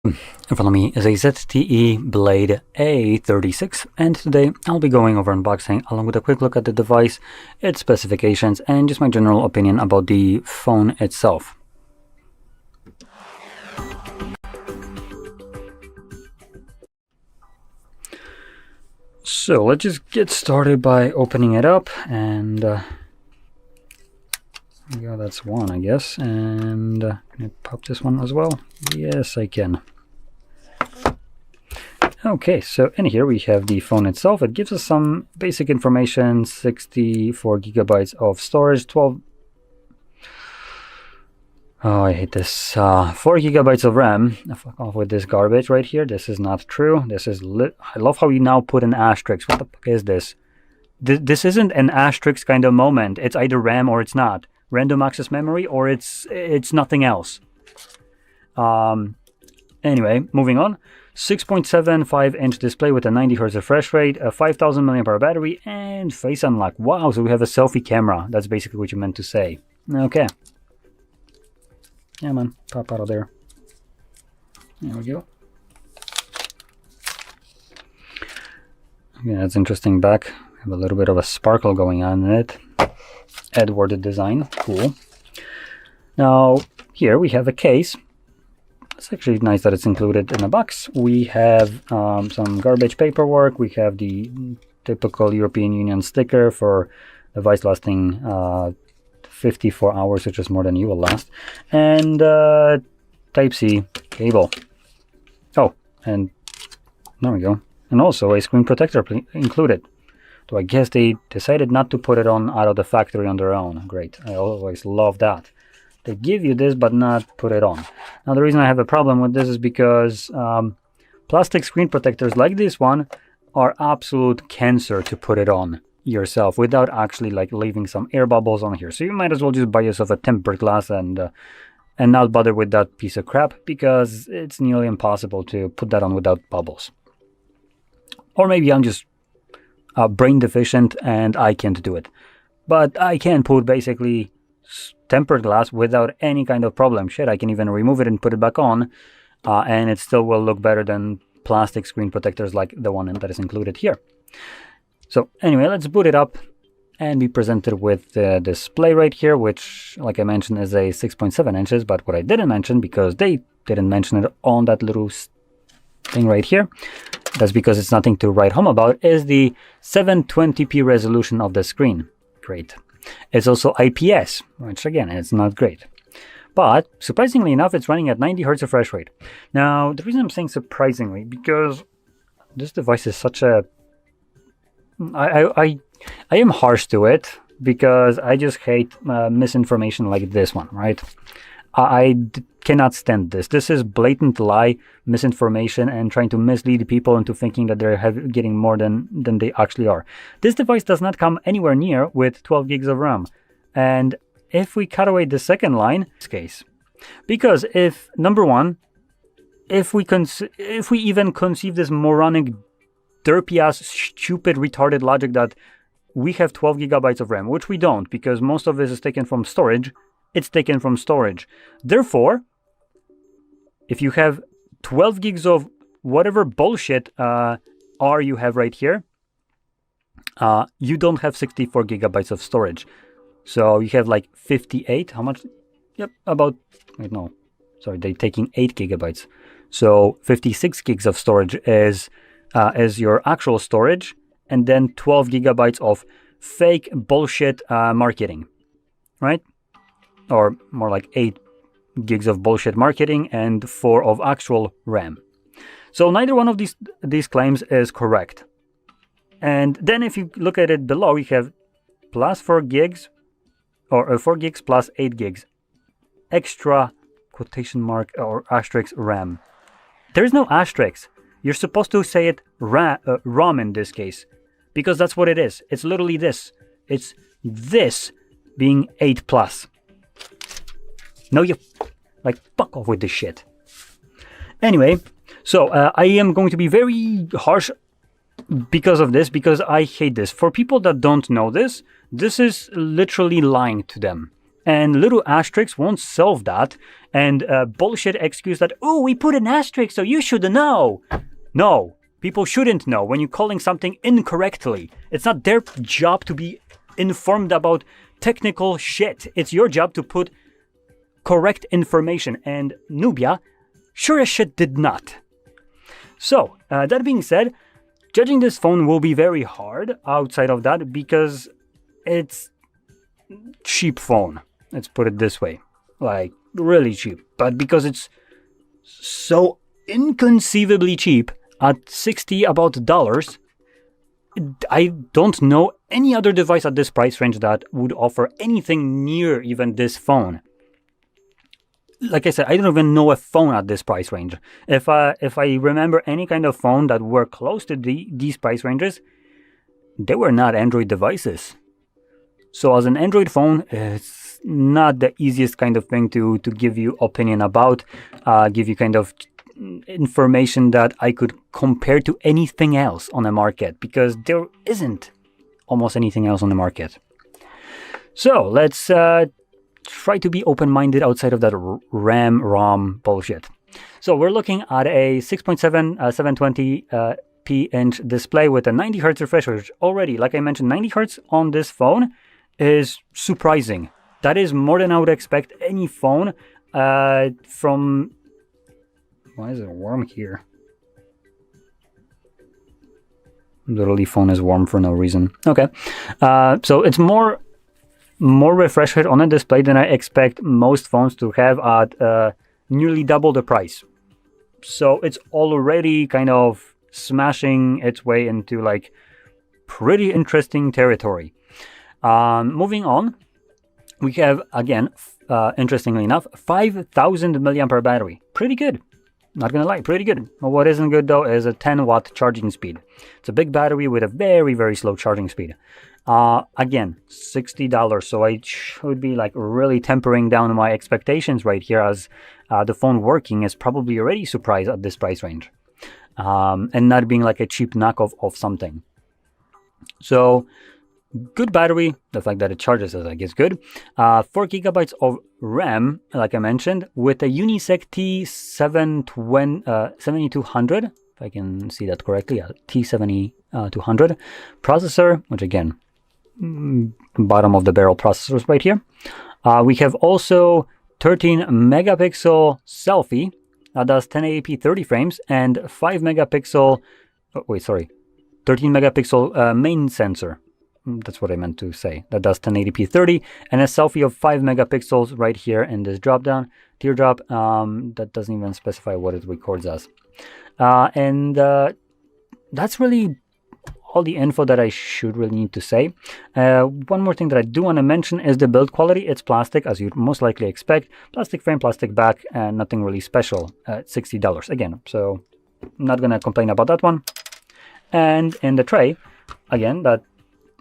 In front of me is a ZTE Blade A36, and today I'll be going over unboxing along with a quick look at the device, its specifications, and just my general opinion about the phone itself. So let's just get started by opening it up, and yeah, that's one, I guess. And can I pop this one as well? Yes, I can. Okay, so in here we have the phone itself. It gives us some basic information: 64 gigabytes of storage, 12. Oh, I hate this. 4 gigabytes of RAM. Fuck off with this garbage right here. This is not true. This is I love how you now put an asterisk. What the fuck is this? This isn't an asterisk kind of moment. It's either RAM or it's not. Random access memory, or it's nothing else. Anyway, moving on. 6.75-inch display with a 90 Hz refresh rate, a 5000 mAh battery, and face unlock. Wow, so we have a selfie camera. That's basically what you meant to say. Okay. Yeah, man, pop out of there. There we go. Yeah, it's interesting back. Have a little bit of a sparkle going on in it. Edward design, cool. Now here we have a case. It's actually nice that it's included in a box. We have some garbage paperwork. We have the typical European Union sticker for device lasting 54 hours, which is more than you will last, and Type-C cable. Oh, and there we go. And also a screen protector included. So I guess they decided not to put it on out of the factory on their own. Great. I always love that. They give you this, but not put it on. Now, the reason I have a problem with this is because plastic screen protectors like this one are absolute cancer to put it on yourself without actually like leaving some air bubbles on here. So you might as well just buy yourself a tempered glass and not bother with that piece of crap, because it's nearly impossible to put that on without bubbles. Or maybe I'm just brain deficient and I can't do it, but I can put basically tempered glass without any kind of problem. Shit, I can even remove it and put it back on, and it still will look better than plastic screen protectors like the one that is included here. So anyway, let's boot it up and be presented with the display right here, which, like I mentioned, is a 6.7 inches. But what I didn't mention, because they didn't mention it on that little thing right here, that's because it's nothing to write home about, is the 720p resolution of the screen. Great. It's also IPS, which again, it's not great. But surprisingly enough, it's running at 90 Hz refresh rate. Now, the reason I'm saying surprisingly, because this device is such a... I am harsh to it, because I just hate misinformation like this one, right? I cannot stand this. This is blatant lie, misinformation, and trying to mislead people into thinking that they're getting more than they actually are. This device does not come anywhere near with 12 gigs of RAM. And if we cut away the second line, this case, because if, number one, if we even conceive this moronic, derpy-ass, stupid, retarded logic that we have 12 gigabytes of RAM, which we don't, because most of this is taken from storage. It's taken from storage. Therefore, if you have 12 gigs of whatever bullshit R you have right here, you don't have 64 gigabytes of storage. So you have like 58. How much? Yep, about... Wait, no. Sorry, they're taking 8 gigabytes. So 56 gigs of storage is your actual storage, and then 12 gigabytes of fake bullshit marketing, right? Or more like 8 gigs of bullshit marketing and 4 of actual RAM. So neither one of these claims is correct. And then if you look at it below, you have plus 4 gigs, or 4 gigs plus 8 gigs extra quotation mark or asterisk RAM. There is no asterisk. You're supposed to say it ROM in this case, because that's what it is. It's literally this. It's this being 8 plus. No, you like fuck off with this shit. Anyway, so I am going to be very harsh because of this, because I hate this. For people that don't know this, this is literally lying to them. and little asterisks won't solve that. And bullshit excuse that, oh, we put an asterisk, so you should know. No, people shouldn't know when you're calling something incorrectly. It's not their job to be informed about technical shit. It's your job to put correct information, and Nubia sure as shit did not. So, that being said, judging this phone will be very hard outside of that because it's cheap phone. Let's put it this way. Like, really cheap. But because it's so inconceivably cheap at $60 I don't know any other device at this price range that would offer anything near even this phone. Like I said, I don't even know a phone at this price range. If I remember any kind of phone that were close to these price ranges, they were not Android devices. So as an Android phone, it's not the easiest kind of thing to give you opinion about, give you kind of information that I could compare to anything else on the market, because there isn't almost anything else on the market. So let's try to be open-minded outside of that ROM bullshit. So we're looking at a 6.7 720p inch display with a 90 Hz refresh rate. Already, like I mentioned, 90 Hz on this phone is surprising. That is more than I would expect any phone from... Why is it warm here? Literally, phone is warm for no reason. Okay, so it's more refresh rate on a display than I expect most phones to have at nearly double the price. So it's already kind of smashing its way into like pretty interesting territory. Moving on, we have again, interestingly enough, 5,000 milliampere battery. Pretty good. Not gonna lie, pretty good. What isn't good though is a 10-watt charging speed. It's a big battery with a very, very slow charging speed. Again, $60, so I should be like really tempering down my expectations right here, as the phone working is probably already surprised at this price range. And not being like a cheap knockoff of something. So, good battery, the fact that it charges is, I guess, good. 4 gigabytes of RAM, like I mentioned, with a Unisec T7200, if I can see that correctly, T7200 processor, which again, bottom of the barrel processors right here. We have also 13 megapixel selfie that does 1080p 30 frames and 5 megapixel, 13 megapixel main sensor. That's what I meant to say. That does 1080p 30 and a selfie of 5 megapixels right here in this drop down teardrop. That doesn't even specify what it records as. And that's really all the info that I should really need to say. One more thing that I do want to mention is the build quality. It's plastic, as you'd most likely expect. Plastic frame, plastic back, and nothing really special at $60 again. So I'm not going to complain about that one. And in the tray, again, that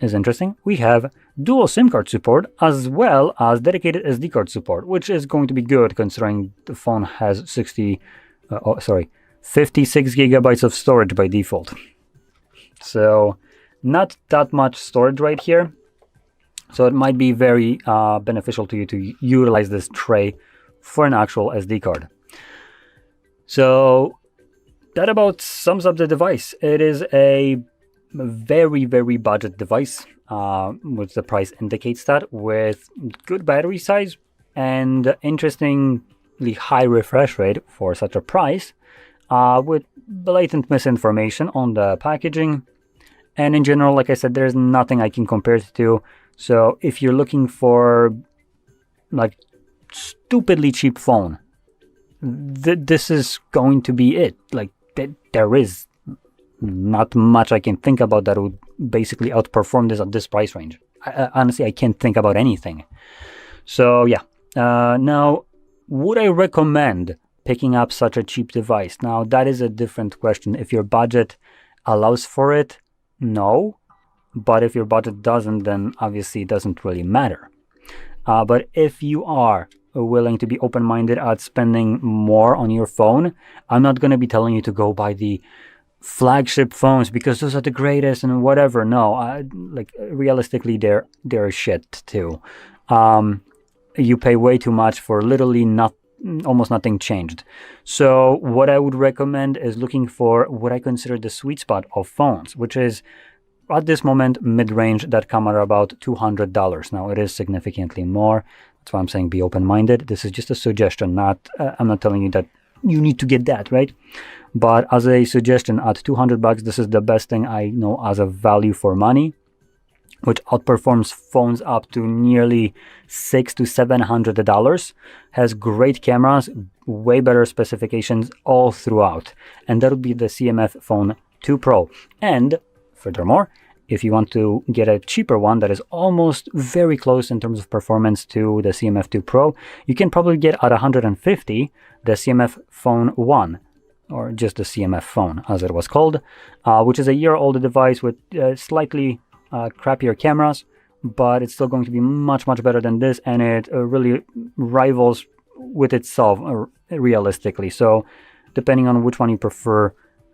is interesting. We have dual SIM card support as well as dedicated SD card support, which is going to be good considering the phone has 56 gigabytes of storage by default. So not that much storage right here. So it might be very beneficial to you to utilize this tray for an actual SD card. So that about sums up the device. It is a very, very budget device, which the price indicates that, with good battery size and interestingly high refresh rate for such a price, with blatant misinformation on the packaging. And in general, like I said, there's nothing I can compare it to. So if you're looking for like stupidly cheap phone, this is going to be it. Like there is not much I can think about that would basically outperform this at this price range. Honestly, I can't think about anything. So yeah, now would I recommend picking up such a cheap device? Now that is a different question. If your budget allows for it, no. But if your budget doesn't, then obviously it doesn't really matter. But if you are willing to be open-minded at spending more on your phone, I'm not going to be telling you to go buy the flagship phones because those are the greatest and whatever. No, like realistically, they're shit too. you pay way too much for literally almost nothing changed. So what I would recommend is looking for what I consider the sweet spot of phones, which is at this moment mid-range that come at about $200. Now it is significantly more. That's why I'm saying be open-minded. This is just a suggestion, I'm not telling you that you need to get that, right? But as a suggestion, at $200, this is the best thing I know as a value for money, which outperforms phones up to nearly $600 to $700, has great cameras, way better specifications all throughout. And that would be the CMF Phone 2 Pro. And furthermore, if you want to get a cheaper one that is almost very close in terms of performance to the CMF 2 Pro, you can probably get at $150 the CMF Phone 1, or just the CMF phone as it was called, which is a year-old device with slightly crappier cameras, but it's still going to be much better than this, and it really rivals with itself realistically. So depending on which one you prefer,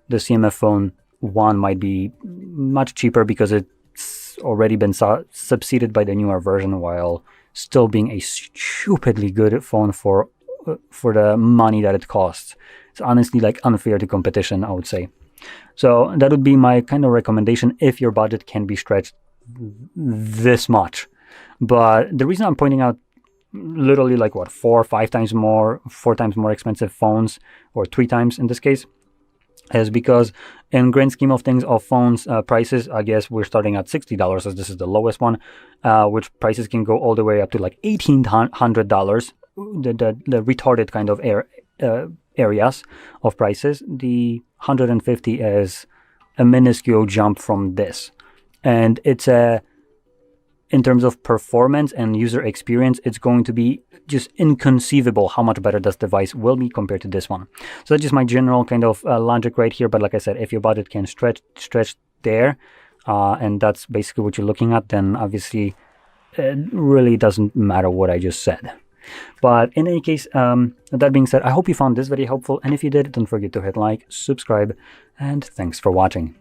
the CMF Phone 1 might be much cheaper because it's already been substituted by the newer version, while still being a stupidly good phone for the money that it costs. It's honestly like unfair to competition, I would say. So that would be my kind of recommendation if your budget can be stretched this much. But the reason I'm pointing out literally like what, 4 or 5 times more, 4 times more expensive phones, or 3 times in this case, is because in grand scheme of things of phones prices, I guess we're starting at $60 as this is the lowest one, which prices can go all the way up to like $1,800, the retarded kind of areas of prices. The 150 is a minuscule jump from this, and it's in terms of performance and user experience, it's going to be just inconceivable how much better this device will be compared to this one. So that's just my general kind of logic right here. But like I said, if your budget can stretch there, and that's basically what you're looking at, then obviously it really doesn't matter what I just said. But in any case, that being said, I hope you found this very helpful, and if you did, don't forget to hit like, subscribe, and thanks for watching.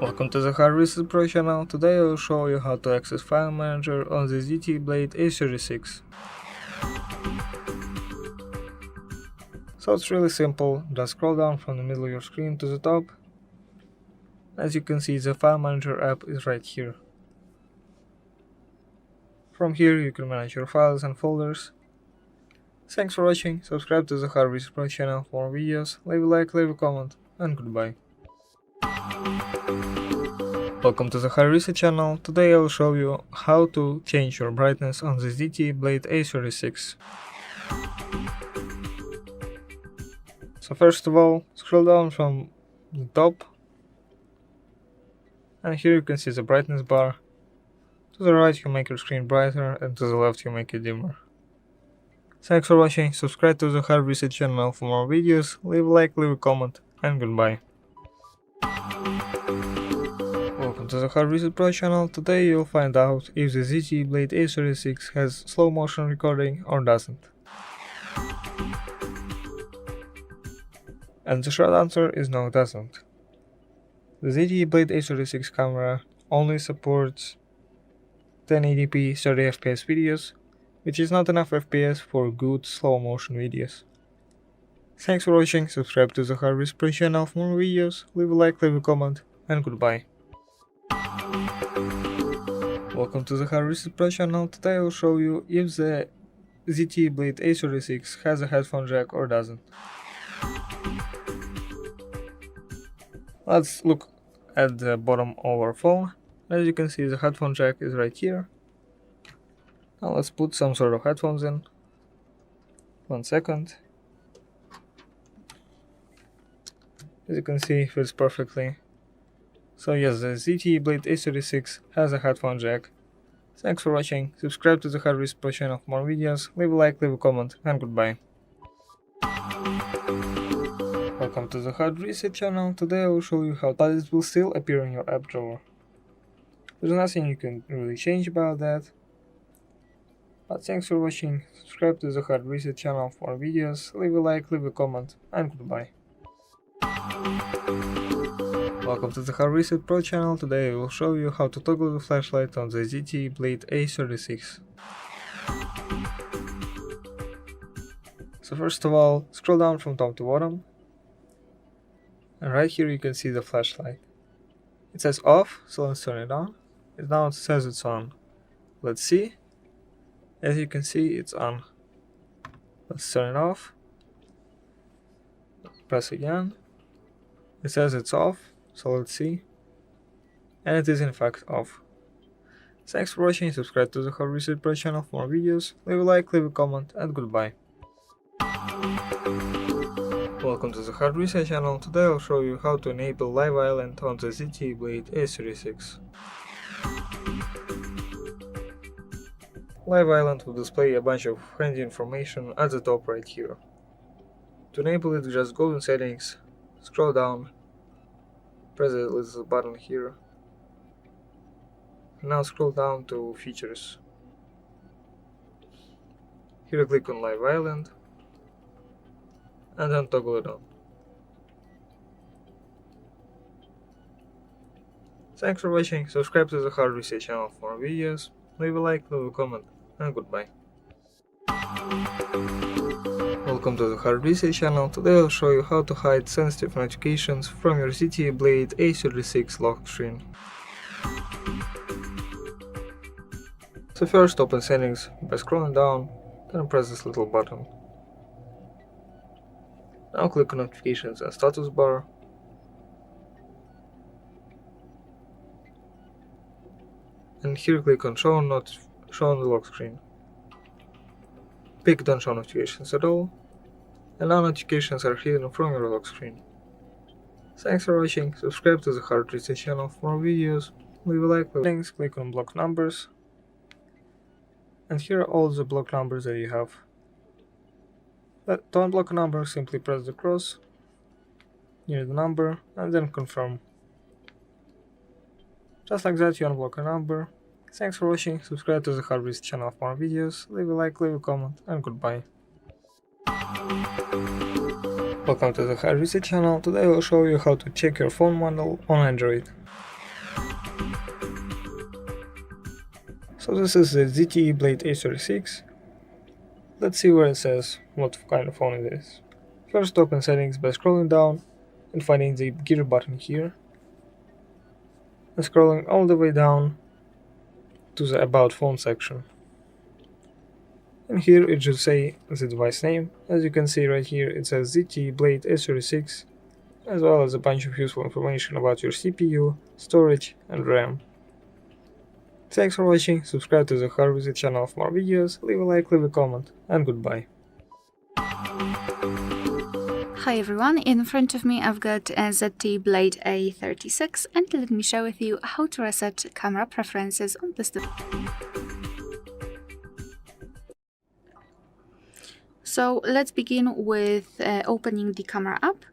Welcome to the HardReset.Info channel. Today I will show you how to access File Manager on the ZTE Blade A36. So it's really simple, just scroll down from the middle of your screen to the top. As you can see, the File Manager app is right here. From here you can manage your files and folders. Thanks for watching, subscribe to the HardReset.Info channel for more videos, leave a like, leave a comment, and goodbye. Welcome to the HardReset channel. Today I will show you how to change your brightness on the ZTE Blade A36. So first of all, scroll down from the top, and here you can see the brightness bar. To the right you make your screen brighter, and to the left you make it dimmer. Thanks for watching, subscribe to the HardReset channel for more videos, leave a like, leave a comment, and goodbye. Welcome to the HardReset.Info channel. Today you'll find out if the ZTE Blade A36 has slow motion recording or doesn't. And the short answer is no, it doesn't. The ZTE Blade A36 camera only supports 1080p 30fps videos, which is not enough FPS for good slow motion videos. Thanks for watching, subscribe to the HardReset.Info channel for more videos, leave a like, leave a comment, and goodbye. Welcome to the HardReset.Info channel. Today I will show you if the ZTE Blade A36 has a headphone jack or doesn't. Let's look at the bottom of our phone. As you can see, the headphone jack is right here. Now let's put some sort of headphones in. 1 second. As you can see, it fits perfectly. So yes, the ZTE Blade A36 has a headphone jack. Thanks for watching, subscribe to the HardReset.Info channel for more videos, leave a like, leave a comment, and goodbye. Welcome to the HardReset channel. Today I will show you how it will still appear in your app drawer. There's nothing you can really change about that. But thanks for watching, subscribe to the HardReset channel for more videos, leave a like, leave a comment, and goodbye. Welcome to the HardReset Pro channel. Today I will show you how to toggle the flashlight on the ZTE Blade A36. So first of all, scroll down from top to bottom, and right here you can see the flashlight. It says off, so let's turn it on. And now it says it's on. Let's see. As you can see, it's on. Let's turn it off. Press again. It says it's off, so let's see. And it is in fact off. Thanks for watching, subscribe to the HardReset Pro channel for more videos, leave a like, leave a comment, and goodbye. Welcome to the HardReset channel. Today I'll show you how to enable Live Island on the ZTE Blade A36. Live Island will display a bunch of handy information at the top right here. To enable it, just go in Settings, scroll down, press the little button here, and now scroll down to Features. Here click on Live Island, and then toggle it on. Thanks for watching, subscribe to the HardReset channel for more videos, leave a like, leave a comment, and goodbye. Welcome to the HardReset channel. Today I'll show you how to hide sensitive notifications from your ZTE Blade A36 lock screen. So first open Settings by scrolling down, then press this little button. Now click on Notifications and Status bar. And here click on Show on the lock screen. Pick Don't Show Notifications at all, and now notifications are hidden from your lock screen. Thanks for watching, subscribe to the HardReset channel for more videos, leave a like, links, click on Block Numbers, and here are all the block numbers that you have. To unblock a number, simply press the cross near the number and then confirm. Just like that you unblock a number. Thanks for watching, subscribe to the HardReset channel for more videos, leave a like, leave a comment, and goodbye. Welcome to the HardReset channel. Today I will show you how to check your phone model on Android. So this is the ZTE Blade A36. Let's see where it says what kind of phone it is. First open Settings by scrolling down and finding the gear button here, and scrolling all the way down to the About Phone section. And here it should say the device name. As you can see right here, it says ZTE Blade A36, as well as a bunch of useful information about your CPU, storage, and RAM. Thanks for watching, subscribe to the HardReset channel for more videos, leave a like, leave a comment, and goodbye. Hi everyone, in front of me I've got a ZTE Blade A36, and let me share with you how to reset camera preferences on this device. So let's begin with opening the camera app.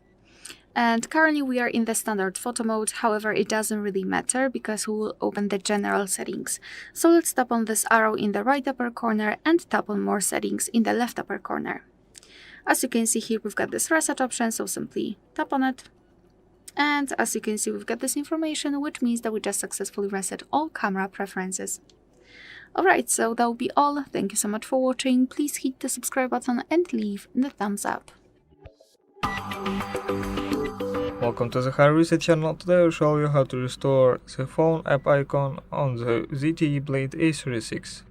And currently we are in the standard photo mode, however it doesn't really matter because we will open the general settings. So let's tap on this arrow in the right upper corner and tap on more settings in the left upper corner. As you can see here we've got this reset option, so simply tap on it. And as you can see we've got this information, which means that we just successfully reset all camera preferences. Alright, so that will be all. Thank you so much for watching. Please hit the subscribe button and leave the thumbs up. Welcome to the HardReset channel. Today I'll show you how to restore the phone app icon on the ZTE Blade A36.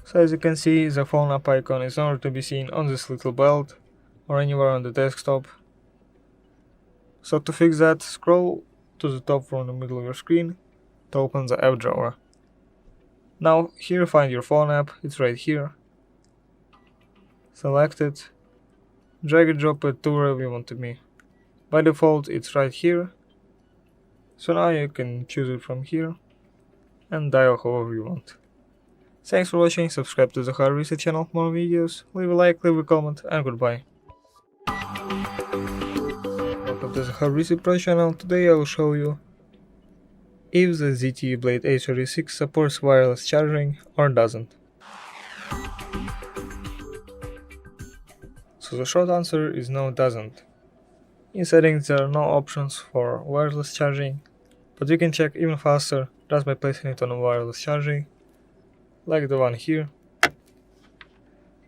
So as you can see, the phone app icon is nowhere to be seen on this little belt or anywhere on the desktop. So to fix that, scroll to the top from the middle of your screen to open the app drawer. Now here find your phone app, it's right here. Select it. Drag and drop it to wherever you want to be. By default it's right here, so now you can choose it from here and dial however you want. Thanks for watching, subscribe to the HardReset channel for more videos, leave a like, leave a comment, and goodbye. Welcome to the HardReset Pro channel. Today I will show you if the ZTE Blade A36 supports wireless charging or doesn't. So the short answer is no, it doesn't. In settings there are no options for wireless charging, but you can check even faster just by placing it on a wireless charging, like the one here.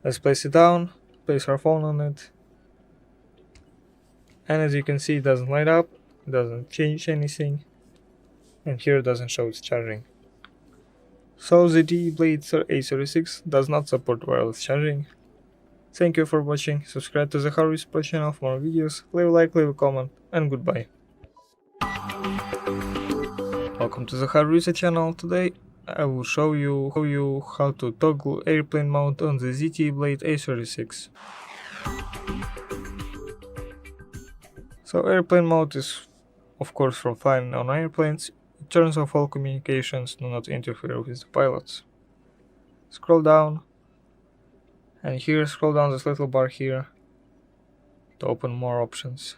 Let's place it down, place our phone on it, and as you can see, it doesn't light up, it doesn't change anything, and here it doesn't show it's charging. So ZTE Blade A36 does not support wireless charging. Thank you for watching, subscribe to the HardReset Pro channel for more videos, leave a like, leave a comment, and goodbye. Welcome to the HardReset channel. Today I will show you how to toggle airplane mode on the ZTE Blade A36. So airplane mode is of course for flying on airplanes. It turns off all communications, do not interfere with the pilots. Scroll down, and here scroll down this little bar here to open more options.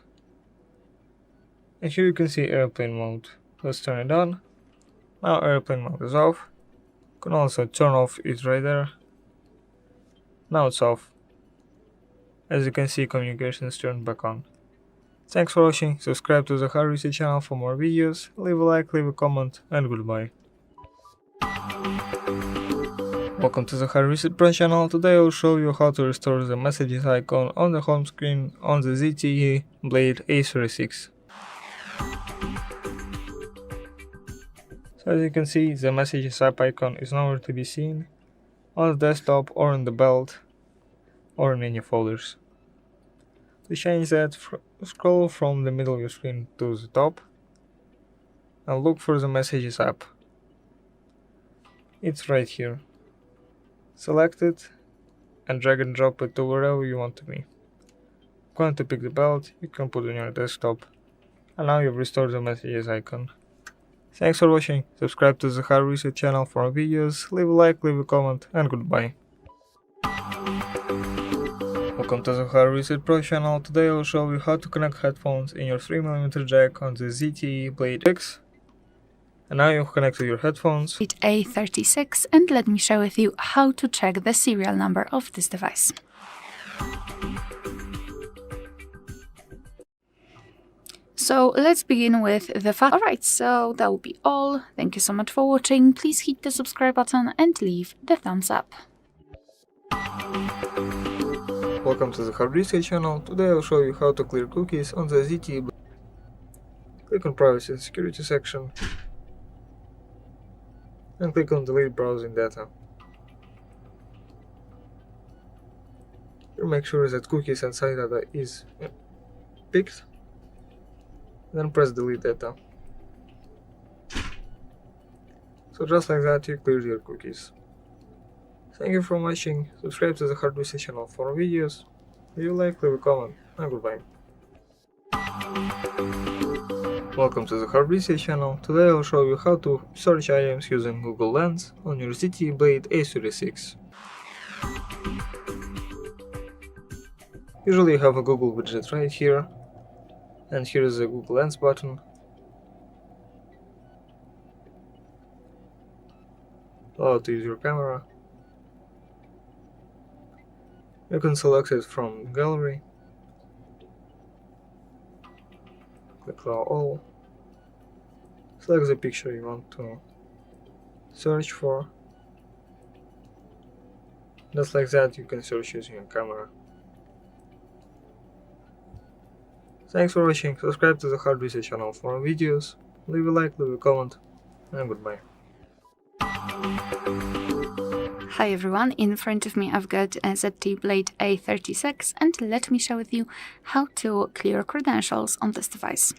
And here you can see airplane mode. Let's turn it on. Now airplane mode is off. You can also turn off it right there. Now it's off. As you can see, communications turned back on. Thanks for watching, subscribe to the HardReset channel for more videos, leave a like, leave a comment, and goodbye. Welcome to the HardReset Pro channel. Today I will show you how to restore the messages icon on the home screen on the ZTE Blade A36. So as you can see, the messages app icon is nowhere to be seen on the desktop or in the belt or in any folders. To change that, scroll from the middle of your screen to the top and look for the Messages app. It's right here. Select it and drag and drop it to wherever you want to be. If you want to pick the belt, you can put it on your desktop, and now you've restored the Messages icon. Thanks for watching, subscribe to the HardReset channel for more videos, leave a like, leave a comment, and goodbye. Welcome to the HardReset Pro channel. Today I will show you how to connect headphones in your 3mm jack on the ZTE Blade A36. And now you've connected your headphones. Blade A36, and let me share with you how to check the serial number of this device. So let's begin with the fact. Alright, so that will be all. Thank you so much for watching. Please hit the subscribe button and leave the thumbs up. Welcome to the HardReset channel. Today I will show you how to clear cookies on the ZTE Blade. Click on Privacy and Security section and click on Delete Browsing Data. Here make sure that cookies and site data is picked, then press Delete Data. So just like that you clear your cookies. Thank you for watching, subscribe to the HardReset channel for more videos, leave a like, leave a comment, and goodbye. Welcome to the HardReset channel. Today I will show you how to search items using Google Lens on your ZTE Blade A36. Usually you have a Google widget right here, and here is the Google Lens button. Allow to use your camera. You can select it from gallery. Click Allow All. Select the picture you want to search for. Just like that you can search using your camera. Thanks for watching, subscribe to the HardReset channel for more videos, leave a like, leave a comment, and goodbye. Hi everyone, in front of me I've got a ZTE Blade A36, and let me share with you how to clear credentials on this device.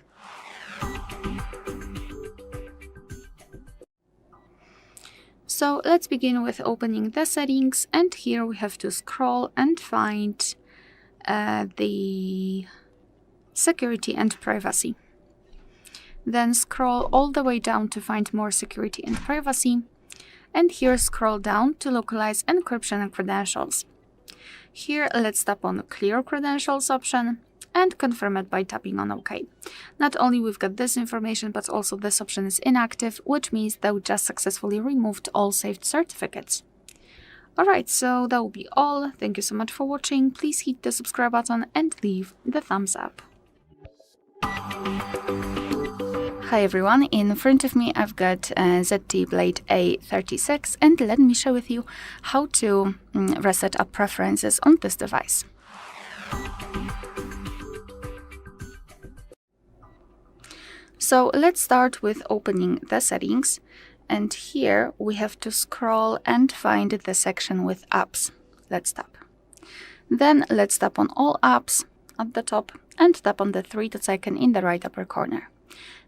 So let's begin with opening the settings, and here we have to scroll and find the security and privacy. Then scroll all the way down to find more security and privacy. And here scroll down to localize encryption and credentials. Here let's tap on the clear credentials option and confirm it by tapping on OK. Not only we've got this information, but also this option is inactive, which means that we just successfully removed all saved certificates. Alright, so that will be all. Thank you so much for watching. Please hit the subscribe button and leave the thumbs up. Hi everyone, in front of me I've got ZTE Blade A36 and let me share with you how to reset up preferences on this device. So let's start with opening the settings, and here we have to scroll and find the section with apps. Let's tap. Then let's tap on all apps at the top and tap on the three dots icon in the right upper corner.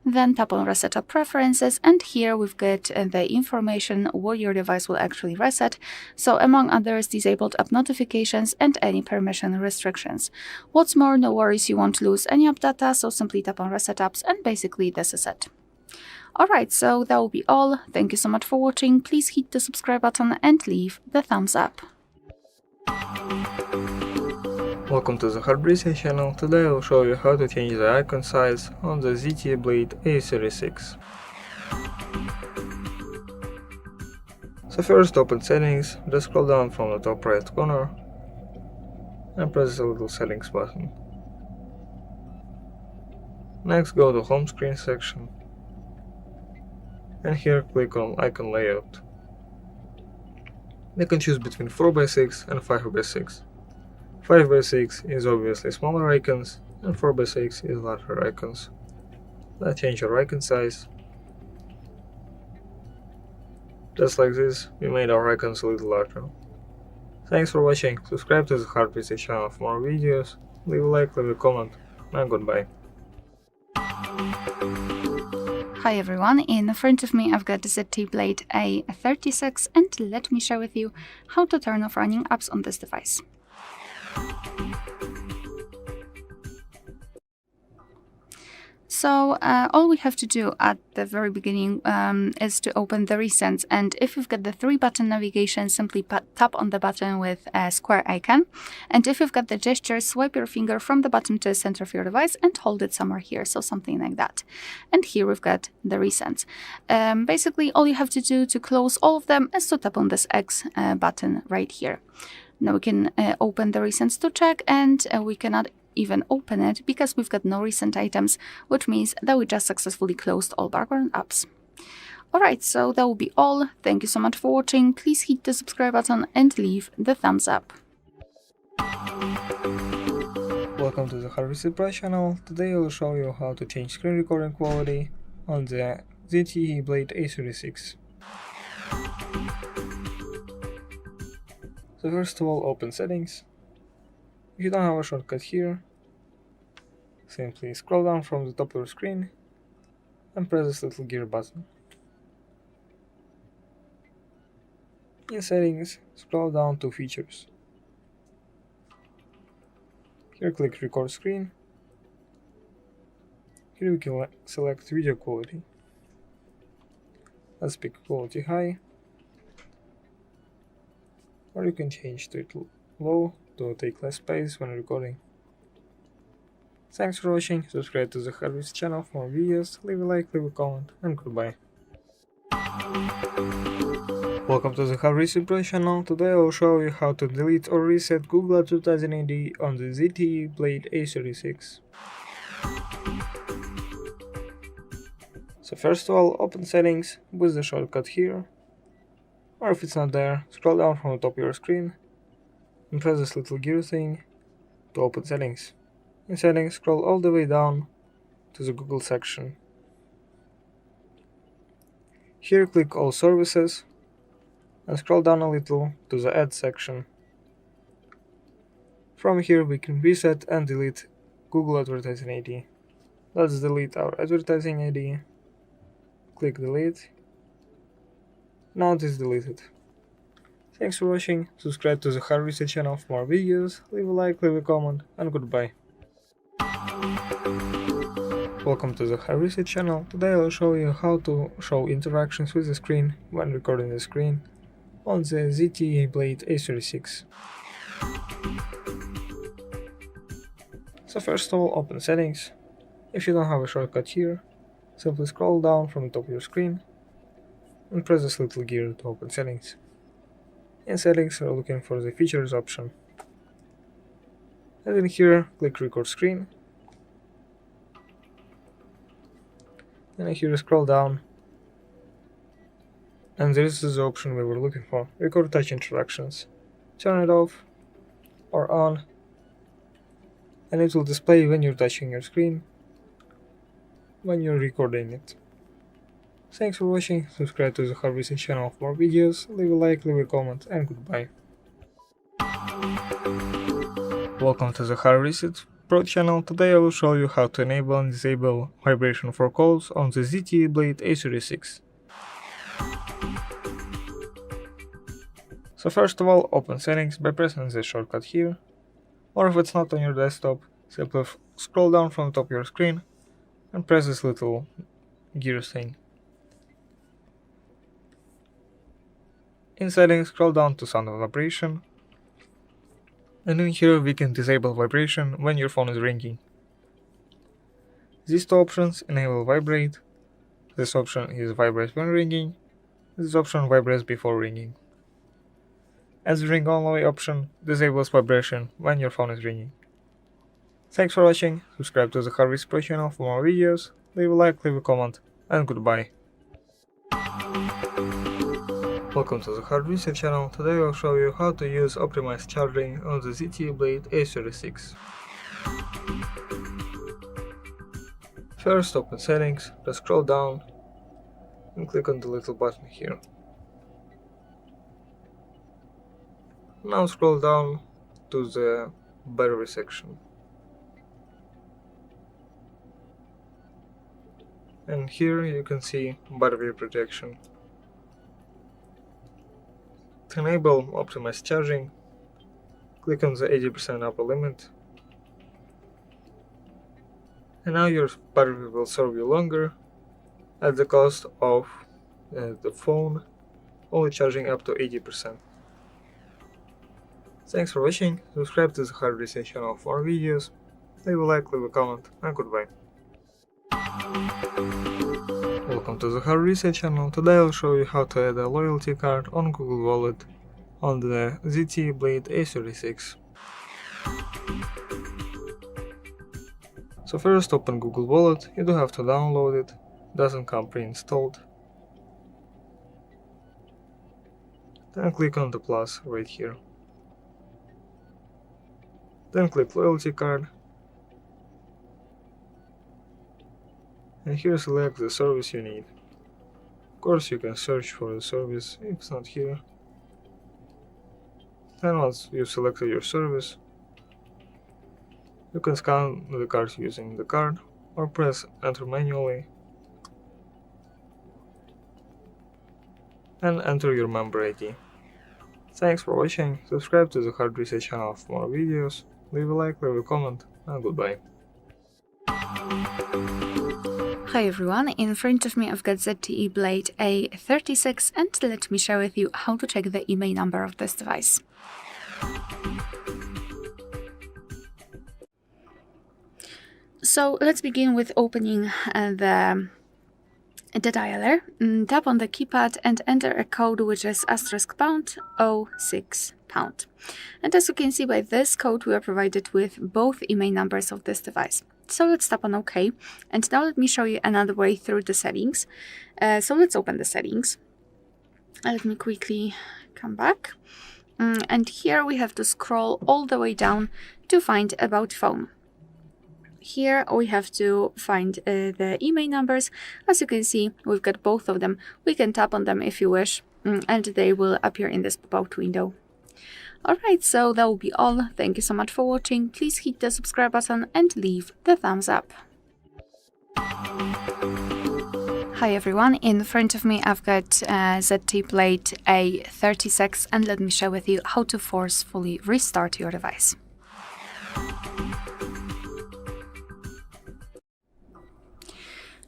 Then tap on Reset Up Preferences, and here we've got the information what your device will actually reset. So among others, disabled app notifications and any permission restrictions. What's more, no worries, you won't lose any app data, so simply tap on Reset Apps and basically this is it. Alright, so that will be all. Thank you so much for watching. Please hit the subscribe button and leave the thumbs up. Welcome to the HardReset channel. Today I will show you how to change the icon size on the ZTE Blade A36. So first open settings, just scroll down from the top right corner and press the little settings button. Next go to home screen section and here click on icon layout. You can choose between 4x6 and 5x6. 5x6 is obviously smaller icons and 4x6 is larger icons. Let's change our icon size. Just like this, we made our icons a little larger. Thanks for watching, subscribe to the HardReset channel for more videos, leave a like, leave a comment, and goodbye. Hi everyone, in front of me I've got the ZTE Blade A36 and let me share with you how to turn off running apps on this device. So all we have to do at the very beginning is to open the recents, and if you've got the 3-button navigation, simply tap on the button with a square icon, and if you've got the gesture, swipe your finger from the bottom to the center of your device and hold it somewhere here, so something like that. And here we've got the recents. Basically all you have to do to close all of them is to tap on this X button right here. Now we can open the recents to check, and we cannot even open it because we've got no recent items, which means that we just successfully closed all background apps. Alright, so that will be all. Thank you so much for watching. Please hit the subscribe button and leave the thumbs up. Welcome to the HardReset channel. Today I will show you how to change screen recording quality on the ZTE Blade A36. So first of all, open settings. If you don't have a shortcut here, simply scroll down from the top of your screen and press this little gear button. In settings, scroll down to features. Here click record screen. Here we can select video quality. Let's pick quality high, or you can change to it low to take less space when recording. Thanks for watching, subscribe to the HardReset channel for more videos, leave a like, leave a comment, and goodbye. Welcome to the HardReset channel. Today I will show you how to delete or reset Google Advertising ID on the ZTE Blade A36. So first of all, open settings with the shortcut here, or if it's not there, scroll down from the top of your screen and press this little gear thing to open settings. In settings, scroll all the way down to the Google section. Here click all services and scroll down a little to the ads section. From here we can reset and delete Google Advertising ID. Let's delete our advertising ID. Click delete. Now it is deleted. Thanks for watching, subscribe to the HardReset channel for more videos, leave a like, leave a comment, and goodbye. Welcome to the HardReset channel. Today I will show you how to show interactions with the screen when recording the screen on the ZTE Blade A36. So first of all, open settings. If you don't have a shortcut here, simply scroll down from the top of your screen and press this little gear to open settings. In settings, we're looking for the features option. And in here, click record screen. And here scroll down, and this is the option we were looking for, record touch interactions. Turn it off or on, and it will display when you're touching your screen, when you're recording it. Thanks for watching, subscribe to the HardReset channel for more videos, leave a like, leave a comment, and goodbye. Welcome to the HardReset Pro channel. Today I will show you how to enable and disable vibration for calls on the ZTE Blade A36. So first of all, open settings by pressing the shortcut here, or if it's not on your desktop, simply scroll down from the top of your screen and press this little gear thing. In settings, scroll down to sound and vibration, and in here we can disable vibration when your phone is ringing. These two options enable vibrate. This option is vibrate when ringing. This option vibrates before ringing. As the ring only option disables vibration when your phone is ringing. Thanks for watching, subscribe to the HardReset Pro channel for more videos, leave a like, leave a comment, and goodbye. Welcome to the HardReset channel. Today I'll show you how to use optimized charging on the ZTE Blade A36. First, open settings, press scroll down, and click on the little button here. Now scroll down to the battery section. And here you can see battery protection. To enable optimized charging, click on the 80% upper limit. And now your battery will serve you longer at the cost of the phone only charging up to 80%. Thanks for watching, subscribe to the HardReset channel for more videos, leave a like, leave a comment, and goodbye. Welcome to the HardReset channel. Today I'll show you how to add a loyalty card on Google Wallet on the ZTE Blade A36. So first open Google Wallet, you do have to download it, doesn't come pre-installed. Then click on the plus right here. Then click loyalty card. And here select the service you need. Of course you can search for the service if it's not here. Then once you've selected your service, you can scan the card using the card or press enter manually and enter your member ID. Thanks for watching, subscribe to the HardReset channel for more videos, leave a like, leave a comment, and goodbye. Hi everyone, in front of me I've got ZTE Blade A36 and let me share with you how to check the IMEI number of this device. So let's begin with opening the dialer. Tap on the keypad and enter a code which is *##06#. And as you can see by this code we are provided with both IMEI numbers of this device. So let's tap on OK, and now let me show you another way through the settings. So let's open the settings. Let me quickly come back. And here we have to scroll all the way down to find About Phone. Here we have to find the IMEI numbers. As you can see, we've got both of them. We can tap on them if you wish, and they will appear in this pop-out window. Alright, so that will be all. Thank you so much for watching. Please hit the subscribe button and leave the thumbs up. Hi everyone, in front of me I've got ZTE Blade A36 and let me share with you how to forcefully restart your device.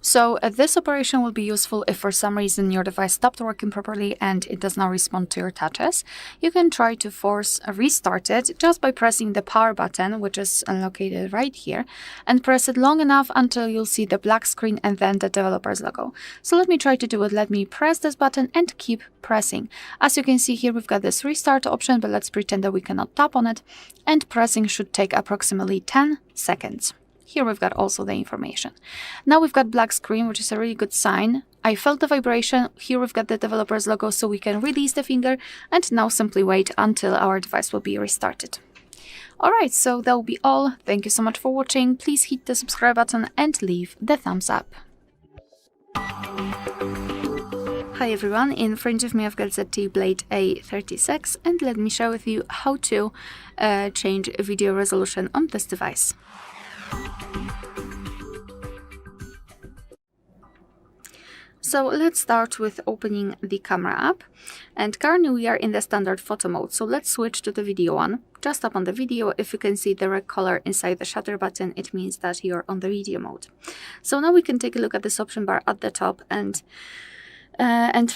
So this operation will be useful if for some reason your device stopped working properly and it does not respond to your touches. You can try to force restart it just by pressing the power button, which is located right here, and press it long enough until you'll see the black screen and then the developer's logo. So let me try to do it. Let me press this button and keep pressing. As you can see here, we've got this restart option, but let's pretend that we cannot tap on it, and pressing should take approximately 10 seconds. Here we've got also the information. Now we've got black screen, which is a really good sign. I felt the vibration. Here we've got the developer's logo, so we can release the finger and now simply wait until our device will be restarted. Alright, so that will be all. Thank you so much for watching. Please hit the subscribe button and leave the thumbs up. Hi everyone, in front of me I've got ZTE Blade A36 and let me share with you how to change video resolution on this device. So let's start with opening the camera app, and currently we are in the standard photo mode, so let's switch to the video one. Just tap on the video. If you can see the red color inside the shutter button, it means that you're on the video mode. So now we can take a look at this option bar at the top, and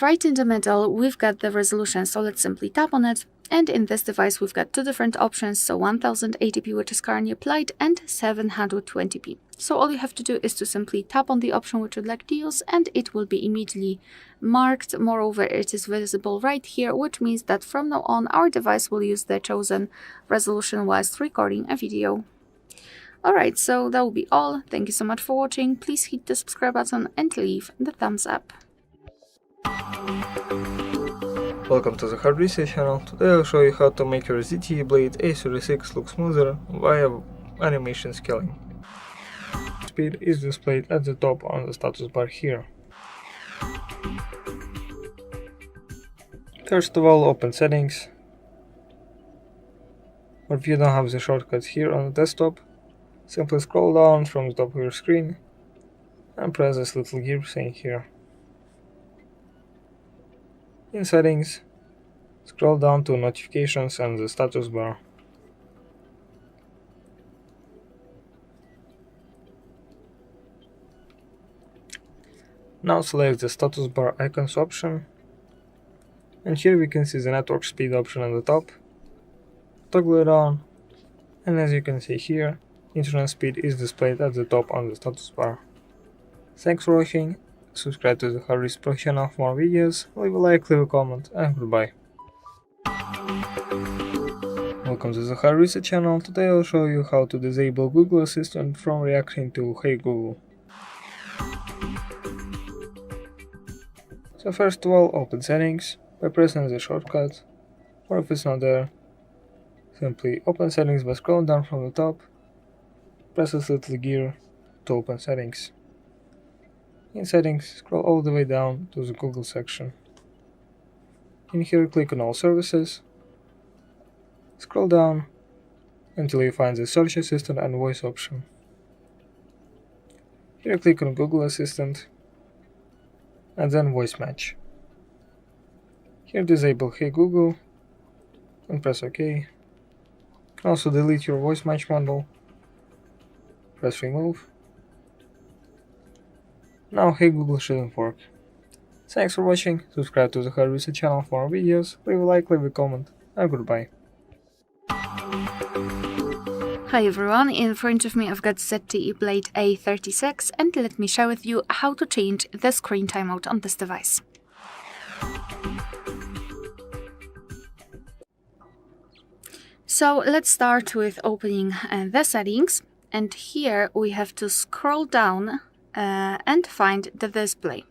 right in the middle we've got the resolution, so let's simply tap on it. And in this device we've got two different options, so 1080p, which is currently applied, and 720p. So all you have to do is to simply tap on the option which you'd like to use and it will be immediately marked. Moreover, it is visible right here, which means that from now on our device will use the chosen resolution whilst recording a video. Alright, so that will be all. Thank you so much for watching. Please hit the subscribe button and leave the thumbs up. Welcome to the HardReset channel. Today I'll show you how to make your ZTE Blade A36 look smoother via animation scaling. Speed is displayed at the top on the status bar here. First of all, open Settings. Or if you don't have the shortcuts here on the desktop, simply scroll down from the top of your screen and press this little gear saying here. In Settings, scroll down to Notifications and the status bar. Now select the status bar icons option, and here we can see the network speed option at the top. Toggle it on, and as you can see here, internet speed is displayed at the top on the status bar. Thanks for watching. Subscribe to the HardReset channel for more videos, leave a like, leave a comment, and goodbye. Welcome to the HardReset channel. Today I'll show you how to disable Google Assistant from reacting to Hey Google. So first of all, open Settings by pressing the shortcut, or if it's not there, simply open Settings by scrolling down from the top, press this little gear to open Settings. In Settings, scroll all the way down to the Google section. In here, click on All Services. Scroll down until you find the Search Assistant and Voice option. Here, click on Google Assistant and then Voice Match. Here, disable Hey Google and press OK. You can also delete your Voice Match model. Press Remove. Now Hey Google shouldn't work. Thanks for watching, subscribe to the HardReset channel for more videos, leave a like, leave a comment, and goodbye. Hi everyone, in front of me I've got ZTE Blade A36 and let me share with you how to change the screen timeout on this device. So let's start with opening the settings, and here we have to scroll down and find the display.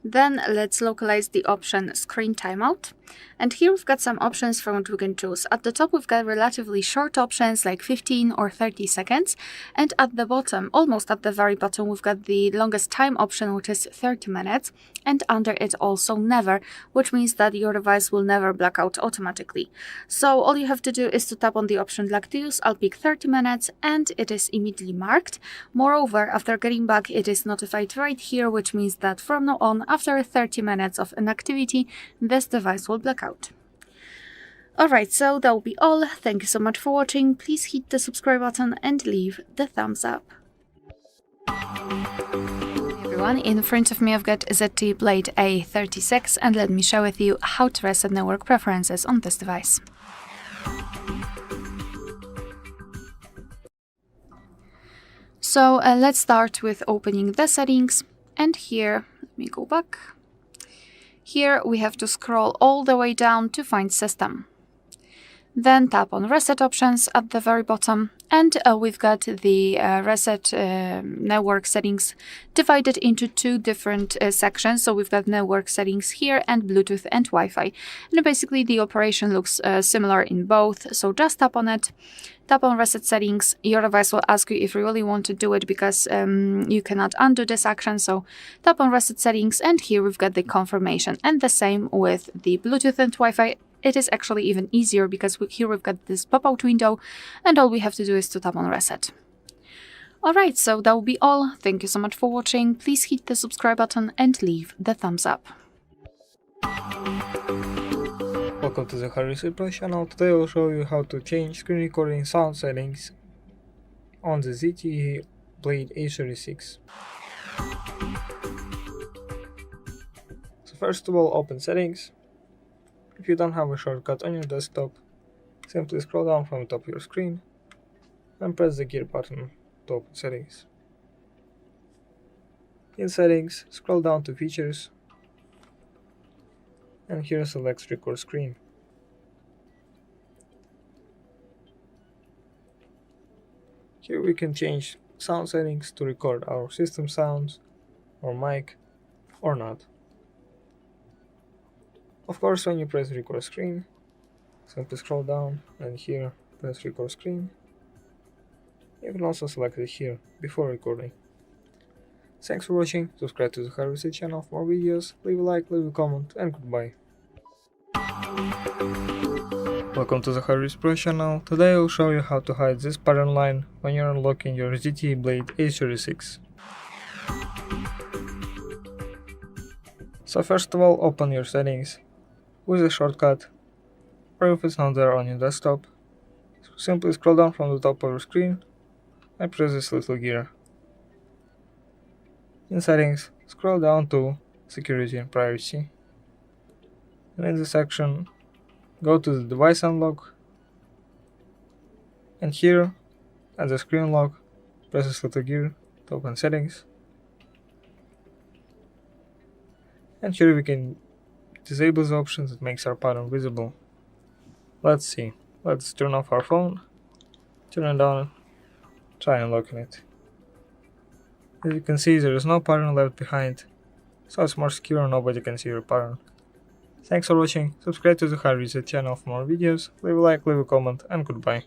Then let's localize the option Screen Timeout. And here we've got some options from which we can choose. At the top we've got relatively short options like 15 or 30 seconds. And at the bottom, almost at the very bottom, we've got the longest time option, which is 30 minutes. And under it also Never, which means that your device will never black out automatically. So all you have to do is to tap on the option Like to Use. I'll pick 30 minutes and it is immediately marked. Moreover, after getting back, it is notified right here, which means that from now on, after 30 minutes of inactivity, this device will black out. Alright, so that will be all. Thank you so much for watching. Please hit the subscribe button and leave the thumbs up. Hey everyone, in front of me I've got ZTE Blade A36 and let me share with you how to reset network preferences on this device. So let's start with opening the settings, and here, let me go back. Here we have to scroll all the way down to find System. Then tap on Reset options at the very bottom, and we've got the Reset network settings divided into two different sections. So we've got network settings here and Bluetooth and Wi-Fi. And basically the operation looks similar in both. So just tap on it, tap on Reset settings. Your device will ask you if you really want to do it because you cannot undo this action. So tap on Reset settings, and here we've got the confirmation. And the same with the Bluetooth and Wi-Fi. It is actually even easier because here we've got this pop-out window, and all we have to do is to tap on Reset. Alright, so that will be all. Thank you so much for watching. Please hit the subscribe button and leave the thumbs up. Welcome to the HardReset.Info channel. Today I will show you how to change screen recording sound settings on the ZTE Blade A36. So first of all, open settings. If you don't have a shortcut on your desktop, simply scroll down from the top of your screen and press the gear button to open settings. In settings, scroll down to features, and here select record screen. Here we can change sound settings to record our system sounds, or mic, or not. Of course, when you press record screen, simply scroll down and here press record screen. You can also select it here before recording. Thanks for watching, subscribe to the HardReset channel for more videos, leave a like, leave a comment, and goodbye. Welcome to the HardReset channel. Today I will show you how to hide this pattern line when you're unlocking your ZTE Blade A36. So first of all, open your settings with a shortcut, or if it's not there on your desktop, simply scroll down from the top of your screen and press this little gear. In settings, scroll down to security and privacy, and in the section, go to the device unlock, and here at the screen lock, press this little gear to open settings, and here we can disable the options that makes our pattern visible. Let's see. Let's turn off our phone, turn it on, try unlocking it. As you can see, there is no pattern left behind, so it's more secure and nobody can see your pattern. Thanks for watching, subscribe to the HardReset channel for more videos, leave a like, leave a comment, and goodbye.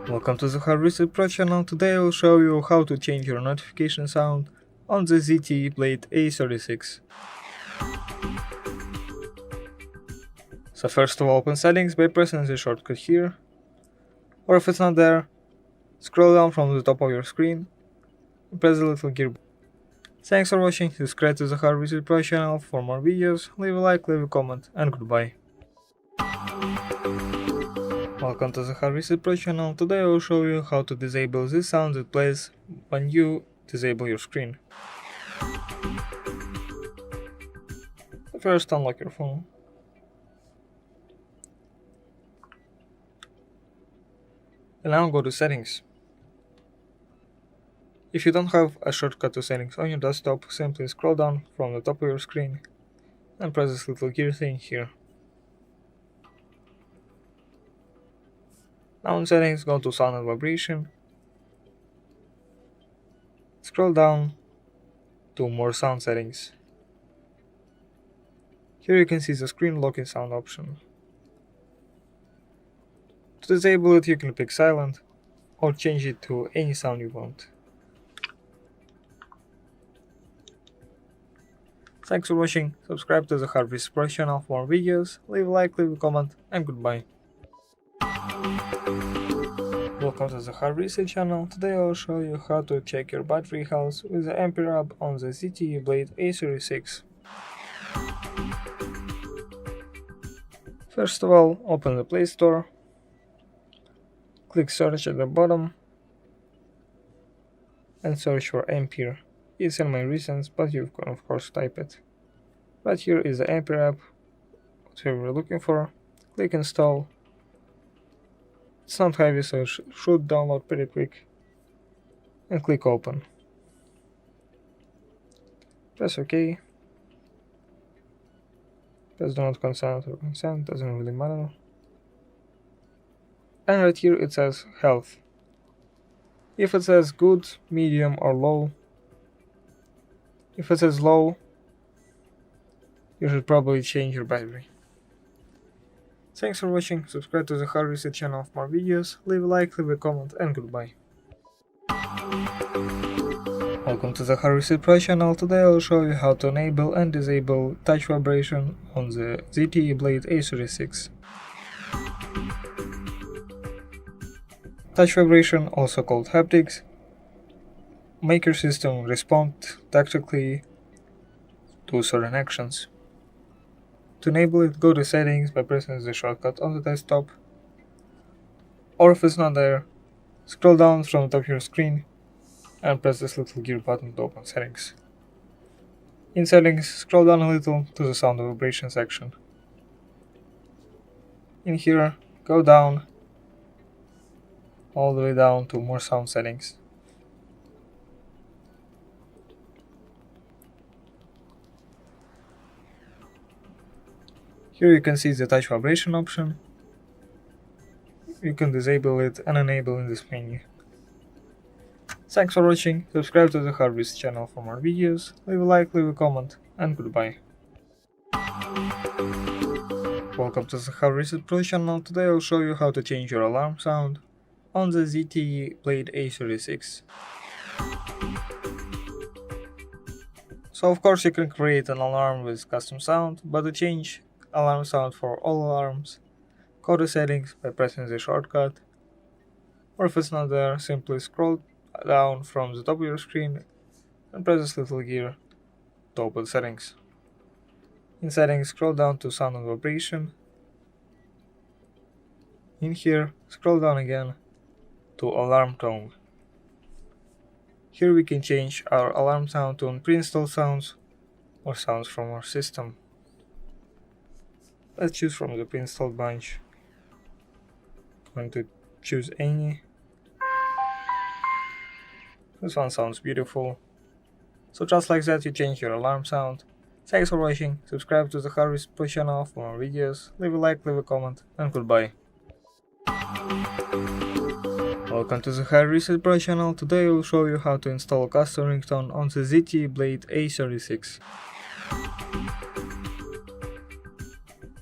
Welcome to the HardReset channel. Today I will show you how to change your notification sound on the ZTE Blade A36. So first of all, open settings by pressing the shortcut here, or if it's not there, scroll down from the top of your screen and press the little gear. Thanks for watching, subscribe to the HardReset channel for more videos, leave a like, leave a comment, and goodbye. Welcome to the HardReset channel. Today I will show you how to disable this sound that plays when you disable your screen. First, unlock your phone. And now go to settings. If you don't have a shortcut to settings on your desktop, simply scroll down from the top of your screen and press this little gear thing here. Now in settings, go to sound and vibration. Scroll down to more sound settings. Here you can see the screen locking sound option. To disable it, you can pick silent or change it to any sound you want. Thanks for watching, subscribe to the HardReset channel for more videos, leave a like, leave a comment, and goodbye. Welcome to the HardReset channel. Today I will show you how to check your battery health with the Ampere app on the ZTE Blade A36. First of all, open the Play Store, click search at the bottom, and search for Ampere. It's in my recents, but you can of course type it. But here is the Ampere app, whatever we're looking for. Click install. It's not heavy, so it should download pretty quick. And click open. Press OK. Press do not consent or consent, doesn't really matter. And right here it says health. If it says good, medium or low, if it says low, you should probably change your battery. Thanks for watching, subscribe to the HardReset channel for more videos, leave a like, leave a comment, and goodbye. Welcome to the HardReset Pro channel. Today I will show you how to enable and disable touch vibration on the ZTE Blade A36. Touch vibration, also called haptics, make your system respond tactically to certain actions. To enable it, go to settings by pressing the shortcut on the desktop, or if it's not there, scroll down from the top of your screen and press this little gear button to open settings. In settings, scroll down a little to the sound and vibration section. In here, go down, all the way down to more sound settings. Here you can see the touch vibration option. You can disable it and enable in this menu. Thanks for watching, subscribe to the HardReset channel for more videos, leave a like, leave a comment, and goodbye. Welcome to the HardReset Pro channel. Today I'll show you how to change your alarm sound on the ZTE Blade A36. So of course you can create an alarm with custom sound, but to change alarm sound for all alarms, go to settings by pressing the shortcut, or if it's not there, simply scroll down from the top of your screen and press this little gear to open settings. In settings, scroll down to sound and vibration. In here, scroll down again to alarm tone. Here we can change our alarm sound to pre-installed sounds or sounds from our system. Let's choose from the pre-installed bunch. I'm going to choose any. This one sounds beautiful. So just like that you change your alarm sound. Thanks for watching, subscribe to the HardReset Pro channel for more videos, leave a like, leave a comment, and goodbye. Welcome to the HardReset Pro channel. Today I will show you how to install a custom ringtone on the ZTE Blade A36.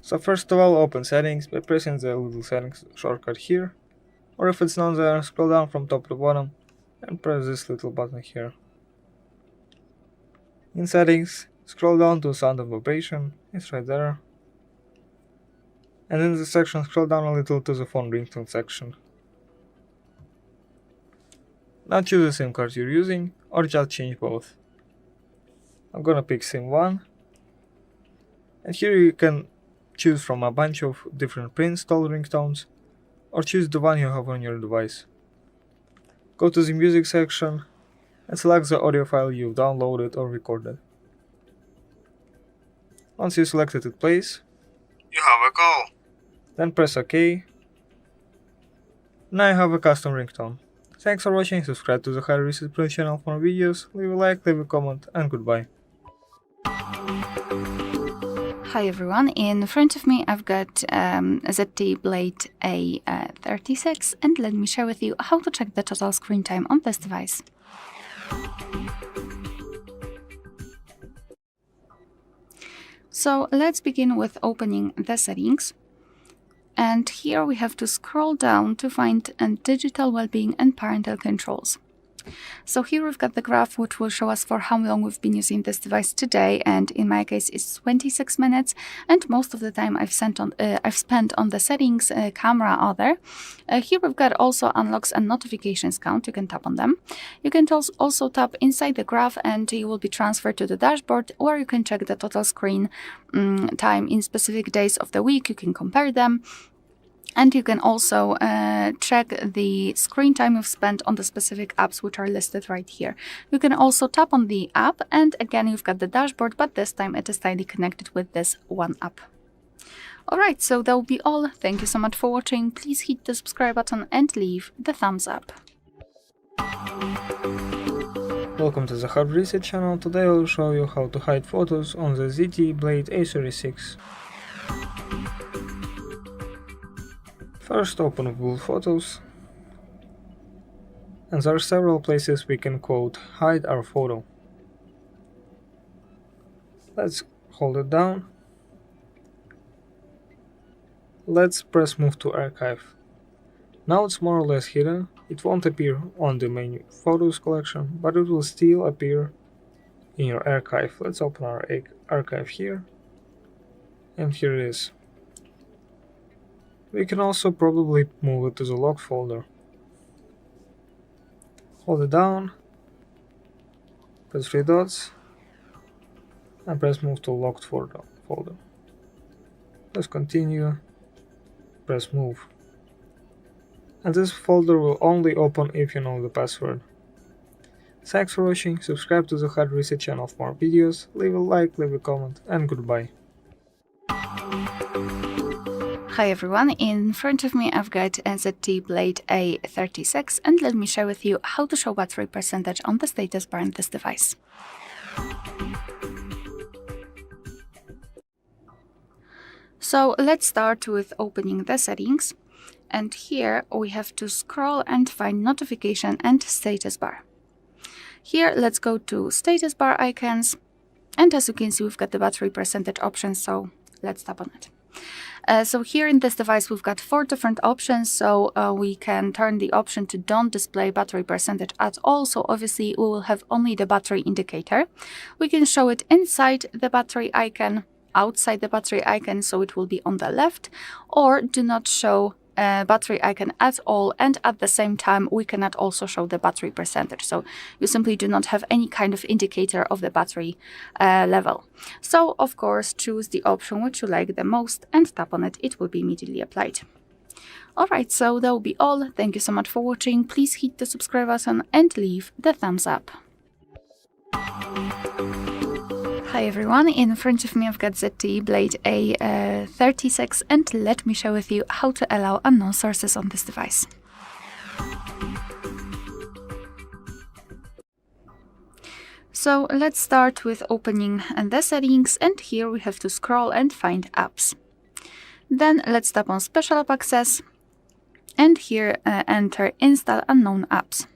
So first of all, open settings by pressing the little settings shortcut here, or if it's not there, scroll down from top to bottom and press this little button here. In settings, scroll down to sound and vibration, it's right there. And in this section, scroll down a little to the phone ringtone section. Now choose the SIM card you're using, or just change both. I'm gonna pick SIM 1, and here you can choose from a bunch of different pre-installed ringtones, or choose the one you have on your device. Go to the music section and select the audio file you've downloaded or recorded. Once you selected it plays, You have a call. then press OK. Now you have a custom ringtone. Thanks for watching, subscribe to the HardReset Pro channel for more videos, leave a like, leave a comment, and goodbye. Hi everyone, in front of me I've got a ZTE Blade A36 and let me share with you how to check the total screen time on this device. So let's begin with opening the settings. And here we have to scroll down to find digital well-being and parental controls. So here we've got the graph which will show us for how long we've been using this device today, and in my case it's 26 minutes, and most of the time I've spent on the settings, camera, other. Here we've got also unlocks and notifications count, you can tap on them. You can also tap inside the graph and you will be transferred to the dashboard, or you can check the total screen time in specific days of the week, you can compare them. And you can also check the screen time you've spent on the specific apps which are listed right here. You can also tap on the app and again you've got the dashboard, but this time it is tightly connected with this one app. Alright, so that will be all. Thank you so much for watching. Please hit the subscribe button and leave the thumbs up. Welcome to the HardReset channel. Today I will show you how to hide photos on the ZTE Blade A36. First open Google Photos, and there are several places we can quote hide our photo. Let's hold it down. Let's press move to archive. Now it's more or less hidden. It won't appear on the main photos collection, but it will still appear in your archive. Let's open our archive here, and here it is. We can also probably move it to the locked folder. Hold it down, press 3 dots, and press move to locked folder. Let's continue, press move. And this folder will only open if you know the password. Thanks for watching, subscribe to the Hard Reset channel for more videos, leave a like, leave a comment, and goodbye. Hi everyone, in front of me I've got a ZTE Blade A36 and let me share with you how to show battery percentage on the status bar in this device. So let's start with opening the settings, and here we have to scroll and find notification and status bar. Here let's go to status bar icons, and as you can see we've got the battery percentage option, so let's tap on it. So here in this device we've got 4 different options, so we can turn the option to don't display battery percentage at all, so obviously we will have only the battery indicator. We can show it inside the battery icon, outside the battery icon, so it will be on the left, or do not show battery icon at all, and at the same time we cannot also show the battery percentage, so you simply do not have any kind of indicator of the battery level. So of course choose the option which you like the most and tap on it, it will be immediately applied. Alright, so that will be all. Thank you so much for watching. Please hit the subscribe button and leave the thumbs up. Hi everyone, in front of me I've got ZTE Blade A36 and let me share with you how to allow unknown sources on this device. So let's start with opening the settings, and here we have to scroll and find apps. Then let's tap on Special App Access and here enter Install Unknown Apps.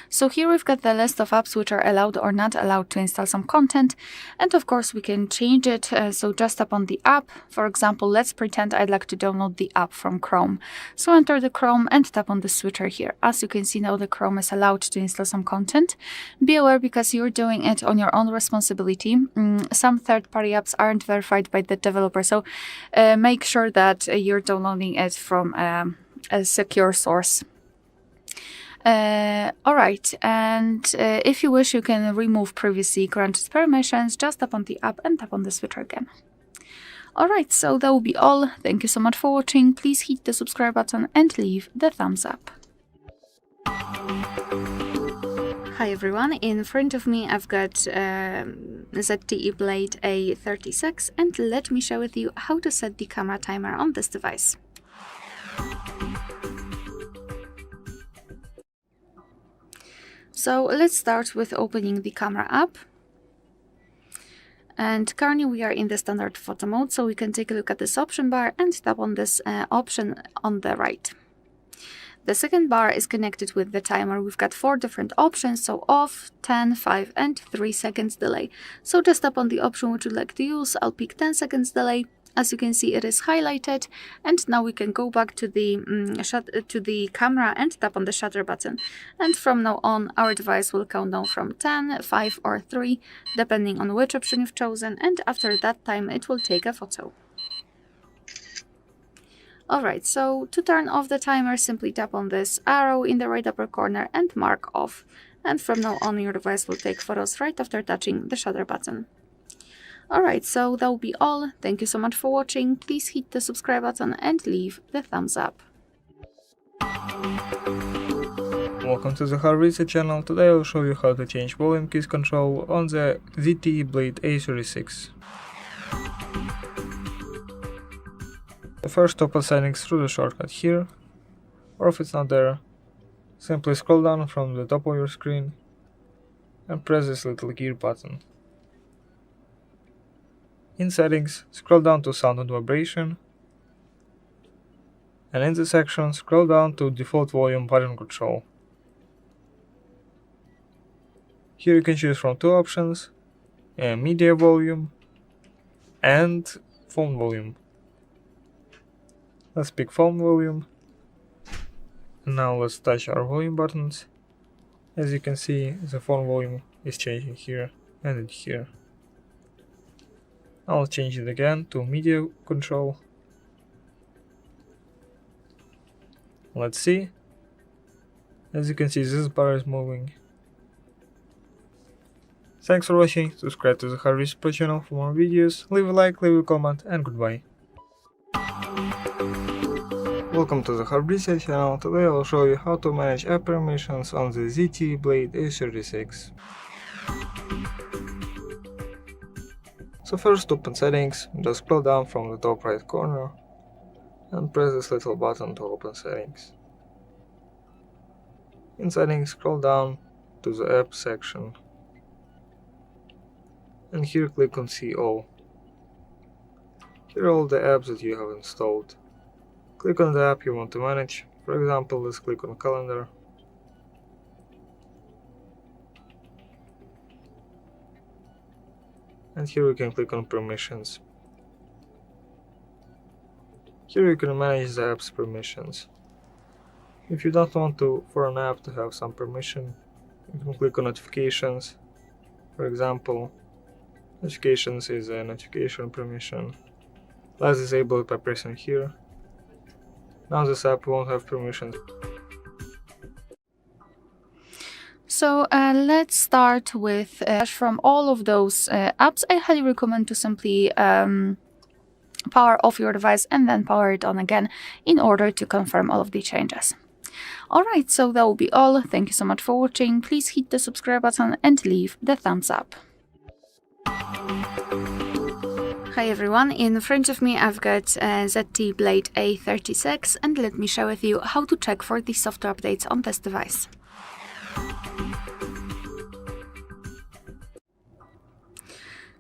So here we've got the list of apps which are allowed or not allowed to install some content, and of course we can change it, so just tap on the app. For example, let's pretend I'd like to download the app from Chrome. So enter the Chrome and tap on the switcher here. As you can see now the Chrome is allowed to install some content. Be aware, because you're doing it on your own responsibility, some third-party apps aren't verified by the developer, so make sure that you're downloading it from a secure source. Alright, and if you wish you can remove previously granted permissions, just tap on the app and tap on the switcher again. Alright, so that will be all. Thank you so much for watching. Please hit the subscribe button and leave the thumbs up. Hi everyone, in front of me I've got ZTE Blade A36 and let me share with you how to set the camera timer on this device. So let's start with opening the camera app, and currently we are in the standard photo mode, so we can take a look at this option bar and tap on this option on the right. The second bar is connected with the timer. We've got 4 different options, so off, 10, 5 and 3 seconds delay. So just tap on the option which you'd like to use. I'll pick 10 seconds delay. As you can see, it is highlighted, and now we can go back to the camera and tap on the shutter button. And from now on, our device will count down from 10, 5 or 3, depending on which option you've chosen, and after that time it will take a photo. Alright, so to turn off the timer, simply tap on this arrow in the right upper corner and mark off. And from now on, your device will take photos right after touching the shutter button. Alright, so that will be all. Thank you so much for watching. Please hit the subscribe button and leave the thumbs up. Welcome to the Hard Reset channel. Today I'll show you how to change volume keys control on the ZTE Blade A36. First open settings through the shortcut here, or if it's not there, simply scroll down from the top of your screen and press this little gear button. In settings, scroll down to sound and vibration, And in this section, scroll down to Default Volume Button Control. Here you can choose from two options, Media Volume and Phone Volume. Let's pick Phone Volume. And now let's touch our volume buttons. As you can see, the phone volume is changing here and here. I'll change it again to Media Control. Let's see. As you can see, this bar is moving. Thanks for watching, subscribe to the HardReset channel for more videos, leave a like, leave a comment, and goodbye. Welcome to the HardReset channel. Today I'll show you how to manage app permissions on the ZTE Blade A36. So first, open settings, just scroll down from the top right corner and press this little button to open settings. In settings, scroll down to the app section and here click on See All. Here are all the apps that you have installed. Click on the app you want to manage. For example, let's click on Calendar. And here we can click on Permissions. Here you can manage the app's permissions. If you don't want for an app to have some permission, you can click on Notifications. For example, Notifications is a notification permission. Let's disable it by pressing here. Now this app won't have permissions. So let's start with from all of those apps. I highly recommend to simply power off your device and then power it on again in order to confirm all of the changes. Alright, so that will be all. Thank you so much for watching. Please hit the subscribe button and leave the thumbs up. Hi everyone, in front of me I've got ZTE Blade A36 and let me share with you how to check for the software updates on this device.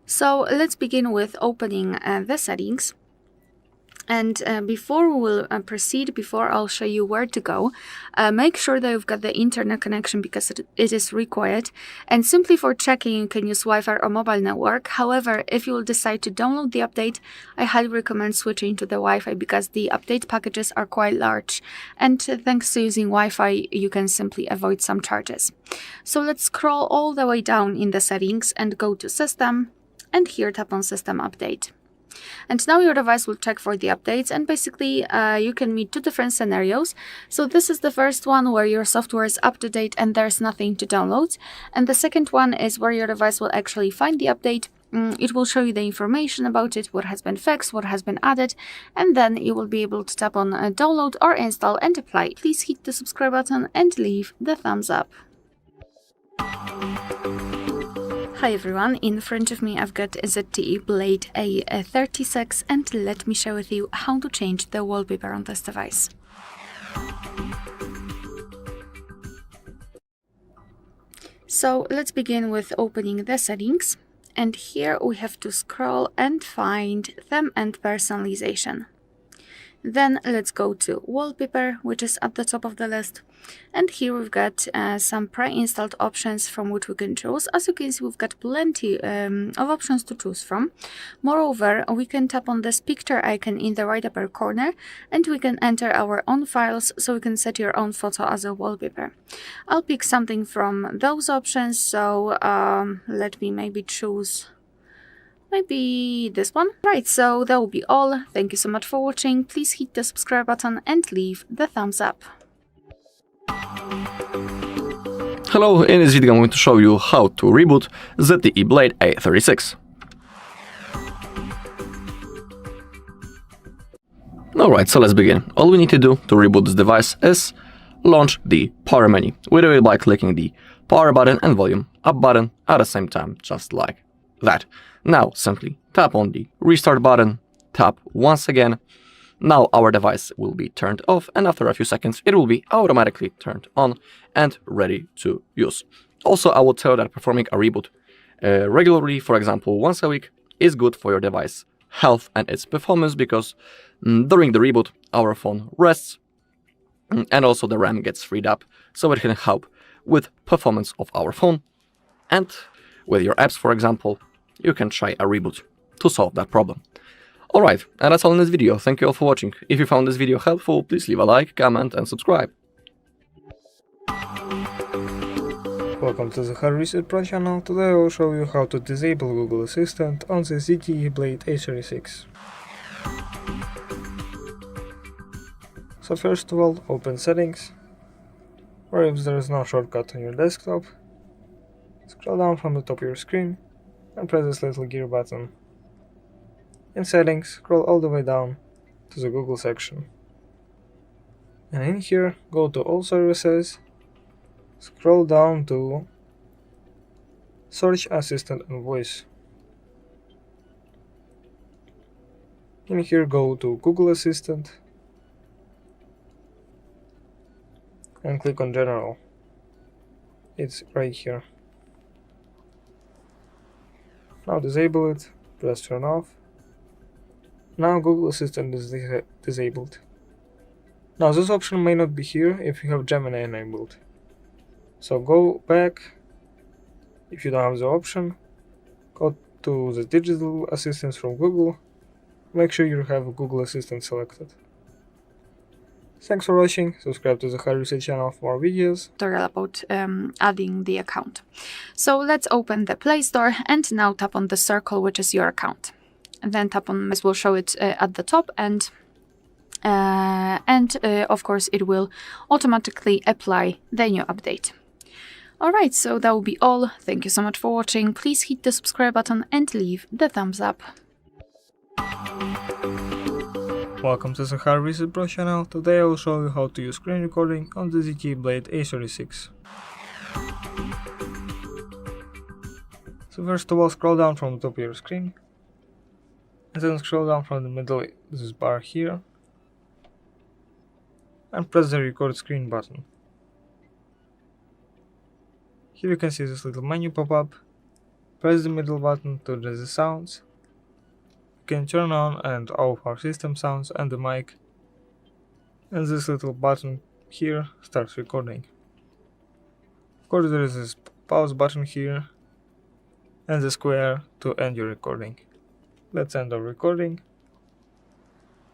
So let's begin with opening the settings. And before we will proceed, before I'll show you where to go, make sure that you've got the internet connection because it is required. And simply for checking, you can use Wi-Fi or mobile network. However, if you will decide to download the update, I highly recommend switching to the Wi-Fi because the update packages are quite large. And thanks to using Wi-Fi, you can simply avoid some charges. So let's scroll all the way down in the settings and go to System. And here tap on System Update. And now your device will check for the updates, and basically you can meet two different scenarios. So this is the first one where your software is up to date and there's nothing to download. And the second one is where your device will actually find the update. It will show you the information about it, what has been fixed, what has been added, and then you will be able to tap on download or install and apply. Please hit the subscribe button and leave the thumbs up. Hi everyone, in front of me I've got ZTE Blade A36 and let me share with you how to change the wallpaper on this device. So let's begin with opening the settings, and here we have to scroll and find Theme and Personalization. Then let's go to Wallpaper, which is at the top of the list. And here we've got some pre-installed options from which we can choose. As you can see, we've got plenty of options to choose from. Moreover, we can tap on this picture icon in the right upper corner and we can enter our own files, so we can set your own photo as a wallpaper. I'll pick something from those options, so let me maybe choose maybe this one. Right, so that will be all. Thank you so much for watching. Please hit the subscribe button and leave the thumbs up. Hello, in this video I'm going to show you how to reboot ZTE Blade A36. Alright, so let's begin. All we need to do to reboot this device is launch the power menu. We do it by clicking the power button and volume up button at the same time, just like that. Now simply tap on the restart button, tap once again. Now our device will be turned off, and after a few seconds it will be automatically turned on and ready to use. Also, I will tell you that performing a reboot regularly, for example once a week, is good for your device health and its performance, because During the reboot, our phone rests, and also the RAM gets freed up, so it can help with performance of our phone. And with your apps, for example, you can try a reboot to solve that problem. Alright, and that's all in this video. Thank you all for watching. If you found this video helpful, please leave a like, comment and subscribe. Welcome to the HardReset Pro channel. Today I will show you how to disable Google Assistant on the ZTE Blade A36. So first of all, open Settings, or if there is no shortcut on your desktop, scroll down from the top of your screen and press this little gear button. In Settings, scroll all the way down to the Google section. And in here, go to All Services, scroll down to Search Assistant and Voice. In here, go to Google Assistant and click on General. It's right here. Now disable it, press Turn Off. Now Google Assistant is disabled. Now this option may not be here if you have Gemini enabled. So go back. If you don't have the option, go to the digital assistants from Google. Make sure you have Google Assistant selected. Thanks for watching. Subscribe to the HardReset channel for more videos. Tutorial about adding the account. So let's open the Play Store and now tap on the circle, which is your account. And then tap on this will show it at the top, and of course it will automatically apply the new update. Alright, so that will be all. Thank you so much for watching. Please hit the subscribe button and leave the thumbs up. Welcome to the HardReset Pro channel. Today I will show you how to use screen recording on the ZTE Blade A36. So first of all, scroll down from the top of your screen, and then scroll down from the middle, this bar here, and press the record screen button. Here you can see this little menu pop up. Press the middle button to adjust the sounds. You can turn on and off our system sounds and the mic, and this little button here starts recording. Of course there is this pause button here and the square to end your recording. Let's end our recording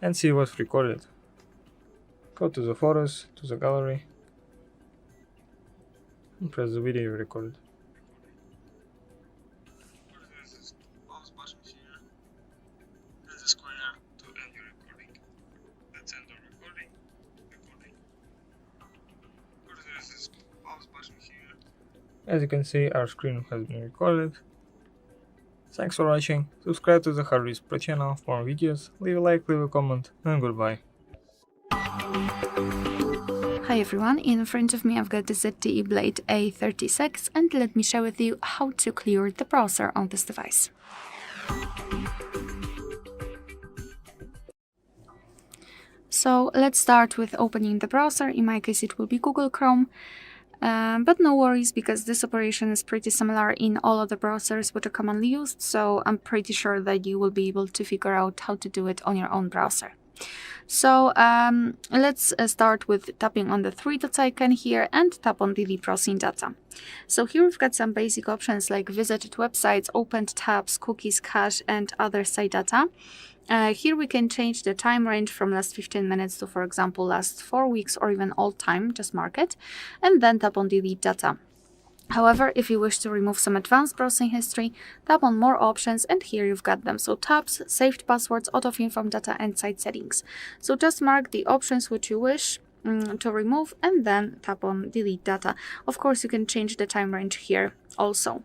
and see what's recorded. Go to the photos, to the gallery, and press the video you recorded. There's this pause button here and the square to end your recording. Let's end our recording. There's this pause button here. As you can see, our screen has been recorded. Thanks for watching. Subscribe to the HardReset Pro channel for more videos. Leave a like, leave a comment, and goodbye. Hi everyone, in front of me I've got the ZTE Blade A36 and let me share with you how to clear the browser on this device. So let's start with opening the browser. In my case it will be Google Chrome, but no worries because this operation is pretty similar in all of the browsers which are commonly used, so I'm pretty sure that you will be able to figure out how to do it on your own browser. So let's start with tapping on the three dots icon here and tap on Delete Browsing Data. So here we've got some basic options like visited websites, opened tabs, cookies, cache, and other site data. Here we can change the time range from last 15 minutes to, for example, last 4 weeks or even all time, just mark it, and then tap on Delete Data. However, if you wish to remove some advanced browsing history, tap on More Options and here you've got them. So tabs, saved passwords, autofill from data and site settings. So just mark the options which you wish to remove and then tap on Delete Data. Of course, you can change the time range here also.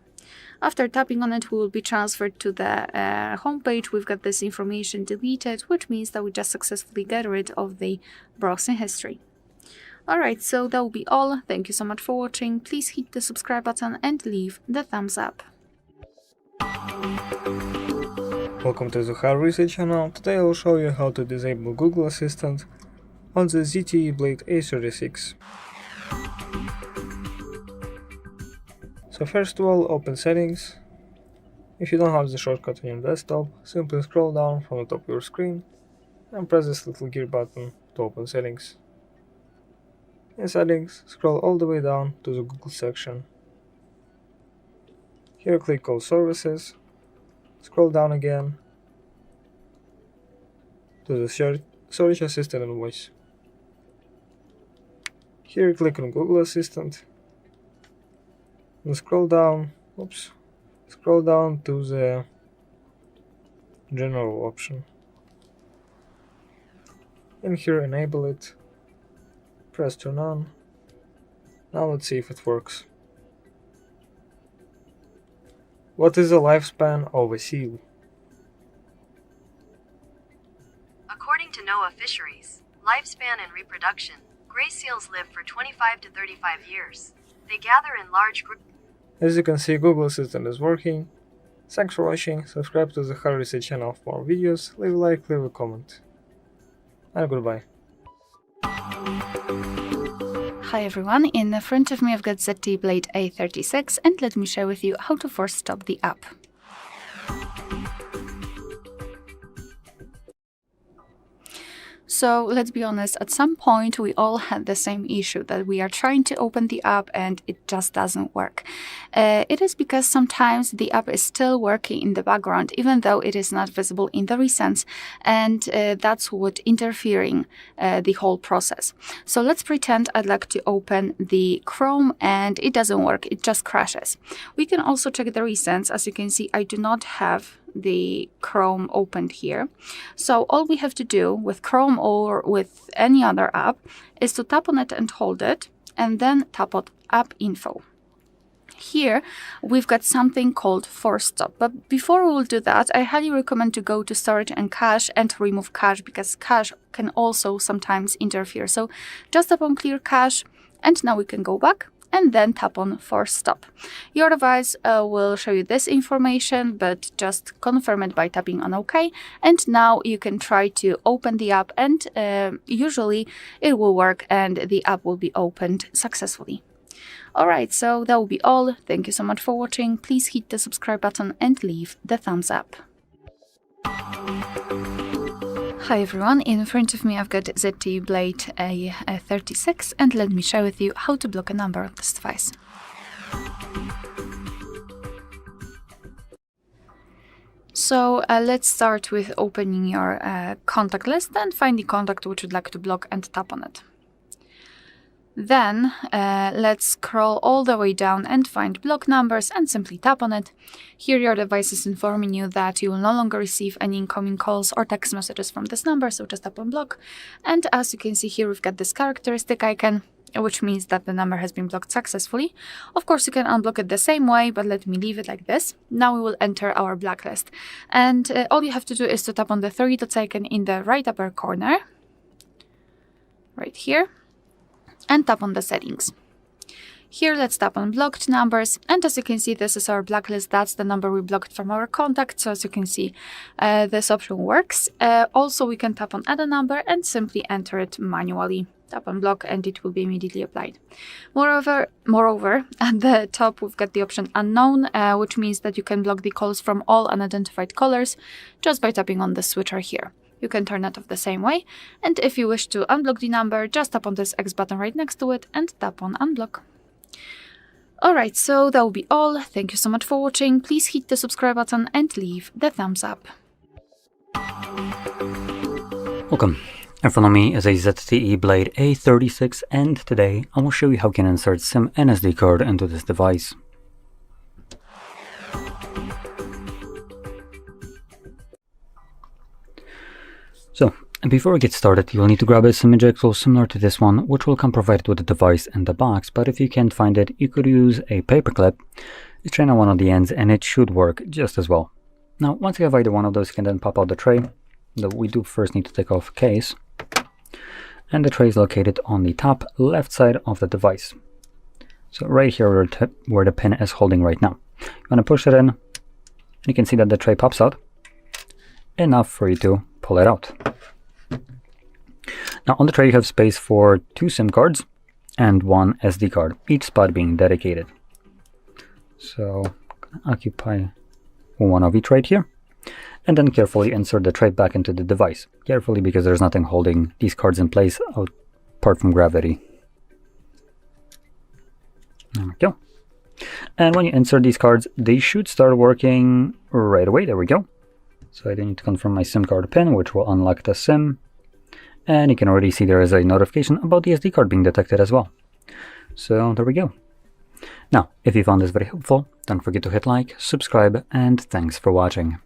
After tapping on it, we will be transferred to the home page. We've got this information deleted, which means that we just successfully get rid of the browsing history. Alright, so that will be all. Thank you so much for watching. Please hit the subscribe button and leave the thumbs up. Welcome to the HardReset channel. Today I will show you how to disable Google Assistant on the ZTE Blade A36. So first of all, open Settings. If you don't have the shortcut on your desktop, simply scroll down from the top of your screen and press this little gear button to open settings. In settings, scroll all the way down to the Google section. Here click all services, scroll down again to the search assistant and voice. Here click on Google Assistant and scroll down to the general option. And here enable it, press turn on. Now let's see if it works. What is the lifespan of a seal? According to NOAA Fisheries, lifespan and reproduction, gray seals live for 25 to 35 years. They gather in large groups. As you can see, Google Assistant is working. Thanks for watching, subscribe to the HardReset channel for more videos, leave a like, leave a comment. And goodbye. Hi everyone, in front of me I've got ZTE Blade A36 and let me share with you how to force stop the app. So let's be honest, at some point we all had the same issue that we are trying to open the app and it just doesn't work. It is because sometimes the app is still working in the background even though it is not visible in the recents, and that's what interfering the whole process. So let's pretend I'd like to open the Chrome and it doesn't work, it just crashes. We can also check the recents. As you can see, I do not have the Chrome opened here. So all we have to do with Chrome or with any other app is to tap on it and hold it, and then tap on App Info. Here we've got something called Force Stop, but before we will do that, I highly recommend to go to Storage and Cache and remove cache, because cache can also sometimes interfere. So just tap on Clear Cache, and now we can go back and then tap on Force Stop. Your device will show you this information, but just confirm it by tapping on OK. And now you can try to open the app, and usually it will work and the app will be opened successfully. Alright, so that will be all. Thank you so much for watching. Please hit the subscribe button and leave the thumbs up. Hi everyone, in front of me I've got ZTE Blade A36 and let me share with you how to block a number on this device. So let's start with opening your contact list and find the contact which you'd like to block and tap on it. Then let's scroll all the way down and find block numbers and simply tap on it. Here your device is informing you that you will no longer receive any incoming calls or text messages from this number, so just tap on block. And as you can see here, we've got this characteristic icon, which means that the number has been blocked successfully. Of course, you can unblock it the same way, but let me leave it like this. Now we will enter our blacklist. And all you have to do is to tap on the three dots icon in the right upper corner, right here, and tap on the settings. Here let's tap on blocked numbers, and as you can see, this is our blacklist. That's the number we blocked from our contacts. So as you can see, this option works. Also, we can tap on add a number and simply enter it manually. Tap on block and it will be immediately applied. Moreover, at the top we've got the option unknown, which means that you can block the calls from all unidentified callers just by tapping on the switcher here. You can turn that off the same way, and if you wish to unblock the number, just tap on this X button right next to it and tap on unblock. Alright, so that will be all. Thank you so much for watching. Please hit the subscribe button and leave the thumbs up. Welcome. In front of me is a ZTE Blade A36, and today I will show you how you can insert SIM and SD card into this device. So, before we get started, you'll need to grab a SIM ejector similar to this one, which will come provided with the device in the box, but if you can't find it, you could use a paperclip. You train on one of the ends and it should work just as well. Now, once you have either one of those, you can then pop out the tray. We do first need to take off the case. And the tray is located on the top left side of the device. So right here where the pin is holding right now. You want to push it in, and you can see that the tray pops out. Enough for you to pull it out. Now on the tray you have space for 2 SIM cards and 1 SD card, each spot being dedicated. So I'm gonna occupy one of each right here. and then carefully insert the tray back into the device. Carefully, because there's nothing holding these cards in place apart from gravity. There we go. And when you insert these cards, they should start working right away. There we go. So I need to confirm my SIM card pin, which will unlock the SIM. And you can already see there is a notification about the SD card being detected as well. So there we go. Now, if you found this very helpful, don't forget to hit like, subscribe, and thanks for watching.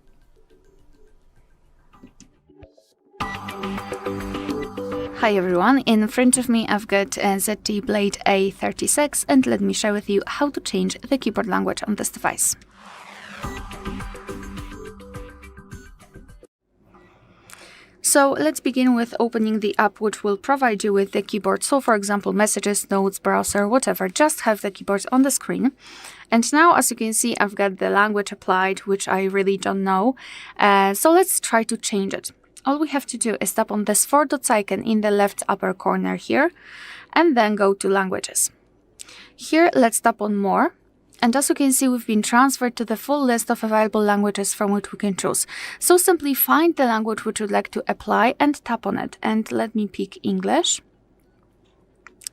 Hi everyone, in front of me I've got a ZTE Blade A36, and let me share with you how to change the keyboard language on this device. So let's begin with opening the app which will provide you with the keyboard. So for example, messages, notes, browser, whatever, just have the keyboard on the screen. And now, as you can see, I've got the language applied, which I really don't know. So let's try to change it. All we have to do is tap on this 4 dots icon in the left upper corner here, and then go to languages. Here, let's tap on more. And as you can see, we've been transferred to the full list of available languages from which we can choose. So simply find the language which you'd like to apply and tap on it. And let me pick English.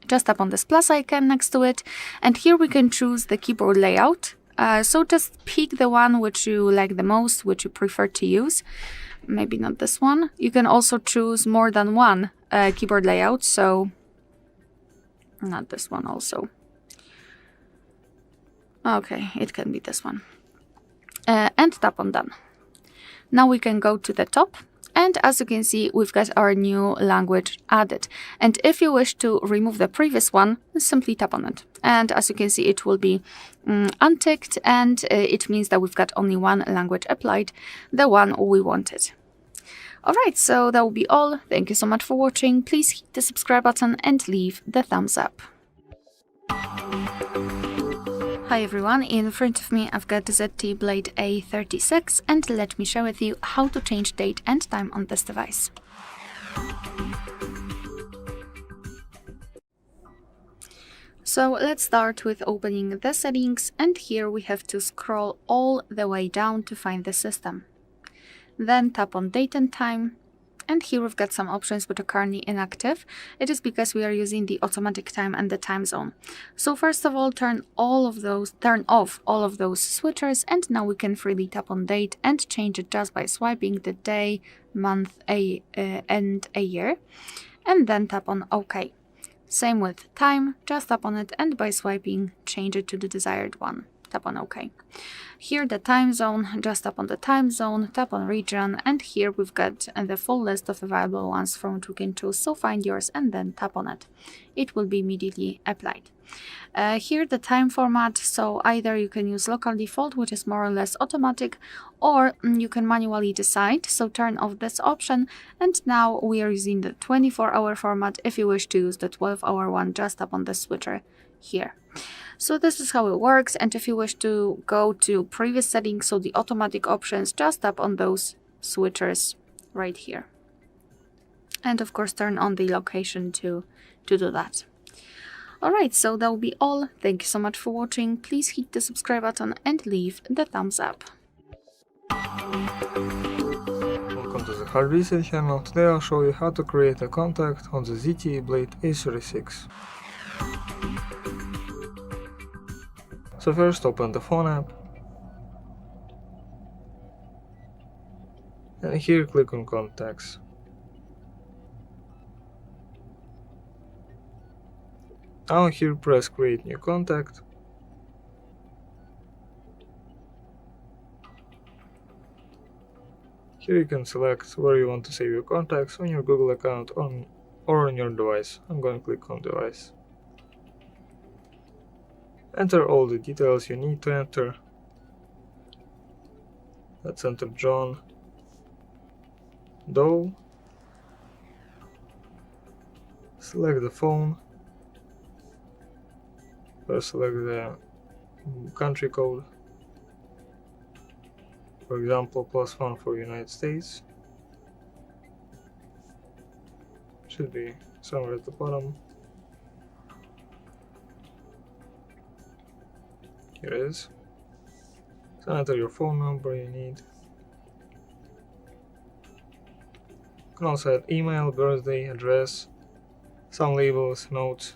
Just tap on this plus icon next to it. And here we can choose the keyboard layout. So just pick the one which you like the most, which you prefer to use. Maybe not this one. You can also choose more than one keyboard layout. So not this one also. Okay, it can be this one. And tap on done. Now we can go to the top, and as you can see, we've got our new language added. And if you wish to remove the previous one, simply tap on it. And as you can see, it will be unticked, and it means that we've got only one language applied, the one we wanted. Alright, so that will be all. Thank you so much for watching. Please hit the subscribe button and leave the thumbs up. Hi everyone, in front of me I've got the ZTE Blade A36, and let me share with you how to change date and time on this device. So let's start with opening the settings, and here we have to scroll all the way down to find the system. Then tap on date and time. And here we've got some options which are currently inactive. It is because we are using the automatic time and the time zone. So first of all, turn off all of those switchers, and now we can freely tap on date and change it just by swiping the day, month, and a year, and then tap on OK. Same with time, just tap on it, and by swiping, change it to the desired one. Tap on OK. Here the time zone, just tap on the time zone, tap on region, and here we've got the full list of available ones from which we can choose, so find yours and then tap on it. It will be immediately applied. Here the time format, so either you can use local default, which is more or less automatic, or you can manually decide, so turn off this option, and now we are using the 24-hour format. If you wish to use the 12-hour one, just tap on the switcher here. So this is how it works, and if you wish to go to previous settings, so the automatic options, just tap on those switchers right here. And of course turn on the location to do that. Alright, so that will be all. Thank you so much for watching. Please hit the subscribe button and leave the thumbs up. Welcome to the Hard Reset channel. Today I'll show you how to create a contact on the ZTE Blade A36. So first open the phone app, and here click on contacts. Now here press create new contact. Here you can select where you want to save your contacts, on your Google account or on your device. I'm going to click on device. Enter all the details you need to enter. Let's enter John Doe. Select the phone. First select the country code. For example, +1 for United States. Should be somewhere at the bottom. Here it is. So enter your phone number you need. You can also add email, birthday, address, some labels, notes,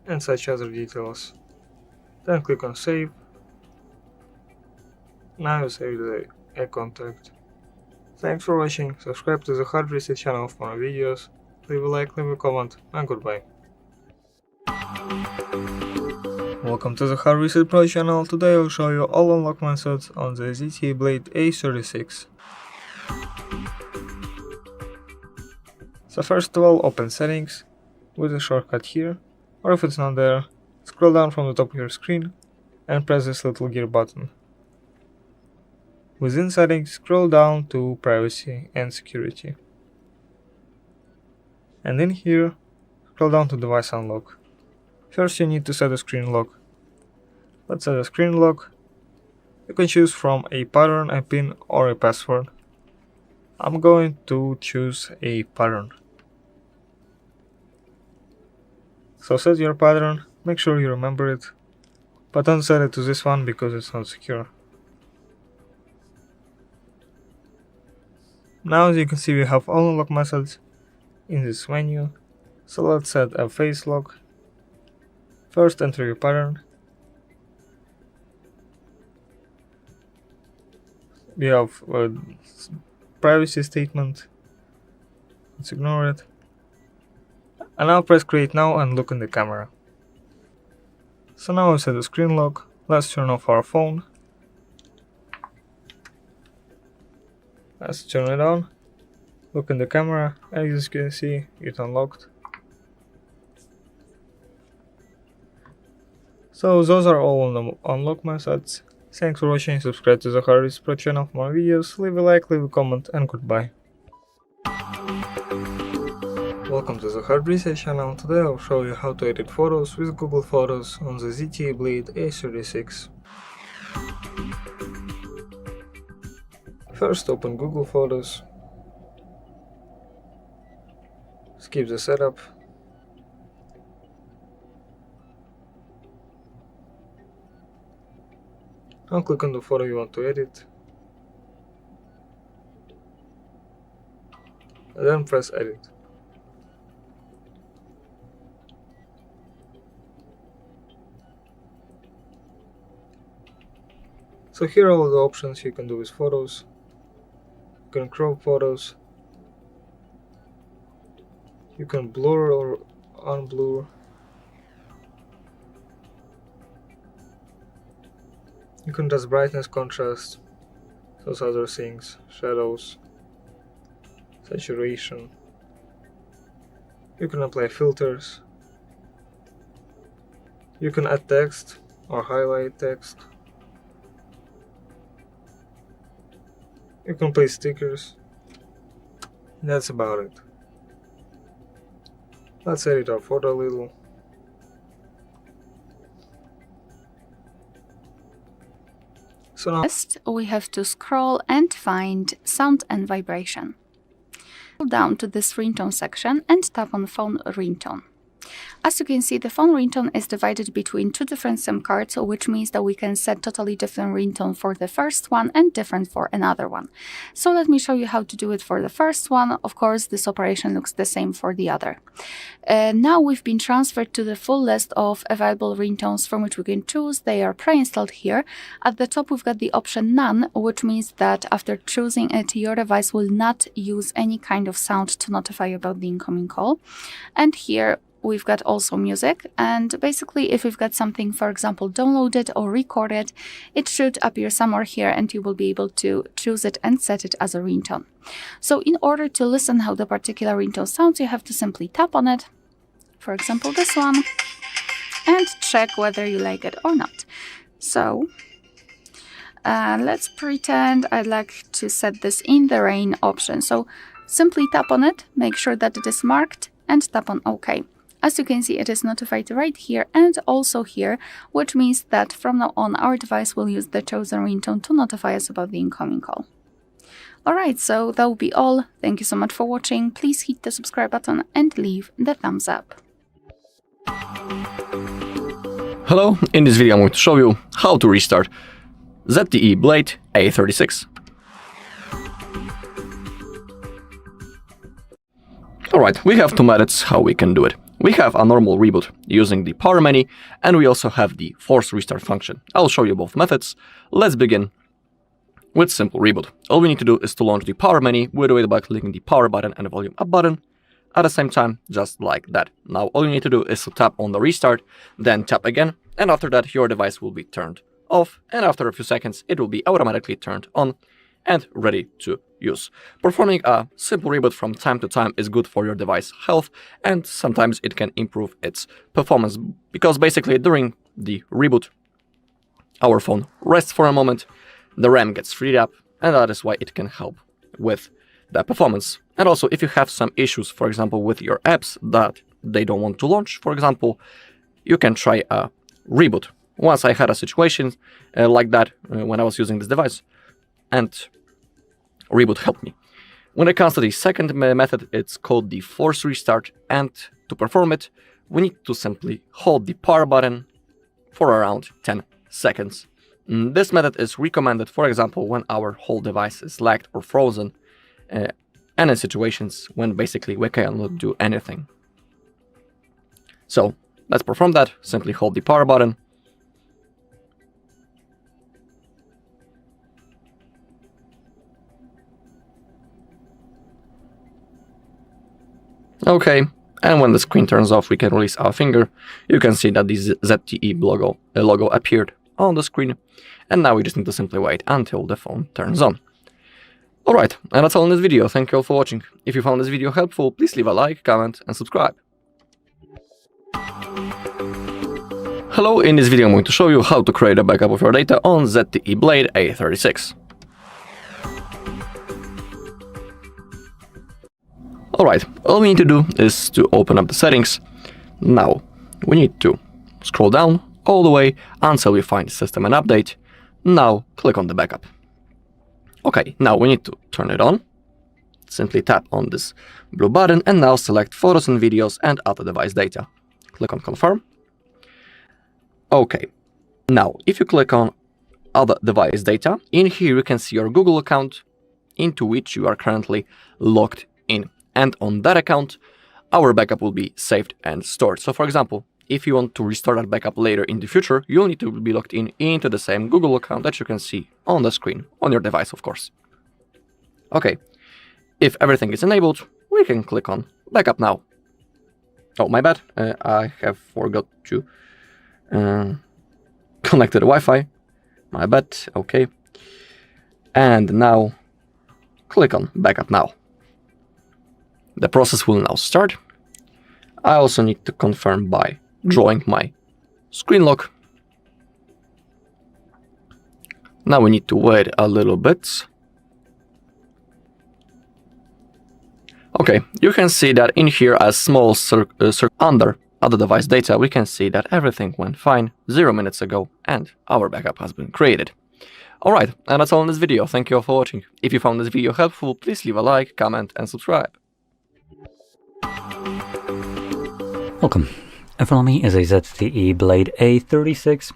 and such other details. Then click on save. Now you save a contact. Thanks for watching, subscribe to the HardReset channel for more videos, leave a like, leave a comment, and goodbye. Welcome to the HardReset Pro channel. Today I'll show you all unlock methods on the ZTE Blade A36. So first of all, open settings with a shortcut here, or if it's not there, scroll down from the top of your screen and press this little gear button. Within settings, scroll down to privacy and security. And in here, scroll down to device unlock. First you need to set a screen lock. Let's set a screen lock. You can choose from a pattern, a pin, or a password. I'm going to choose a pattern. So set your pattern, make sure you remember it, but don't set it to this one because it's not secure. Now as you can see we have all unlock methods in this menu, so let's set a face lock. First enter your pattern. We have a privacy statement, let's ignore it. And now press create now and look in the camera. So now we set a screen lock, let's turn off our phone. Let's turn it on, look in the camera, as you can see, it unlocked. So those are all the unlock methods. Thanks for watching, subscribe to the HardReset Pro channel for more videos, leave a like, leave a comment, and goodbye. Welcome to the HardReset channel. Today I'll show you how to edit photos with Google Photos on the ZTE Blade A36. First open Google Photos, skip the setup, and click on the photo you want to edit, and then press edit. So here are all the options you can do with photos. You can crop photos, you can blur or unblur, you can adjust brightness, contrast, those other things, shadows, saturation, you can apply filters, you can add text or highlight text, you can place stickers. That's about it. Let's edit our photo a little. So now Next, we have to scroll and find sound and vibration. Scroll down to this ringtone section and tap on phone ringtone. As you can see, the phone ringtone is divided between two different SIM cards, which means that we can set totally different ringtone for the first one and different for another one. So let me show you how to do it for the first one. Of course, this operation looks the same for the other. Now we've been transferred to the full list of available ringtones from which we can choose. They are pre-installed here. At the top, we've got the option None, which means that after choosing it, your device will not use any kind of sound to notify you about the incoming call. And here, we've got also music, and basically if we've got something, for example, downloaded or recorded, it should appear somewhere here and you will be able to choose it and set it as a ringtone. So in order to listen how the particular ringtone sounds, you have to simply tap on it, for example this one, and check whether you like it or not. So let's pretend I'd like to set this in the rain option. So simply tap on it, make sure that it is marked, and tap on OK. As you can see, it is notified right here and also here, which means that from now on our device will use the chosen ringtone to notify us about the incoming call. Alright, so that will be all. Thank you so much for watching. Please hit the subscribe button and leave the thumbs up. Hello, in this video I'm going to show you how to restart ZTE Blade A36. Alright, we have two methods how we can do it. We have a normal reboot using the power menu, and we also have the force restart function. I'll show you both methods. Let's begin with simple reboot. All we need to do is to launch the power menu. We do it by clicking the power button and the volume up button at the same time, just like that. Now all you need to do is to tap on the restart, then tap again, and after that your device will be turned off, and after a few seconds it will be automatically turned on and ready to use. Performing a simple reboot from time to time is good for your device health, and sometimes it can improve its performance, because basically during the reboot our phone rests for a moment, the RAM gets freed up, and that is why it can help with the performance. And also, if you have some issues, for example, with your apps that they don't want to launch, for example, you can try a reboot. Once I had a situation like that when I was using this device, and reboot helped me. When it comes to the second method, it's called the force restart, and to perform it, we need to simply hold the power button for around 10 seconds. This method is recommended, for example, when our whole device is lagged or frozen, and in situations when basically we cannot do anything. So let's perform that. Simply hold the power button. Okay, and when the screen turns off, we can release our finger. You can see that the ZTE logo appeared on the screen, and now we just need to simply wait until the phone turns on. Alright, and that's all in this video. Thank you all for watching. If you found this video helpful, please leave a like, comment, and subscribe. Hello, in this video I'm going to show you how to create a backup of your data on ZTE Blade A36. Alright, all we need to do is to open up the settings. Now, we need to scroll down all the way until we find System and Update. Now, click on the backup. Okay, now we need to turn it on. Simply tap on this blue button and now select Photos and Videos and Other Device Data. Click on Confirm. Okay, now if you click on Other Device Data, in here you can see your Google account into which you are currently logged in. And on that account, our backup will be saved and stored. So for example, if you want to restore that backup later in the future, you'll need to be logged in into the same Google account that you can see on the screen, on your device, of course. Okay, if everything is enabled, we can click on Backup Now. Oh, my bad, I have forgot to connect to the Wi-Fi. My bad, okay. And now, click on Backup Now. The process will now start. I also need to confirm by drawing my screen lock. Now we need to wait a little bit. Okay, you can see that in here a small circle under Other Device Data, we can see that everything went fine 0 minutes ago and our backup has been created. Alright, and that's all in this video. Thank you all for watching. If you found this video helpful, please leave a like, comment and subscribe. Welcome. In front of me is a ZTE Blade A36,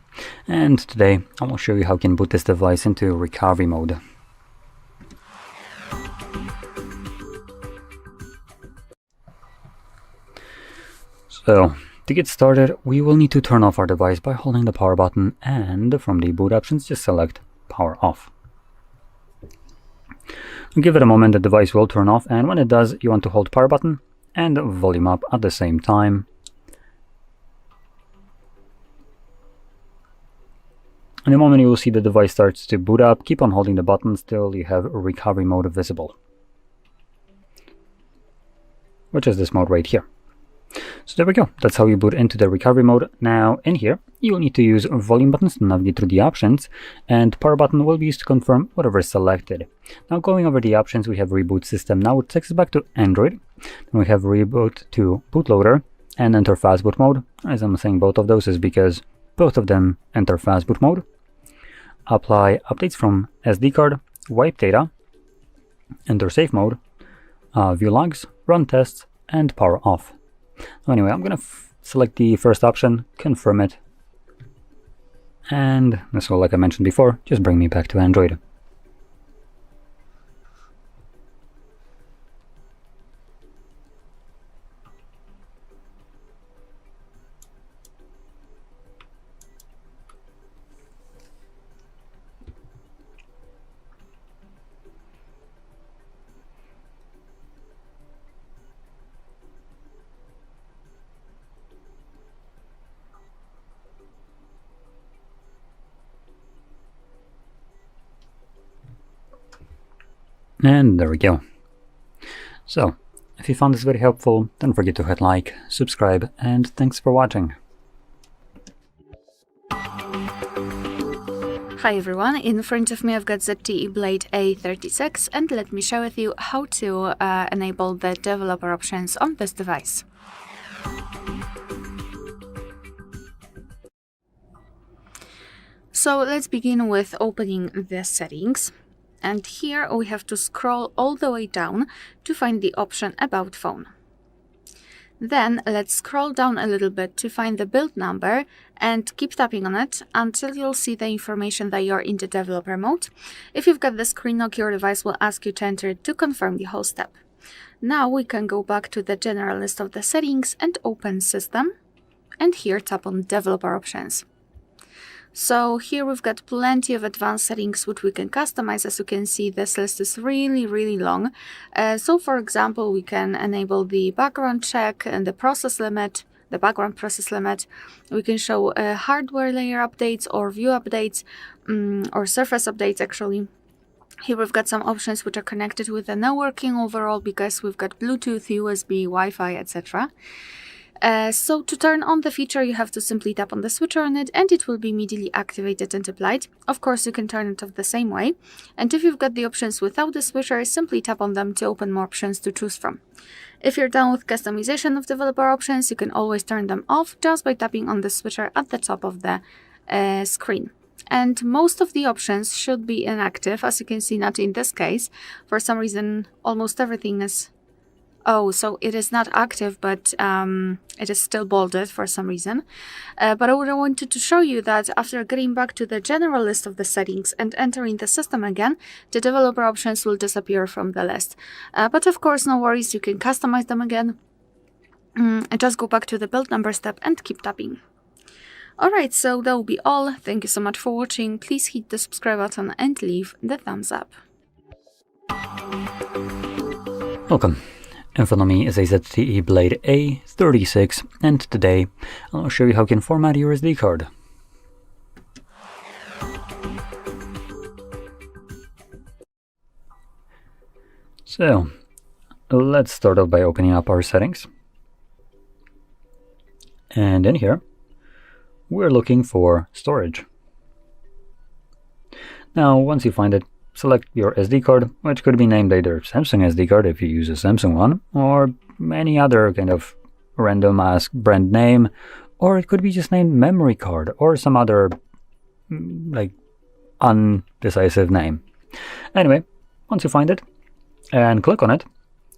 and today I will show you how you can boot this device into recovery mode. So, to get started, we will need to turn off our device by holding the power button, and from the boot options just select power off. Give it a moment, the device will turn off, and when it does, you want to hold power button and volume up at the same time. In a moment you will see the device starts to boot up. Keep on holding the button till you have recovery mode visible, which is this mode right here. So there we go, that's how you boot into the recovery mode. Now in here you will need to use volume buttons to navigate through the options, and power button will be used to confirm whatever is selected. Now going over the options, we have reboot system. Now it takes us back to Android. Then we have reboot to bootloader and enter fastboot mode. As I'm saying both of those is because both of them enter fastboot mode. Apply updates from SD card, wipe data, enter safe mode, view logs, run tests, and power off. Anyway, I'm gonna select the first option, confirm it, and this will, like I mentioned before, just bring me back to Android. And there we go. So, if you found this very helpful, don't forget to hit like, subscribe, and thanks for watching. Hi everyone, in front of me I've got ZTE Blade A36 and let me share with you how to enable the developer options on this device. So let's begin with opening the settings, and here we have to scroll all the way down to find the option About Phone. Then let's scroll down a little bit to find the build number and keep tapping on it until you'll see the information that you're in the developer mode. If you've got the screen lock, your device will ask you to enter it to confirm the whole step. Now we can go back to the general list of the settings and open System, and here tap on Developer Options. So here we've got plenty of advanced settings which we can customize. As you can see, this list is really long. So for example, we can enable the background check and the process limit, the background process limit. We can show hardware layer updates or view updates, or surface updates actually. Here we've got some options which are connected with the networking overall, because we've got Bluetooth, USB, Wi-Fi, etc. So to turn on the feature, you have to simply tap on the switcher on it and it will be immediately activated and applied. Of course, you can turn it off the same way. And if you've got the options without the switcher, simply tap on them to open more options to choose from. If you're done with customization of developer options, you can always turn them off just by tapping on the switcher at the top of the screen. And most of the options should be inactive, as you can see, not in this case. For some reason, almost everything is... Oh, so it is not active, but it is still bolded for some reason. But I wanted to show you that after getting back to the general list of the settings and entering the system again, the developer options will disappear from the list. But of course, no worries, you can customize them again. And just go back to the build number step and keep tapping. Alright, so that will be all. Thank you so much for watching. Please hit the subscribe button and leave the thumbs up. Welcome. In front of me is a ZTE Blade A36, and today I'll show you how you can format your SD card. So, let's start off by opening up our settings. And in here, we're looking for storage. Now, once you find it, select your SD card, which could be named either Samsung SD card if you use a Samsung one, or any other kind of random ass brand name, or it could be just named memory card or some other like undecisive name. Anyway, once you find it and click on it,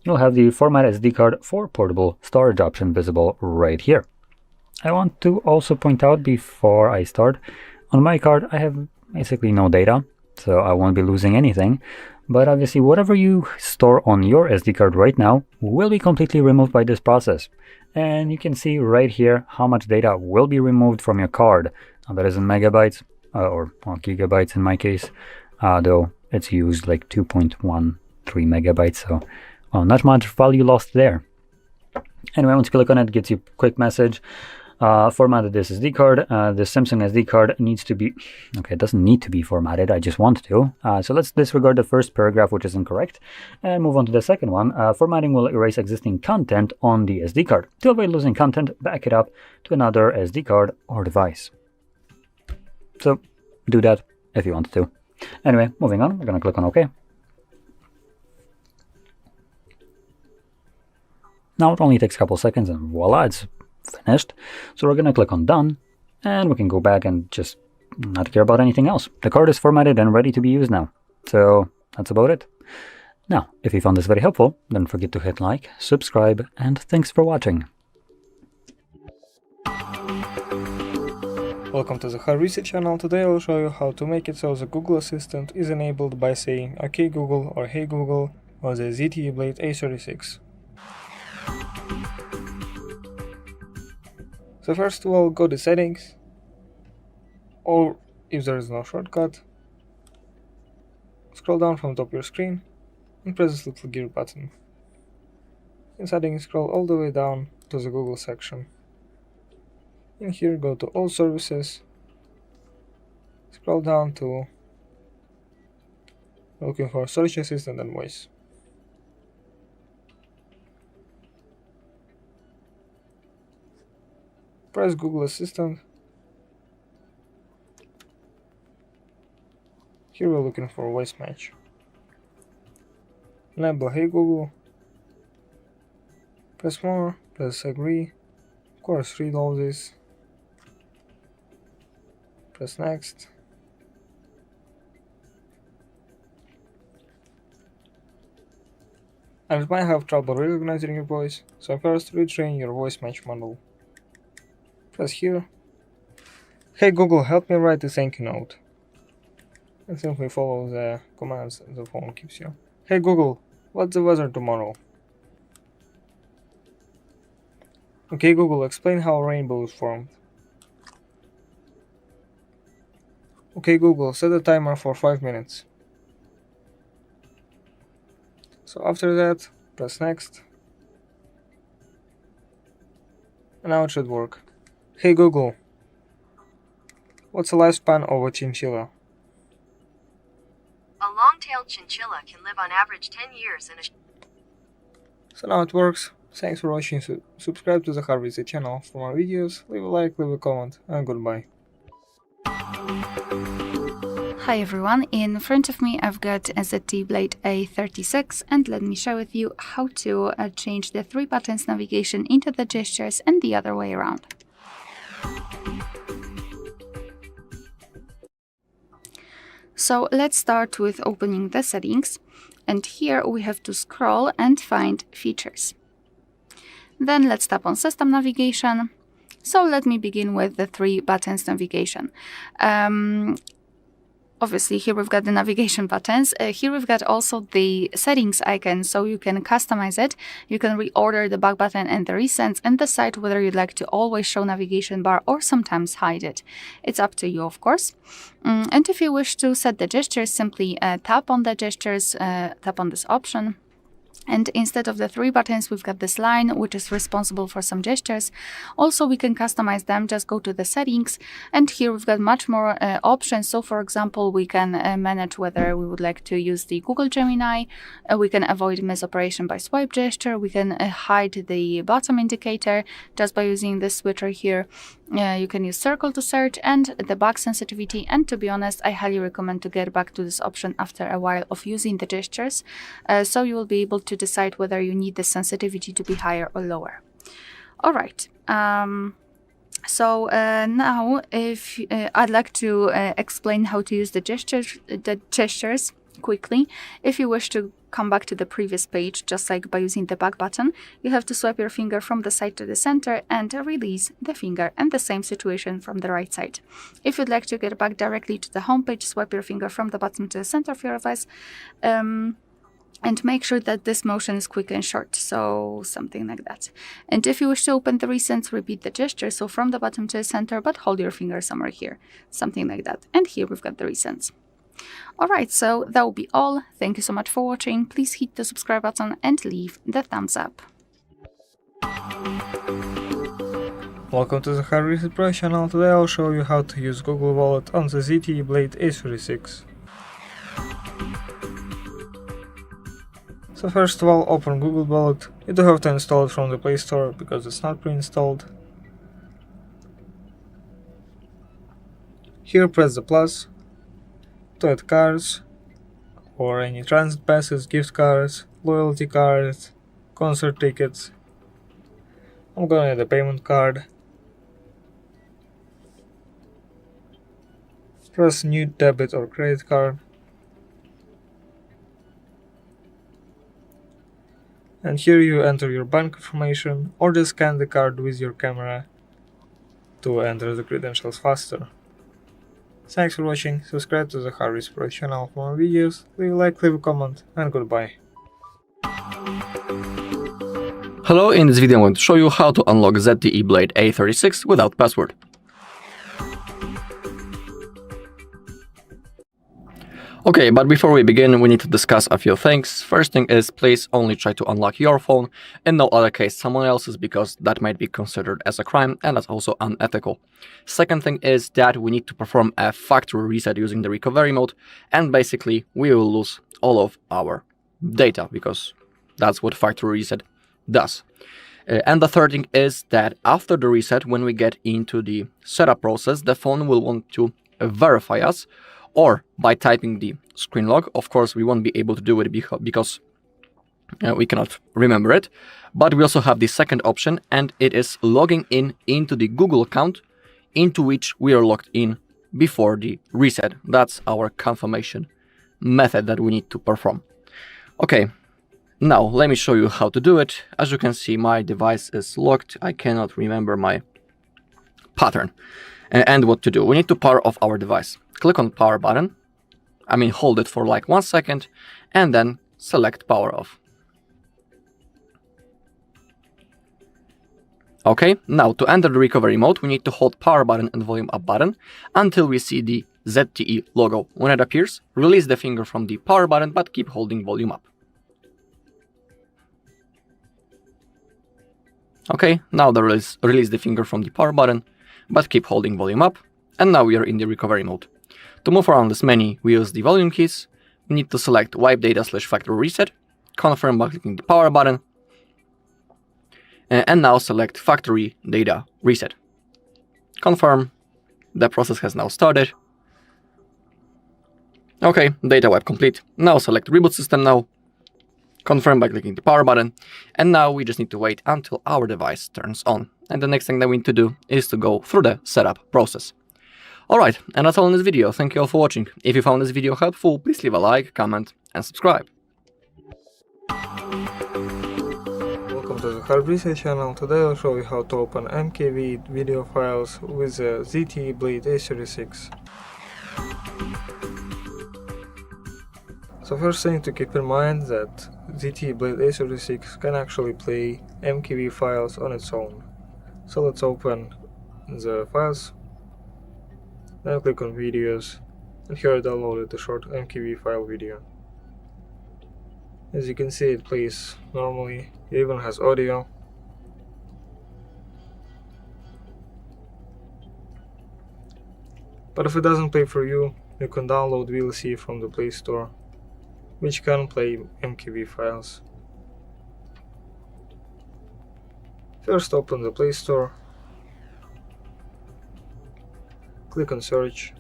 you'll have the Format SD card for portable storage option visible right here. I want to also point out before I start, on my card I have basically no data, so I won't be losing anything, but obviously whatever you store on your SD card right now will be completely removed by this process. And you can see right here how much data will be removed from your card. Now that is in megabytes, or gigabytes in my case, though it's used like 2.13 megabytes, so well, not much value lost there. Anyway, once you click on it, it gets you a quick message. Formatted this SD card. The Samsung SD card needs to be... Okay, it doesn't need to be formatted, I just want to. So let's disregard the first paragraph, which is incorrect, and move on to the second one. Formatting will erase existing content on the SD card. To avoid losing content, back it up to another SD card or device. So do that if you want to. Anyway, moving on, we're going to click on OK. Now it only takes a couple seconds and voila, it's finished. So we're going to click on Done, and we can go back and just not care about anything else. The card is formatted and ready to be used now. So that's about it. Now, if you found this very helpful, don't forget to hit like, subscribe, and thanks for watching. Welcome to the HardReset channel. Today I'll show you how to make it so the Google Assistant is enabled by saying OK Google or Hey Google on the ZTE Blade A36. So first of all, go to settings, or if there is no shortcut, scroll down from the top of your screen and press this little gear button. In settings, scroll all the way down to the Google section. In here, go to all services, scroll down to Looking for search assistant and voice. Press Google Assistant. Here we're looking for voice match. Enable Hey Google. Press more, press agree. Of course, read all this. Press next. And it might have trouble recognizing your voice, so first retrain your voice match model. Press here. Hey Google, help me write a thank you note. And simply follow the commands the phone gives you. Hey Google, what's the weather tomorrow? Okay Google, explain how a rainbow is formed. Okay Google, set a timer for 5 minutes. So after that, press next. And now it should work. Hey Google, what's the lifespan of a chinchilla? A long-tailed chinchilla can live on average 10 years in a So now it works. Thanks for watching. Subscribe to the HardReset channel for more videos. Leave a like, leave a comment, and goodbye. Hi everyone, in front of me I've got a ZTE Blade A36 and let me share with you how to change the 3 buttons navigation into the gestures and the other way around. So let's start with opening the settings, and here we have to scroll and find features. Then let's tap on system navigation. So let me begin with the 3 buttons navigation. Obviously, here we've got the navigation buttons. Here we've got also the settings icon, so you can customize it. You can reorder the back button and the recents and decide whether you'd like to always show navigation bar or sometimes hide it. It's up to you, of course. And if you wish to set the gestures, simply tap on the gestures, tap on this option. And instead of the 3 buttons, we've got this line, which is responsible for some gestures. Also, we can customize them. Just go to the settings, and here we've got much more options. So, for example, we can manage whether we would like to use the Google Gemini. We can avoid misoperation by swipe gesture. We can hide the bottom indicator just by using this switcher here. You can use circle to search and the back sensitivity, and to be honest, I highly recommend to get back to this option after a while of using the gestures, so you will be able to decide whether you need the sensitivity to be higher or lower. Alright, so now if I'd like to explain how to use the gestures quickly. If you wish to come back to the previous page, just like by using the back button, you have to swipe your finger from the side to the center and release the finger, and the same situation from the right side. If you'd like to get back directly to the home page, swipe your finger from the bottom to the center of your device, and make sure that this motion is quick and short, so something like that. And if you wish to open the recents, repeat the gesture, so from the bottom to the center, but hold your finger somewhere here, something like that. And here we've got the recents. Alright, so that will be all. Thank you so much for watching. Please hit the subscribe button and leave the thumbs up. Welcome to the HardReset Pro channel. Today I'll show you how to use Google Wallet on the ZTE Blade A36. So first of all, open Google Wallet. You do have to install it from the Play Store because it's not pre-installed. Here press the plus to add cards, or any transit passes, gift cards, loyalty cards, concert tickets. I'm gonna add a payment card. Press new debit or credit card. And here you enter your bank information, or just scan the card with your camera to enter the credentials faster. Thanks for watching, subscribe to the HardReset Pro channel for more videos, leave a like, leave a comment, and goodbye. Hello, in this video I'm going to show you how to unlock ZTE Blade A36 without password. Okay, but before we begin, we need to discuss a few things. First thing is, please only try to unlock your phone, in no other case someone else's, because that might be considered as a crime and that's also unethical. Second thing is that we need to perform a factory reset using the recovery mode, and basically we will lose all of our data, because that's what factory reset does. And the third thing is that after the reset, when we get into the setup process, the phone will want to verify us, or by typing the screen log. Of course, we won't be able to do it because we cannot remember it. But we also have the second option, and it is logging in into the Google account into which we are logged in before the reset. That's our confirmation method that we need to perform. Okay, now let me show you how to do it. As you can see, my device is locked. I cannot remember my pattern and what to do. We need to power off our device. Click on power button, hold it for like 1 second, and then select power off. Okay, now to enter the recovery mode, we need to hold power button and volume up button until we see the ZTE logo. When it appears, release the finger from the power button, but keep holding volume up. Okay, now release the finger from the power button, but keep holding volume up, and now we are in the recovery mode. To move around this menu, we use the volume keys. We need to select wipe data / factory reset, confirm by clicking the power button, and now select factory data reset. Confirm. The process has now started. Okay, data wipe complete. Now select reboot system now. Confirm by clicking the power button, and now we just need to wait until our device turns on. And the next thing that we need to do is to go through the setup process. Alright, and that's all in this video. Thank you all for watching. If you found this video helpful, please leave a like, comment, and subscribe. Welcome to the HardReset channel. Today I'll show you how to open MKV video files with the ZTE Blade A36. So first thing to keep in mind that ZTE Blade A36 can actually play MKV files on its own. So let's open the files, then click on videos, and here I downloaded the short MKV file video. As you can see, it plays normally, it even has audio. But if it doesn't play for you, you can download VLC from the Play Store, which can play MKV files. First open the Play Store, click on search,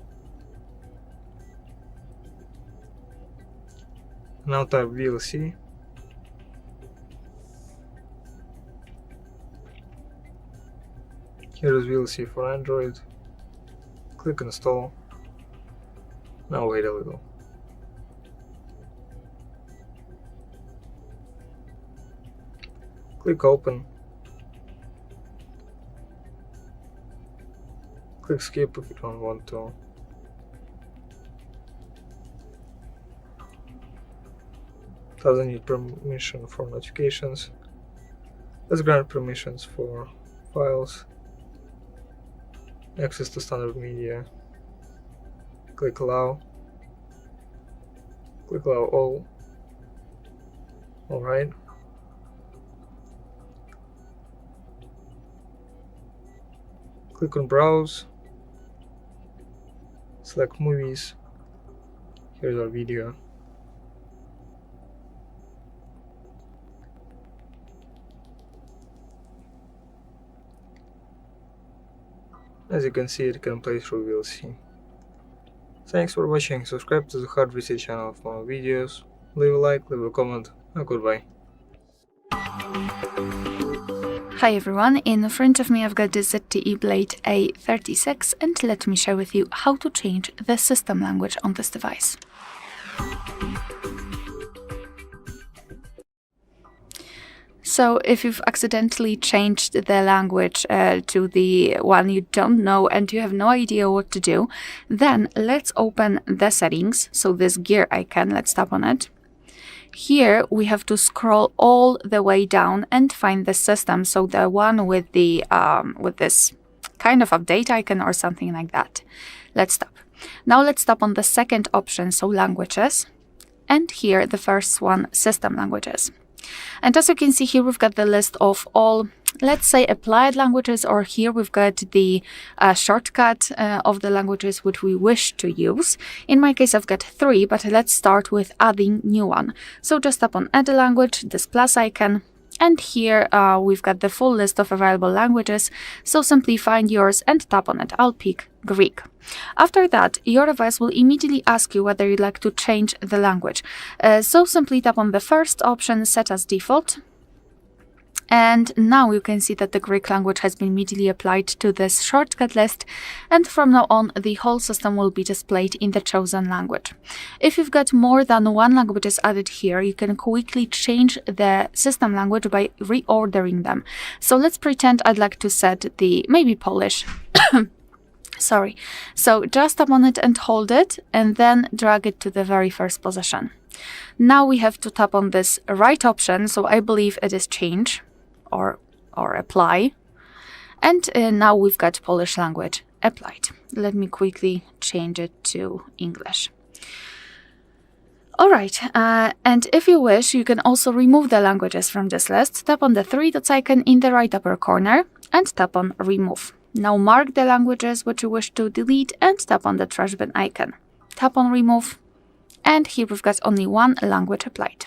now type VLC, here is VLC for Android, click install, now wait a little. Click open, click skip if you don't want to. Doesn't need permission for notifications. Let's grant permissions for files, access to standard media. Click allow, click allow all. Alright. Click on browse, select movies, here's our video. As you can see, it can play through VLC. Thanks for watching, subscribe to the HardReset channel for more videos, leave a like, leave a comment, and goodbye. Hi everyone, in front of me I've got the ZTE Blade A36, and let me share with you how to change the system language on this device. So if you've accidentally changed the language to the one you don't know and you have no idea what to do, then let's open the settings. So this gear icon, let's tap on it. Here we have to scroll all the way down and find the system, so the one with the with this kind of update icon or something like that. Let's tap. Now let's tap on the second option, so languages, and here the first one, system languages. And as you can see here, we've got the list of all, let's say, applied languages, or here we've got the shortcut of the languages which we wish to use. In my case, I've got 3, but let's start with adding new one. So just tap on add a language, this plus icon, and here we've got the full list of available languages. So simply find yours and tap on it. I'll pick Greek. After that, your device will immediately ask you whether you'd like to change the language. So simply tap on the first option, set as default. And now you can see that the Greek language has been immediately applied to this shortcut list, and from now on the whole system will be displayed in the chosen language. If you've got more than one languages added here, you can quickly change the system language by reordering them. So let's pretend I'd like to set the maybe Polish. Sorry. So just tap on it and hold it, and then drag it to the very first position. Now we have to tap on this right option, so I believe it is change or apply. And now we've got Polish language applied. Let me quickly change it to English. Alright, and if you wish, you can also remove the languages from this list. Tap on the 3 dots icon in the right upper corner and tap on remove. Now mark the languages which you wish to delete and tap on the trash bin icon. Tap on remove, and here we've got only one language applied.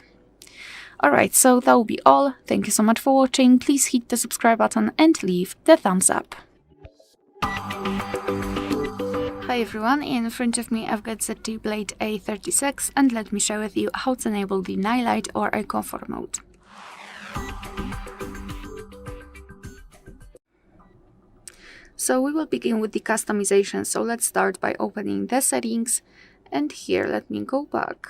Alright, so that will be all. Thank you so much for watching. Please hit the subscribe button and leave the thumbs up. Hi everyone, in front of me I've got ZTE Blade A36, and let me share with you how to enable the night light or a comfort mode. So we will begin with the customization. So let's start by opening the settings, and here let me go back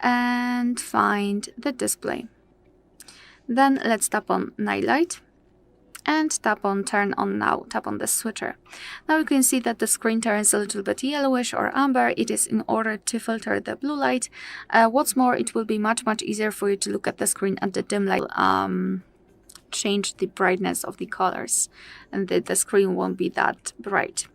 and find the display. Then let's tap on night light and tap on turn on now. Tap on the switcher. Now you can see that the screen turns a little bit yellowish or amber. It is in order to filter the blue light. What's more, it will be much easier for you to look at the screen at the dim light. Change the brightness of the colors, and the screen won't be that bright.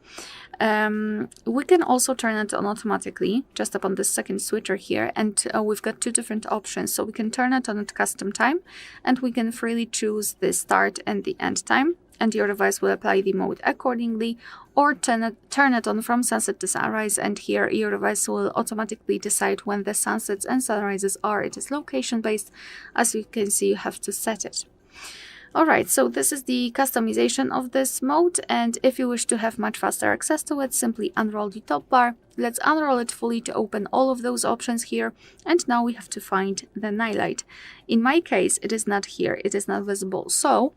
We can also turn it on automatically. Just tap on the second switcher here, and we've got 2 different options. So we can turn it on at custom time, and we can freely choose the start and the end time, and your device will apply the mode accordingly, or turn it on from sunset to sunrise, and here your device will automatically decide when the sunsets and sunrises are. It is location based. As you can see, you have to set it. Alright, so this is the customization of this mode, and if you wish to have much faster access to it, simply unroll the top bar. Let's unroll it fully to open all of those options here, and now we have to find the night light. In my case, it is not here, it is not visible, so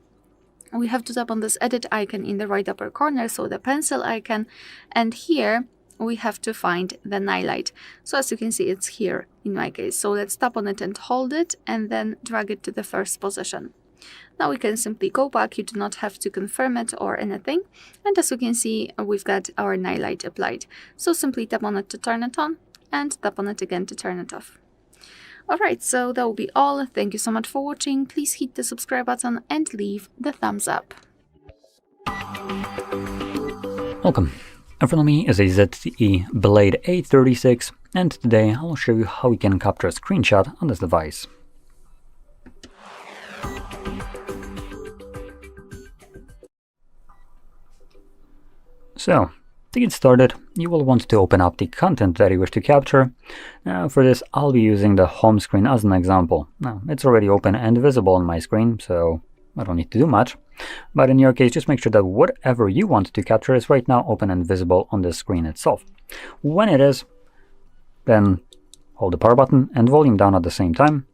we have to tap on this edit icon in the right upper corner, so the pencil icon, and here we have to find the night light. So as you can see, it's here in my case. So let's tap on it and hold it, and then drag it to the first position. Now we can simply go back. You do not have to confirm it or anything. And as you can see, we've got our night light applied. So simply tap on it to turn it on, and tap on it again to turn it off. Alright, so that will be all. Thank you so much for watching. Please hit the subscribe button and leave the thumbs up. Welcome. In front of me is a ZTE Blade A36, and today I'll show you how we can capture a screenshot on this device. So, to get started, you will want to open up the content that you wish to capture. Now, for this, I'll be using the home screen as an example. Now, it's already open and visible on my screen, so I don't need to do much. But in your case, just make sure that whatever you want to capture is right now open and visible on the screen itself. When it is, then hold the power button and volume down at the same time.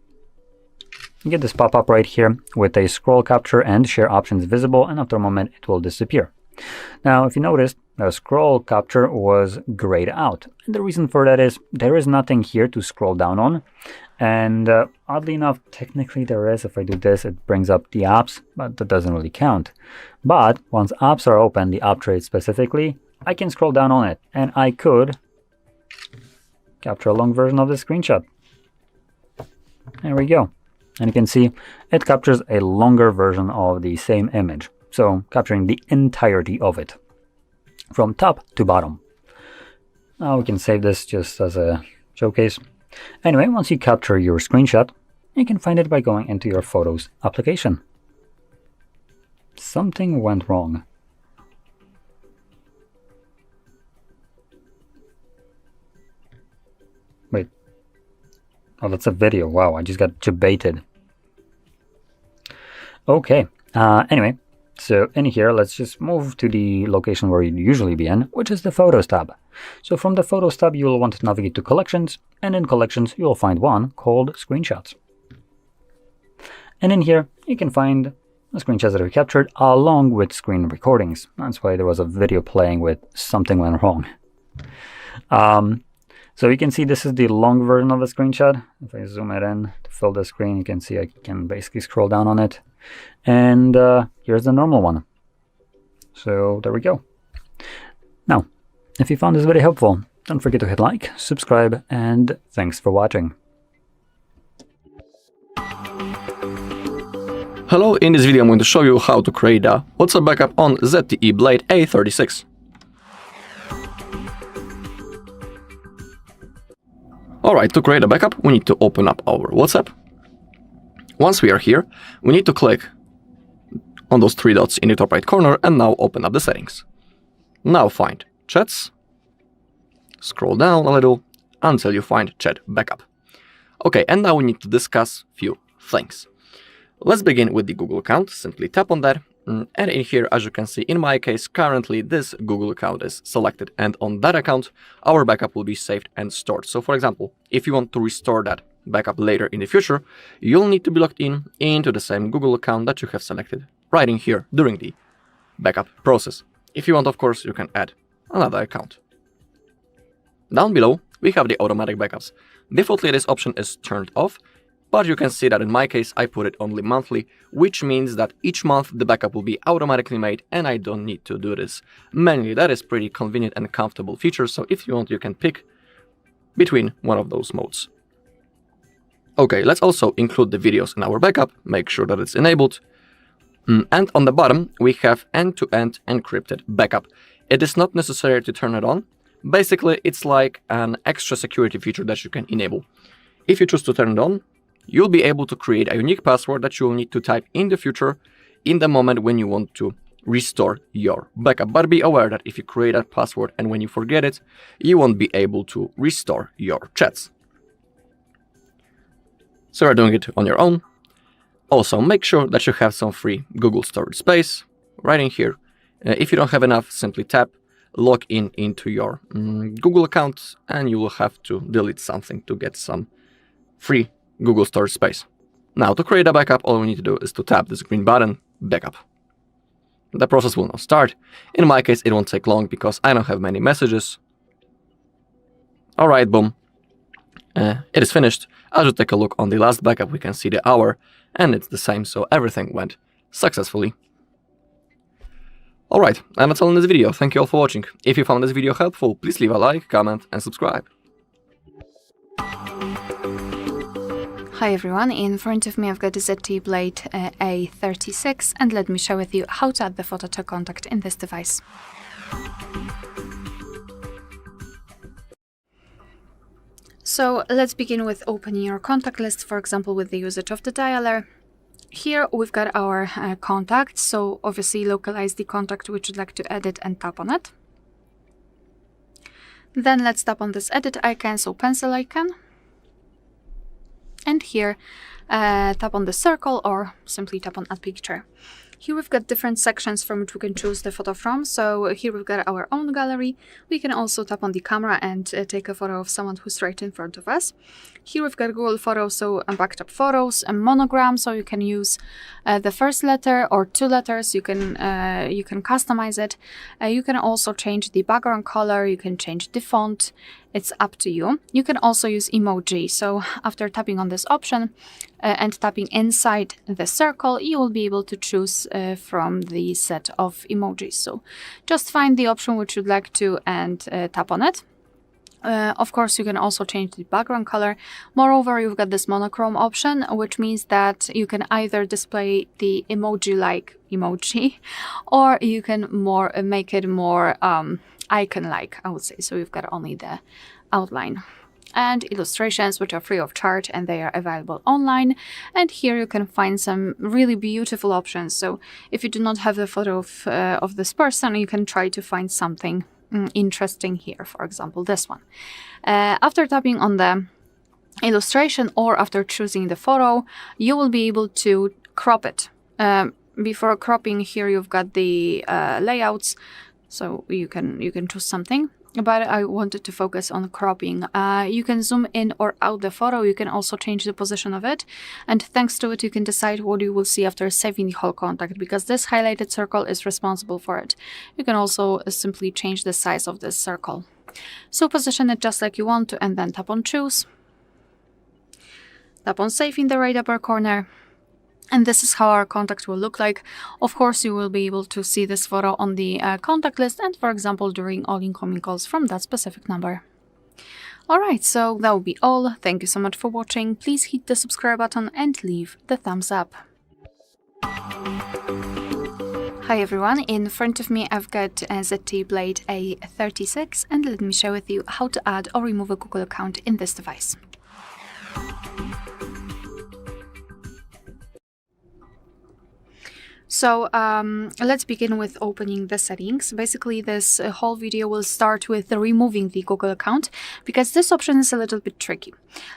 You get this pop-up right here with a scroll capture and share options visible, and after a moment it will disappear. Now, if you noticed, the scroll capture was grayed out. And the reason for that is there is nothing here to scroll down on. And oddly enough, technically there is. If I do this, it brings up the apps, but that doesn't really count. But once apps are open, the app tray specifically, I can scroll down on it, and I could capture a long version of the screenshot. There we go. And you can see it captures a longer version of the same image. So capturing the entirety of it. from top to bottom. Now we can save this just as a showcase. Anyway, once you capture your screenshot, you can find it by going into your Photos application. Something went wrong. Wait. Oh, that's a video. Wow, I just got debated. Okay. Anyway, so in here, let's just move to the location where you'd usually be in, which is the Photos tab. So from the Photos tab, you will want to navigate to Collections, and in Collections, you'll find one called Screenshots. And in here, you can find the screenshots that we captured along with screen recordings. That's why there was a video playing with something went wrong. So you can see this is the long version of a screenshot. If I zoom it in to fill the screen, you can see I can basically scroll down on it. And here's the normal one. So there we go. Now, if you found this video helpful, don't forget to hit like, subscribe, and thanks for watching. Hello, in this video I'm going to show you how to create a WhatsApp backup on ZTE Blade A36. Alright, to create a backup, we need to open up our WhatsApp. Once we are here, we need to click on those three dots in the top right corner and now open up the settings. Now find Chats, scroll down a little until you find Chat Backup. Okay, and now we need to discuss few things. Let's begin with the Google account. Simply tap on that, and in here, as you can see, in my case, currently this Google account is selected, and on that account, our backup will be saved and stored. So for example, if you want to restore that backup later in the future, you'll need to be logged into the same Google account that you have selected right in here during the backup process. If you want, of course, you can add another account. Down below, we have the automatic backups. Defaultly, this option is turned off, but you can see that in my case, I put it only monthly, which means that each month the backup will be automatically made and I don't need to do this manually. That is pretty convenient and comfortable feature, so if you want, you can pick between one of those modes. Okay, let's also include the videos in our backup, make sure that it's enabled. And on the bottom, we have end-to-end encrypted backup. It is not necessary to turn it on. Basically, it's like an extra security feature that you can enable. If you choose to turn it on, you'll be able to create a unique password that you'll need to type in the future in the moment when you want to restore your backup. But be aware that if you create that password and when you forget it, you won't be able to restore your chats. So you're doing it on your own. Also, make sure that you have some free Google storage space right in here. If you don't have enough, simply tap log in into your Google account and you will have to delete something to get some free Google storage space. Now, to create a backup, all we need to do is to tap this green button, Backup. The process will now start. In my case, it won't take long because I don't have many messages. Alright, boom. It is finished. As you take a look on the last backup, we can see the hour, and it's the same, so everything went successfully. Alright, and that's all in this video. Thank you all for watching. If you found this video helpful, please leave a like, comment, and subscribe. Hi everyone, in front of me I've got the ZTE Blade A36 and let me share with you how to add the photo to contact in this device. So let's begin with opening your contact list, for example with the usage of the dialer. Here we've got our contacts, so obviously localize the contact which you'd like to edit and tap on it. Then let's tap on this edit icon, so pencil icon. And here, tap on the circle or simply tap on Add Picture. Here we've got different sections from which we can choose the photo from. So here we've got our own gallery. We can also tap on the camera and take a photo of someone who's right in front of us. Here we've got Google Photos, so backed up photos, a monogram, so you can use the first letter or two letters. You can customize it. You can also change the background color. You can change the font. It's up to you. You can also use emoji. So after tapping on this option and tapping inside the circle, you will be able to choose from the set of emojis. So just find the option which you'd like to and tap on it. Of course, you can also change the background color. Moreover, you've got this monochrome option, which means that you can either display the emoji-like emoji, or you can make it more icon-like, I would say. So you've got only the outline. And illustrations, which are free of charge, and they are available online. And here you can find some really beautiful options. So if you do not have the photo of this person, you can try to find something interesting here. For example, this one. After tapping on the illustration or after choosing the photo, you will be able to crop it. Before cropping, here you've got the layouts, so you can choose something. But I wanted to focus on cropping. You can zoom in or out the photo. You can also change the position of it. And thanks to it, you can decide what you will see after saving the whole contact, because this highlighted circle is responsible for it. You can also simply change the size of this circle. So position it just like you want to, and then tap on choose. Tap on save in the right upper corner. And this is how our contact will look like. Of course, you will be able to see this photo on the contact list and, for example, during all incoming calls from that specific number. Alright, so that will be all. Thank you so much for watching. Please hit the subscribe button and leave the thumbs up. Hi everyone, in front of me I've got ZTE Blade A36, and let me share with you how to add or remove a Google account in this device. So let's begin with opening the settings. Basically, this whole video will start with removing the Google account, because this option is a little bit tricky.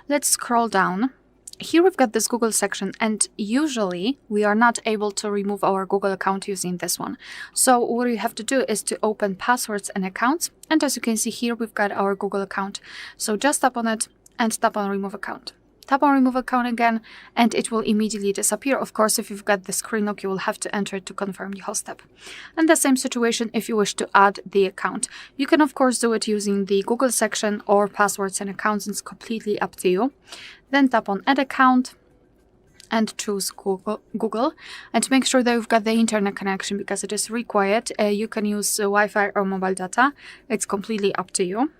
Let's scroll down. Here we've got this Google section, and usually we are not able to remove our Google account using this one. So what you have to do is to open passwords and accounts, and as you can see here, we've got our Google account. So just tap on it and tap on remove account. Tap on remove account again, and it will immediately disappear. Of course, if you've got the screen lock, you will have to enter it to confirm the whole step. And the same situation if you wish to add the account. You can, of course, do it using the Google section or passwords and accounts. It's completely up to you. Then tap on add account and choose Google, and make sure that you've got the internet connection, because it is required. You can use Wi-Fi or mobile data. It's completely up to you.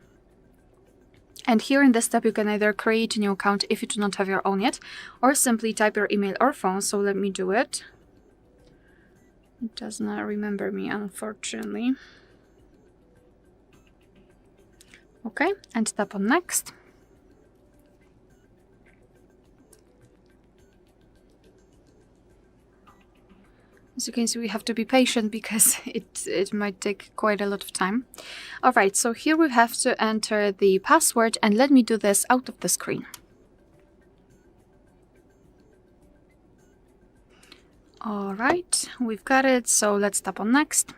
And here in this step, you can either create a new account if you do not have your own yet, or simply type your email or phone. So let me do it. It does not remember me, unfortunately. Okay, and tap on next. As you can see, we have to be patient because it might take quite a lot of time. Alright, so here we have to enter the password, and let me do this out of the screen. Alright, we've got it, so let's tap on next.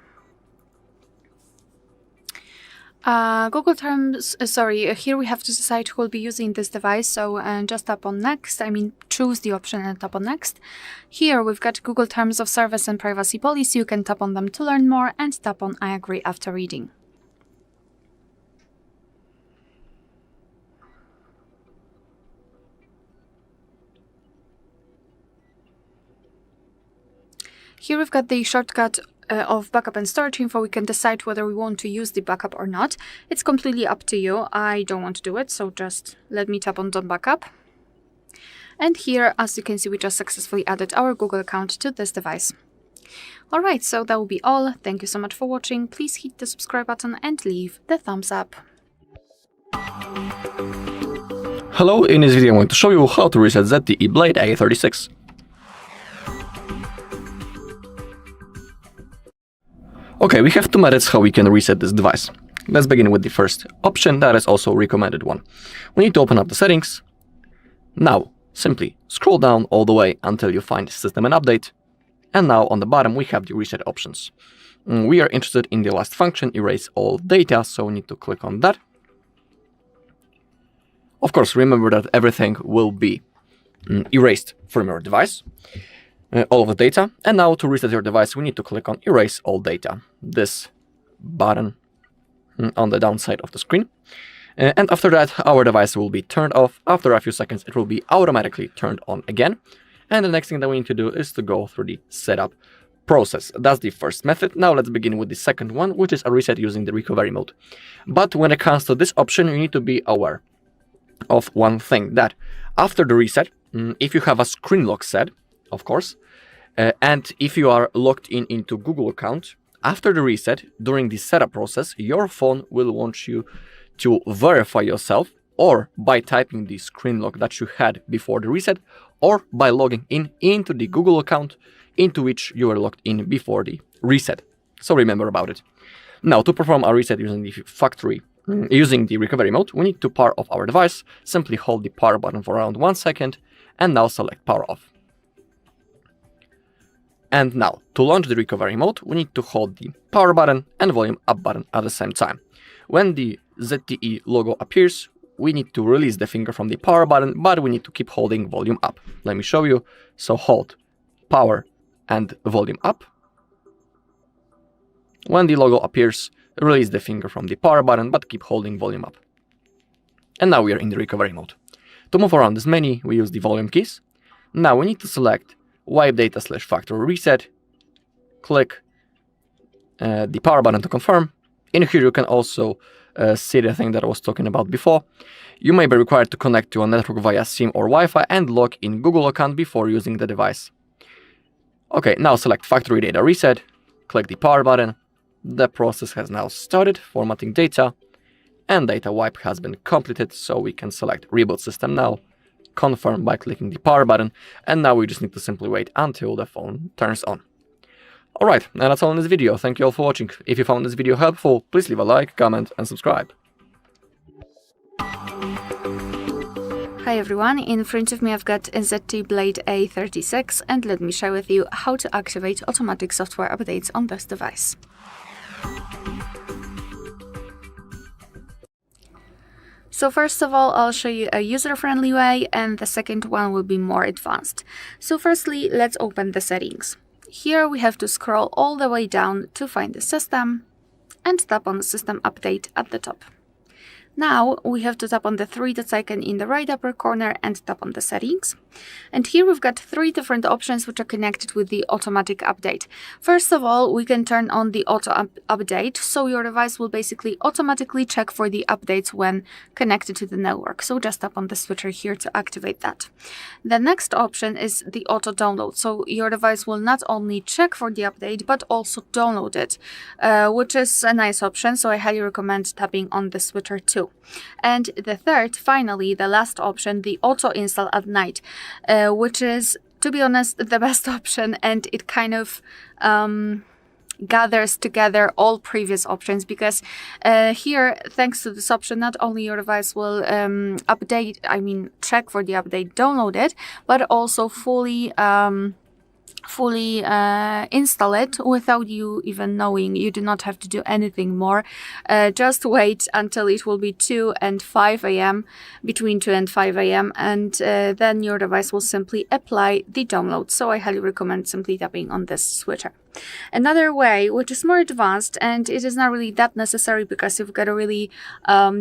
Google terms, here we have to decide who will be using this device, so just tap on next, choose the option and tap on next. Here we've got Google Terms of Service and Privacy Policy. You can tap on them to learn more, and tap on I agree after reading. Here we've got the shortcut of backup and storage info. We can decide whether we want to use the backup or not. It's completely up to you. I don't want to do it, so just let me tap on don't backup. And here, as you can see, we just successfully added our Google account to this device. Alright, so that will be all. Thank you so much for watching. Please hit the subscribe button and leave the thumbs up. Hello, in this video I'm going to show you how to reset ZTE Blade A36. Okay, we have two methods how we can reset this device. Let's begin with the first option, that is also recommended one. We need to open up the settings. Now, simply scroll down all the way until you find System and Update. And now on the bottom we have the reset options. We are interested in the last function, erase all data, so we need to click on that. Of course, remember that everything will be erased from your device. All of the data, and now to reset your device we need to click on erase all data, this button on the downside of the screen, and after that our device will be turned off. After a few seconds it will be automatically turned on again, and the next thing that we need to do is to go through the setup process. That's the first method. Now let's begin with the second one, which is a reset using the recovery mode. But when it comes to this option, you need to be aware of one thing, that after the reset, if you have a screen lock set, of course, and if you are logged into Google account, after the reset, during the setup process, your phone will want you to verify yourself, or by typing the screen lock that you had before the reset, or by logging into the Google account into which you were logged in before the reset. So remember about it. Now, to perform a reset using the recovery mode, we need to power off our device. Simply hold the power button for around 1 second, and now select power off. And now, to launch the recovery mode, we need to hold the power button and volume up button at the same time. When the ZTE logo appears, we need to release the finger from the power button, but we need to keep holding volume up. Let me show you. So hold power and volume up. When the logo appears, release the finger from the power button, but keep holding volume up. And now we are in the recovery mode. To move around this menu, we use the volume keys. Now we need to select wipe data / factory reset. Click the power button to confirm. In here you can also see the thing that I was talking about before. You may be required to connect to a network via SIM or Wi-Fi and log in Google account before using the device. Okay, now select factory data reset. Click the power button. The process has now started formatting data, and data wipe has been completed, so we can select reboot system now, confirm by clicking the power button, and now we just need to simply wait until the phone turns on. Alright, and that's all in this video. Thank you all for watching. If you found this video helpful, please leave a like, comment and subscribe. Hi everyone, in front of me I've got a ZTE Blade A36, and let me share with you how to activate automatic software updates on this device. So first of all, I'll show you a user-friendly way, and the second one will be more advanced. So firstly, let's open the settings. Here we have to scroll all the way down to find the system and tap on System Update at the top. Now we have to tap on the 3 dots icon in the right upper corner and tap on the settings. And here we've got 3 different options which are connected with the automatic update. First of all, we can turn on the auto update, so your device will basically automatically check for the updates when connected to the network. So just tap on the switcher here to activate that. The next option is the auto download. So your device will not only check for the update but also download it, which is a nice option. So I highly recommend tapping on the switcher too. And the third, finally, the last option, the auto install at night, which is, to be honest, the best option, and it kind of gathers together all previous options, because here, thanks to this option, not only your device will check for the update, download it, but also fully install it without you even knowing. You do not have to do anything more. Just wait until it will be 2 and 5 a.m., between 2 and 5 a.m., and then your device will simply apply the download. So I highly recommend simply tapping on this switcher. Another way, which is more advanced, and it is not really that necessary because you've got a really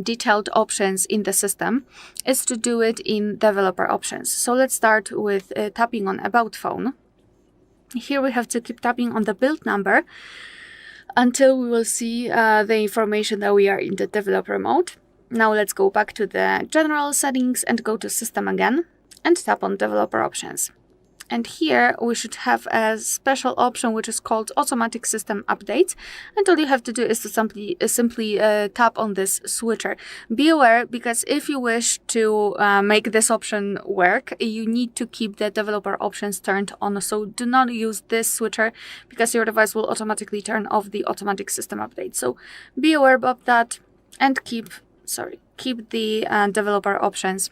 detailed options in the system, is to do it in developer options. So let's start with tapping on About Phone. Here we have to keep tapping on the build number until we will see the information that we are in the developer mode. Now let's go back to the general settings and go to system again and tap on developer options. And here we should have a special option which is called automatic system updates. And all you have to do is to simply tap on this switcher. Be aware, because if you wish to make this option work, you need to keep the developer options turned on. So do not use this switcher, because your device will automatically turn off the automatic system update. So be aware about that and keep the developer options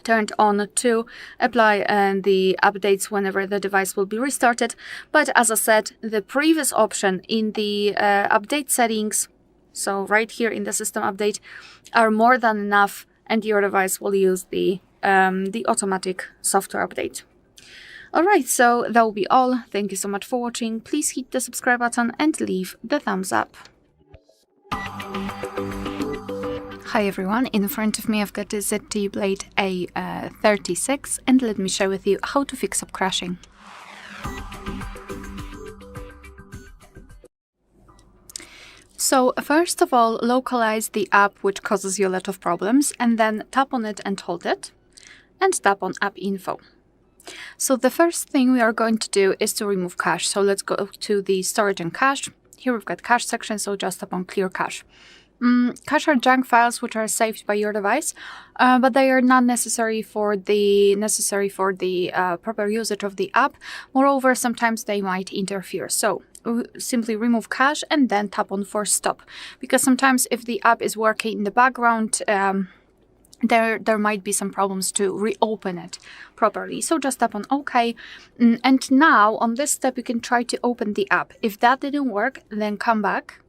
turned on to apply the updates whenever the device will be restarted. But as I said, the previous option in the update settings, so right here in the system update, are more than enough, and your device will use the automatic software update. Alright, so that will be all. Thank you so much for watching. Please hit the subscribe button and leave the thumbs up. Hi everyone, in front of me I've got a ZTE Blade A36, and let me share with you how to fix up crashing. So first of all, localize the app which causes you a lot of problems, and then tap on it and hold it, and tap on App Info. So the first thing we are going to do is to remove cache. So let's go to the storage and cache. Here we've got cache section, so just tap on clear cache. Cache are junk files which are saved by your device, but they are not necessary for the proper usage of the app. Moreover, sometimes they might interfere. So simply remove cache and then tap on force stop, because sometimes if the app is working in the background, there might be some problems to reopen it properly. So just tap on OK. And now on this step, you can try to open the app. If that didn't work, then come back.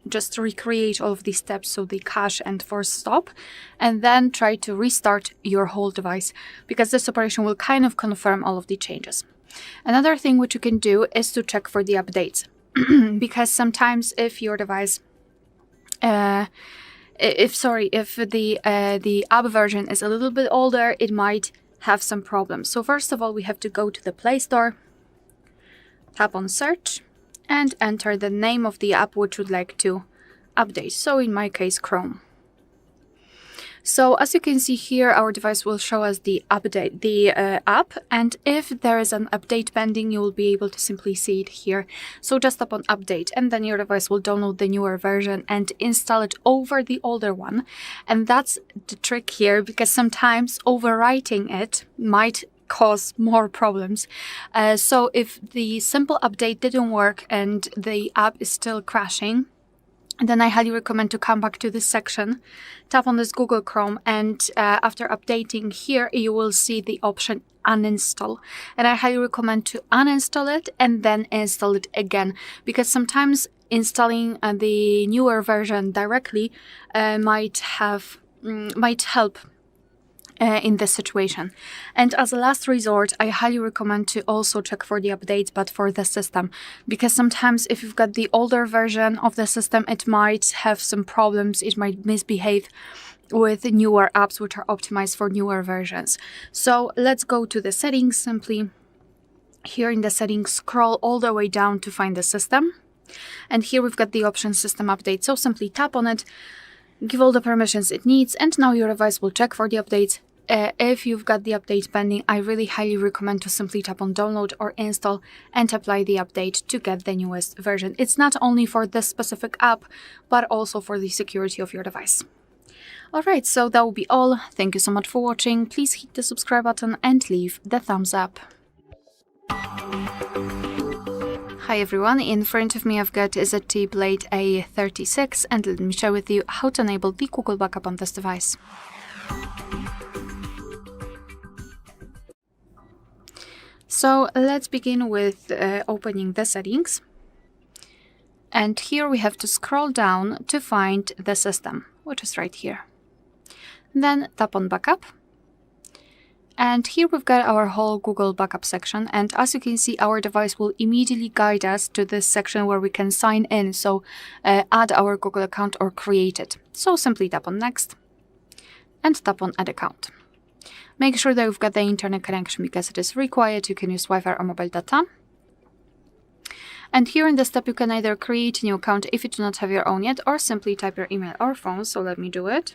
Just recreate all of these steps, so the cache and force stop, and then try to restart your whole device, because this operation will kind of confirm all of the changes. Another thing which you can do is to check for the updates, because sometimes if your device if the app version is a little bit older, it might have some problems. So first of all, we have to go to the Play Store, tap on search, and enter the name of the app which would like to update. So in my case, Chrome. So as you can see here, our device will show us the update, the app, and if there is an update pending, you will be able to simply see it here. So just tap on update, and then your device will download the newer version and install it over the older one. And that's the trick here, because sometimes overwriting it might cause more problems. So if the simple update didn't work and the app is still crashing, then I highly recommend to come back to this section, tap on this Google Chrome, and after updating here, you will see the option uninstall. And I highly recommend to uninstall it and then install it again, because sometimes installing the newer version directly might help in this situation. And as a last resort, I highly recommend to also check for the updates, but for the system, because sometimes if you've got the older version of the system, it might have some problems, it might misbehave with newer apps which are optimized for newer versions. So let's go to the settings. Simply here in the settings, scroll all the way down to find the system, and here we've got the option system update. So simply tap on it, give all the permissions it needs, and now your device will check for the updates. If you've got the update pending, I really highly recommend to simply tap on download or install and apply the update to get the newest version. It's not only for this specific app, but also for the security of your device. Alright, so that will be all. Thank you so much for watching. Please hit the subscribe button and leave the thumbs up. Hi everyone, in front of me I've got ZTE Blade A36, and let me share with you how to enable the Google backup on this device. So let's begin with opening the settings, and here we have to scroll down to find the system, which is right here. Then tap on backup, and here we've got our whole Google backup section, and as you can see, our device will immediately guide us to this section where we can sign in, so add our Google account or create it. So simply tap on next and tap on add account. Make sure that you've got the internet connection, because it is required. You can use Wi-Fi or mobile data. And here in this step, you can either create a new account if you do not have your own yet, or simply type your email or phone. So let me do it.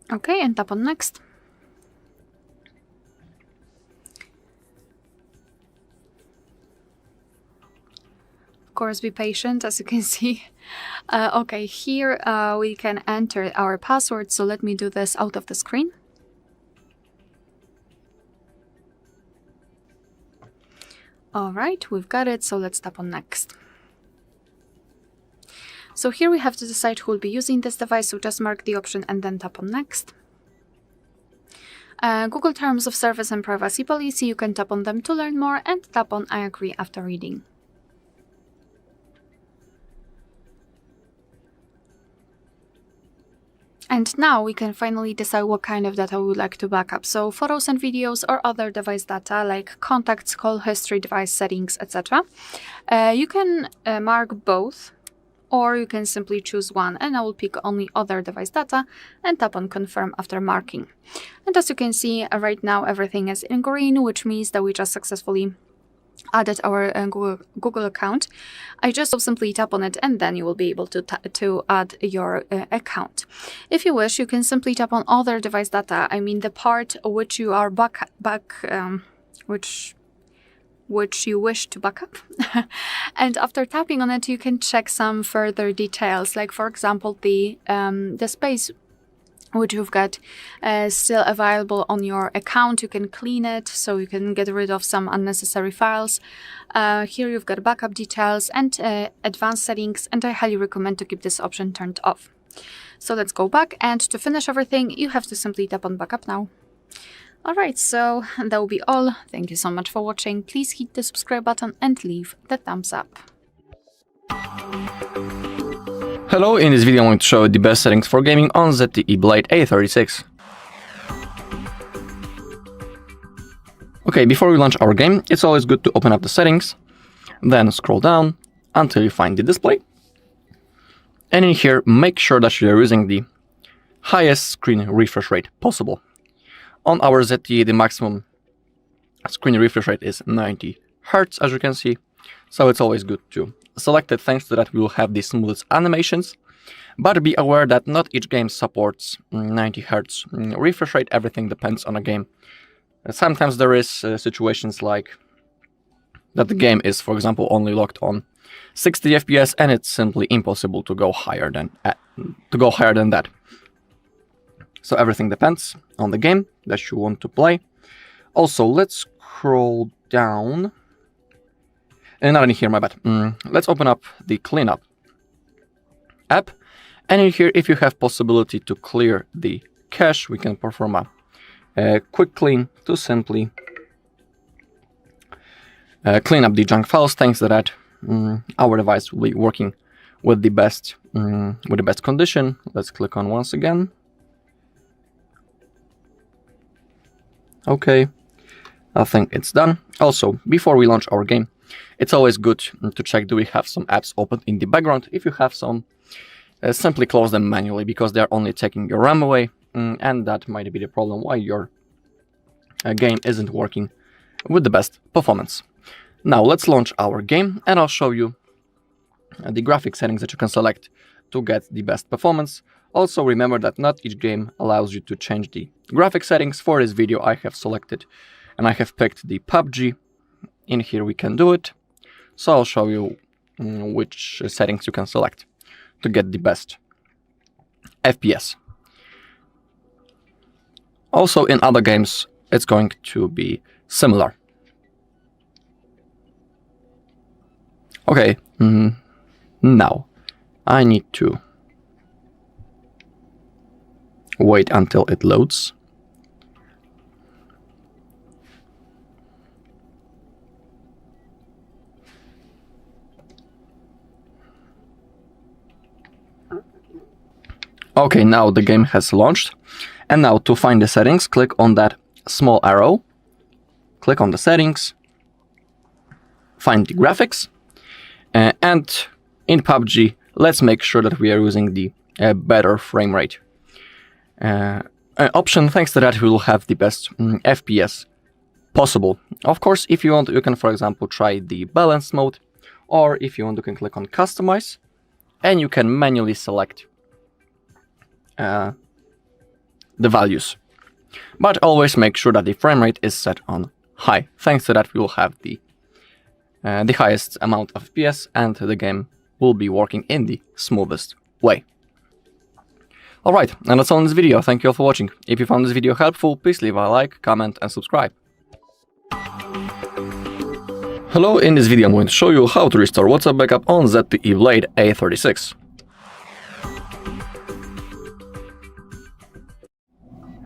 Okay, and tap on next. Of course, be patient, as you can see. Okay, here we can enter our password, so let me do this out of the screen. Alright, we've got it, so let's tap on next. So here we have to decide who will be using this device, so just mark the option and then tap on next. Google Terms of Service and Privacy Policy, you can tap on them to learn more, and tap on I agree after reading. And now we can finally decide what kind of data we would like to backup. So photos and videos or other device data like contacts, call history, device settings, etc. You can mark both or you can simply choose one, and I will pick only other device data and tap on confirm after marking. And as you can see, right now everything is in green, which means that we just successfully added our Google account. I just simply tap on it, and then you will be able to add your account. If you wish, you can simply tap on other device data. I mean the part which you are which you wish to back up. And after tapping on it, you can check some further details, like for example the space which you've got still available on your account. You can clean it, so you can get rid of some unnecessary files. Here you've got backup details and advanced settings, and I highly recommend to keep this option turned off. So let's go back, and to finish everything, you have to simply tap on backup now. Alright, so that will be all. Thank you so much for watching. Please hit the subscribe button and leave the thumbs up. Hello, in this video I'm going to show you the best settings for gaming on ZTE Blade A36. Okay, before we launch our game, it's always good to open up the settings, then scroll down until you find the display. And in here, make sure that you're using the highest screen refresh rate possible. On our ZTE, the maximum screen refresh rate is 90 Hz, as you can see, so it's always good to select it. Thanks to that, we will have the smoothest animations, but be aware that not each game supports 90 Hz refresh rate. Everything depends on a game. Sometimes there is situations like that the game is, for example, only locked on 60 FPS, and it's simply impossible to go higher than that. So everything depends on the game that you want to play. Also, let's scroll down. And not in here, my bad. Let's open up the cleanup app. And in here, if you have possibility to clear the cache, we can perform a quick clean to simply clean up the junk files. Thanks to that, our device will be working with the best condition. Let's click on once again. Okay, I think it's done. Also, before we launch our game, it's always good to check, do we have some apps open in the background. If you have some, simply close them manually, because they're only taking your RAM away, and that might be the problem why your game isn't working with the best performance. Now let's launch our game, and I'll show you the graphic settings that you can select to get the best performance. Also remember that not each game allows you to change the graphic settings. For this video I have selected and I have picked the PUBG. In here we can do it, so I'll show you which settings you can select to get the best FPS. Also in other games it's going to be similar. Okay, now I need to wait until it loads. Okay, now the game has launched, and now to find the settings, click on that small arrow, click on the settings, find the graphics, and in PUBG, let's make sure that we are using the better frame rate option. Thanks to that, we will have the best FPS possible. Of course, if you want, you can, for example, try the balance mode, or if you want, you can click on customize, and you can manually select the values. But always make sure that the frame rate is set on high. Thanks to that, we will have the highest amount of FPS, and the game will be working in the smoothest way. Alright, and that's all in this video. Thank you all for watching. If you found this video helpful, please leave a like, comment and subscribe. Hello, in this video I'm going to show you how to restore WhatsApp backup on ZTE Blade A36.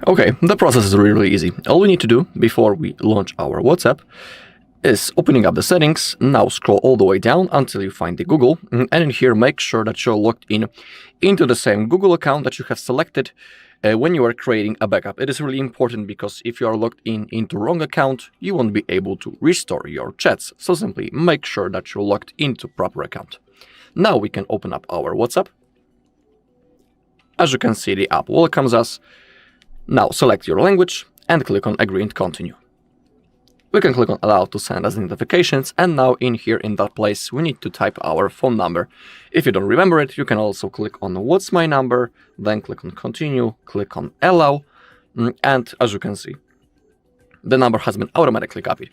Okay, the process is really easy. All we need to do before we launch our WhatsApp is opening up the settings. Now scroll all the way down until you find the Google, and in here make sure that you're logged into the same Google account that you have selected when you are creating a backup. It is really important, because if you are logged into wrong account, you won't be able to restore your chats. So simply make sure that you're logged into proper account. Now we can open up our WhatsApp. As you can see, the app welcomes us. Now select your language and click on Agree and Continue. We can click on Allow to send us notifications, and now in here in that place we need to type our phone number. If you don't remember it, you can also click on What's My Number, then click on Continue, click on Allow, and as you can see, the number has been automatically copied.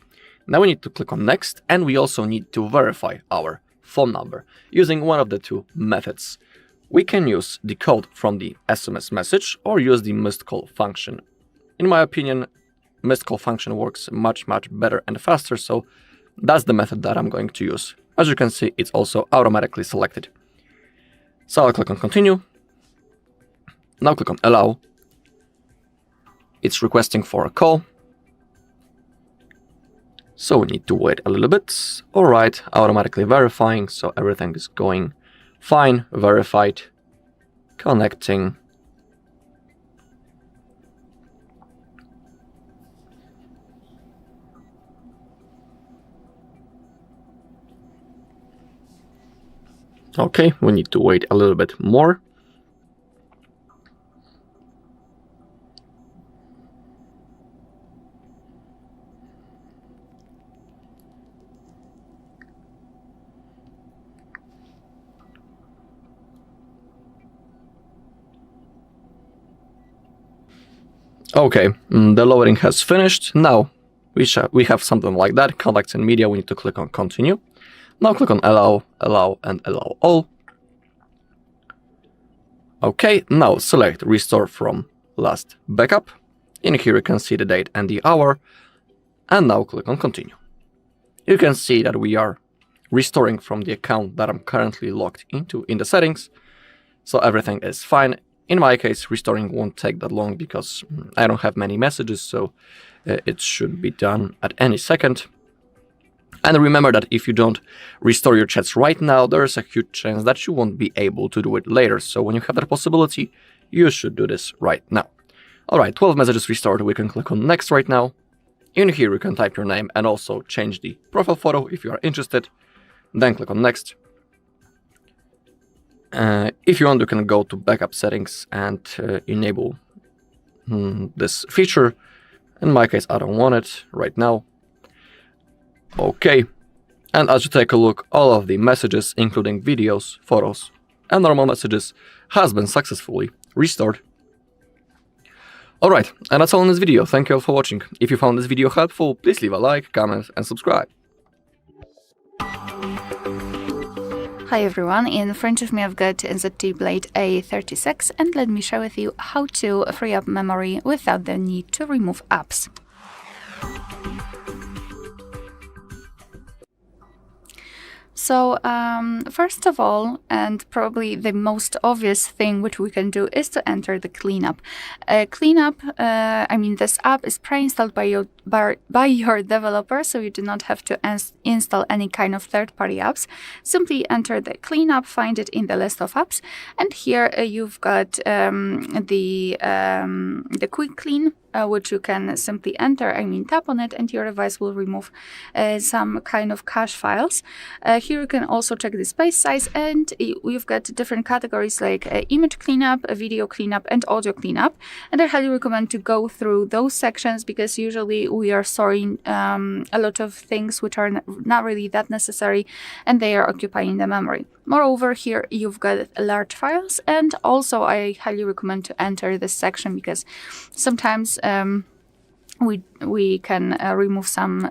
Now we need to click on Next, and we also need to verify our phone number using one of the two methods. We can use the code from the SMS message or use the missed call function. In my opinion, missed call function works much better and faster, so that's the method that I'm going to use. As you can see, it's also automatically selected. So I'll click on Continue. Now click on Allow. It's requesting for a call, so we need to wait a little bit. Alright, automatically verifying, so everything is going fine. Verified. Connecting. Okay, we need to wait a little bit more. Okay, the loading has finished. Now we have something like that. Contacts and media, we need to click on Continue. Now click on Allow, Allow, and Allow All. Okay, now select Restore from Last Backup. In here you can see the date and the hour. And now click on Continue. You can see that we are restoring from the account that I'm currently logged into in the settings. So everything is fine. In my case, restoring won't take that long because I don't have many messages, so it should be done at any second. And remember that if you don't restore your chats right now, there is a huge chance that you won't be able to do it later. So when you have that possibility, you should do this right now. Alright, 12 messages restored. We can click on Next right now. In here you can type your name and also change the profile photo if you are interested. Then click on Next. If you want, you can go to backup settings and enable this feature. In my case, I don't want it right now. Okay, and as you take a look, all of the messages, including videos, photos, and normal messages, has been successfully restored. Alright, and that's all in this video. Thank you all for watching. If you found this video helpful, please leave a like, comment, and subscribe. Hi everyone, in front of me I've got ZTE Blade A36, and let me share with you how to free up memory without the need to remove apps. So first of all, and probably the most obvious thing which we can do is to enter the cleanup. This app is pre-installed by your developer, so you do not have to install any kind of third-party apps. Simply enter the cleanup, find it in the list of apps, and here you've got the quick clean, which you can simply enter, tap on it, and your device will remove some kind of cache files. Here you can also check the space size, and we've got different categories like image cleanup, video cleanup, and audio cleanup. And I highly recommend to go through those sections because usually we are storing a lot of things which are not really that necessary, and they are occupying the memory. Moreover, here you've got large files, and also I highly recommend to enter this section because sometimes we can remove some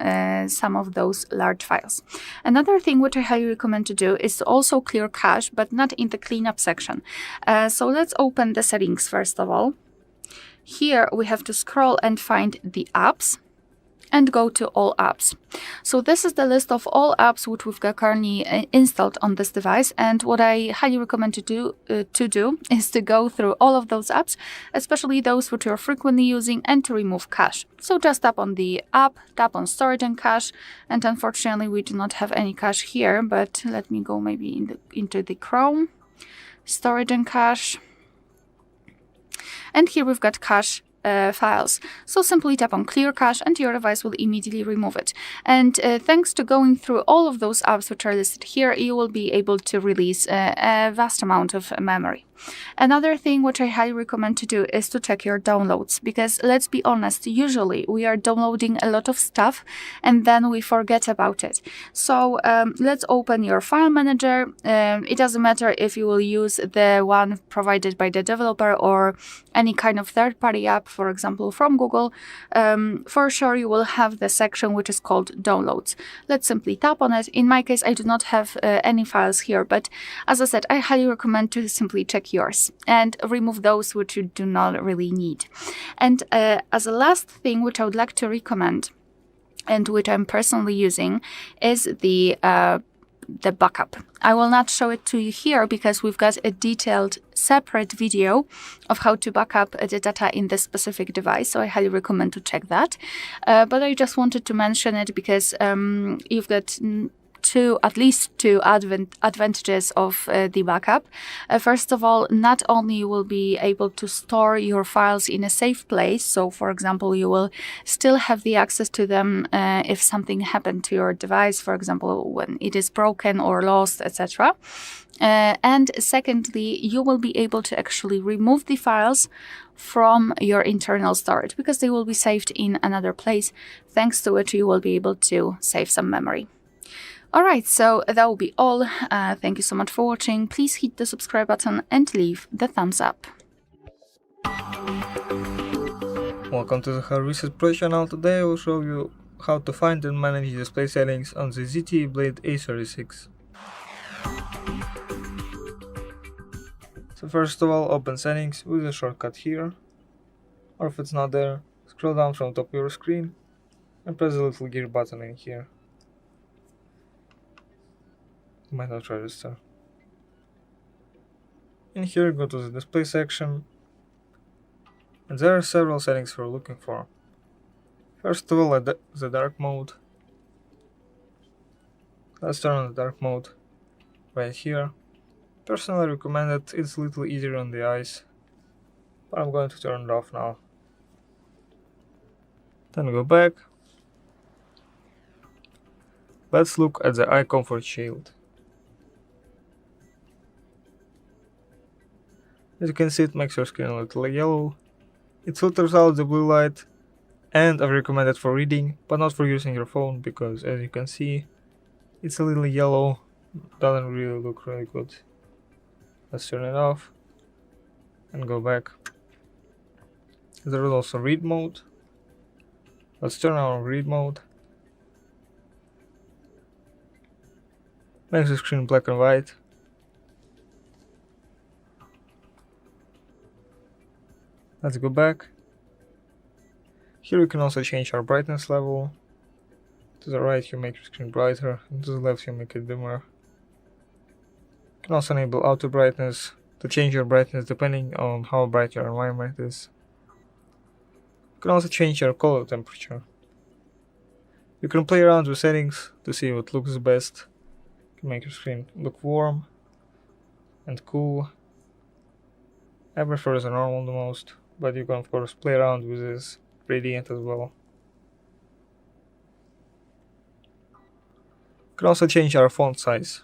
of those large files. Another thing which I highly recommend to do is to also clear cache, but not in the cleanup section. So let's open the settings first of all. Here we have to scroll and find the apps and go to all apps. So this is the list of all apps which we've got currently installed on this device, and what I highly recommend to do is to go through all of those apps, especially those which you're frequently using, and to remove cache. So just tap on the app, tap on storage and cache, and unfortunately we do not have any cache here, but let me go maybe into the Chrome, storage and cache. And here we've got cache files. So simply tap on clear cache and your device will immediately remove it. And thanks to going through all of those apps which are listed here, you will be able to release a vast amount of memory. Another thing which I highly recommend to do is to check your downloads, because let's be honest, usually we are downloading a lot of stuff and then we forget about it. So let's open your file manager. It doesn't matter if you will use the one provided by the developer or any kind of third-party app, for example from Google. For sure you will have the section which is called downloads. Let's simply tap on it. In my case, I do not have any files here, but as I said, I highly recommend to simply check yours and remove those which you do not really need. And as a last thing which I would like to recommend, and which I'm personally using, is the backup. I will not show it to you here because we've got a detailed separate video of how to back up the data in this specific device, so I highly recommend to check that. But I just wanted to mention it because you've got at least two advantages of the backup. First of all, not only you will be able to store your files in a safe place, so for example you will still have the access to them if something happened to your device, for example when it is broken or lost, etc. And secondly, you will be able to actually remove the files from your internal storage because they will be saved in another place, thanks to which you will be able to save some memory. Alright, so that will be all. Thank you so much for watching. Please hit the subscribe button and leave the thumbs up. Welcome to the HardReset Pro channel. Today I will show you how to find and manage display settings on the ZTE Blade A36. So first of all, open settings with a shortcut here, or if it's not there, scroll down from the top of your screen and press the little gear button in here. Might not register. In here, go to the display section, and there are several settings we're looking for. First of all, the dark mode. Let's turn on the dark mode right here. Personally recommended, it's a little easier on the eyes, but I'm going to turn it off now. Then go back. Let's look at the eye comfort shield. As you can see, it makes your screen a little yellow. It filters out the blue light, and I recommend it for reading, but not for using your phone, because as you can see, it's a little yellow, doesn't really look really good. Let's turn it off and go back. There is also read mode. Let's turn on read mode. Makes the screen black and white. Let's go back. Here we can also change our brightness level. To the right you make your screen brighter, and to the left you make it dimmer. You can also enable auto brightness to change your brightness depending on how bright your environment is. You can also change your color temperature. You can play around with settings to see what looks best. You can make your screen look warm and cool. I prefer the normal the most, but you can of course play around with this gradient as well. You can also change our font size.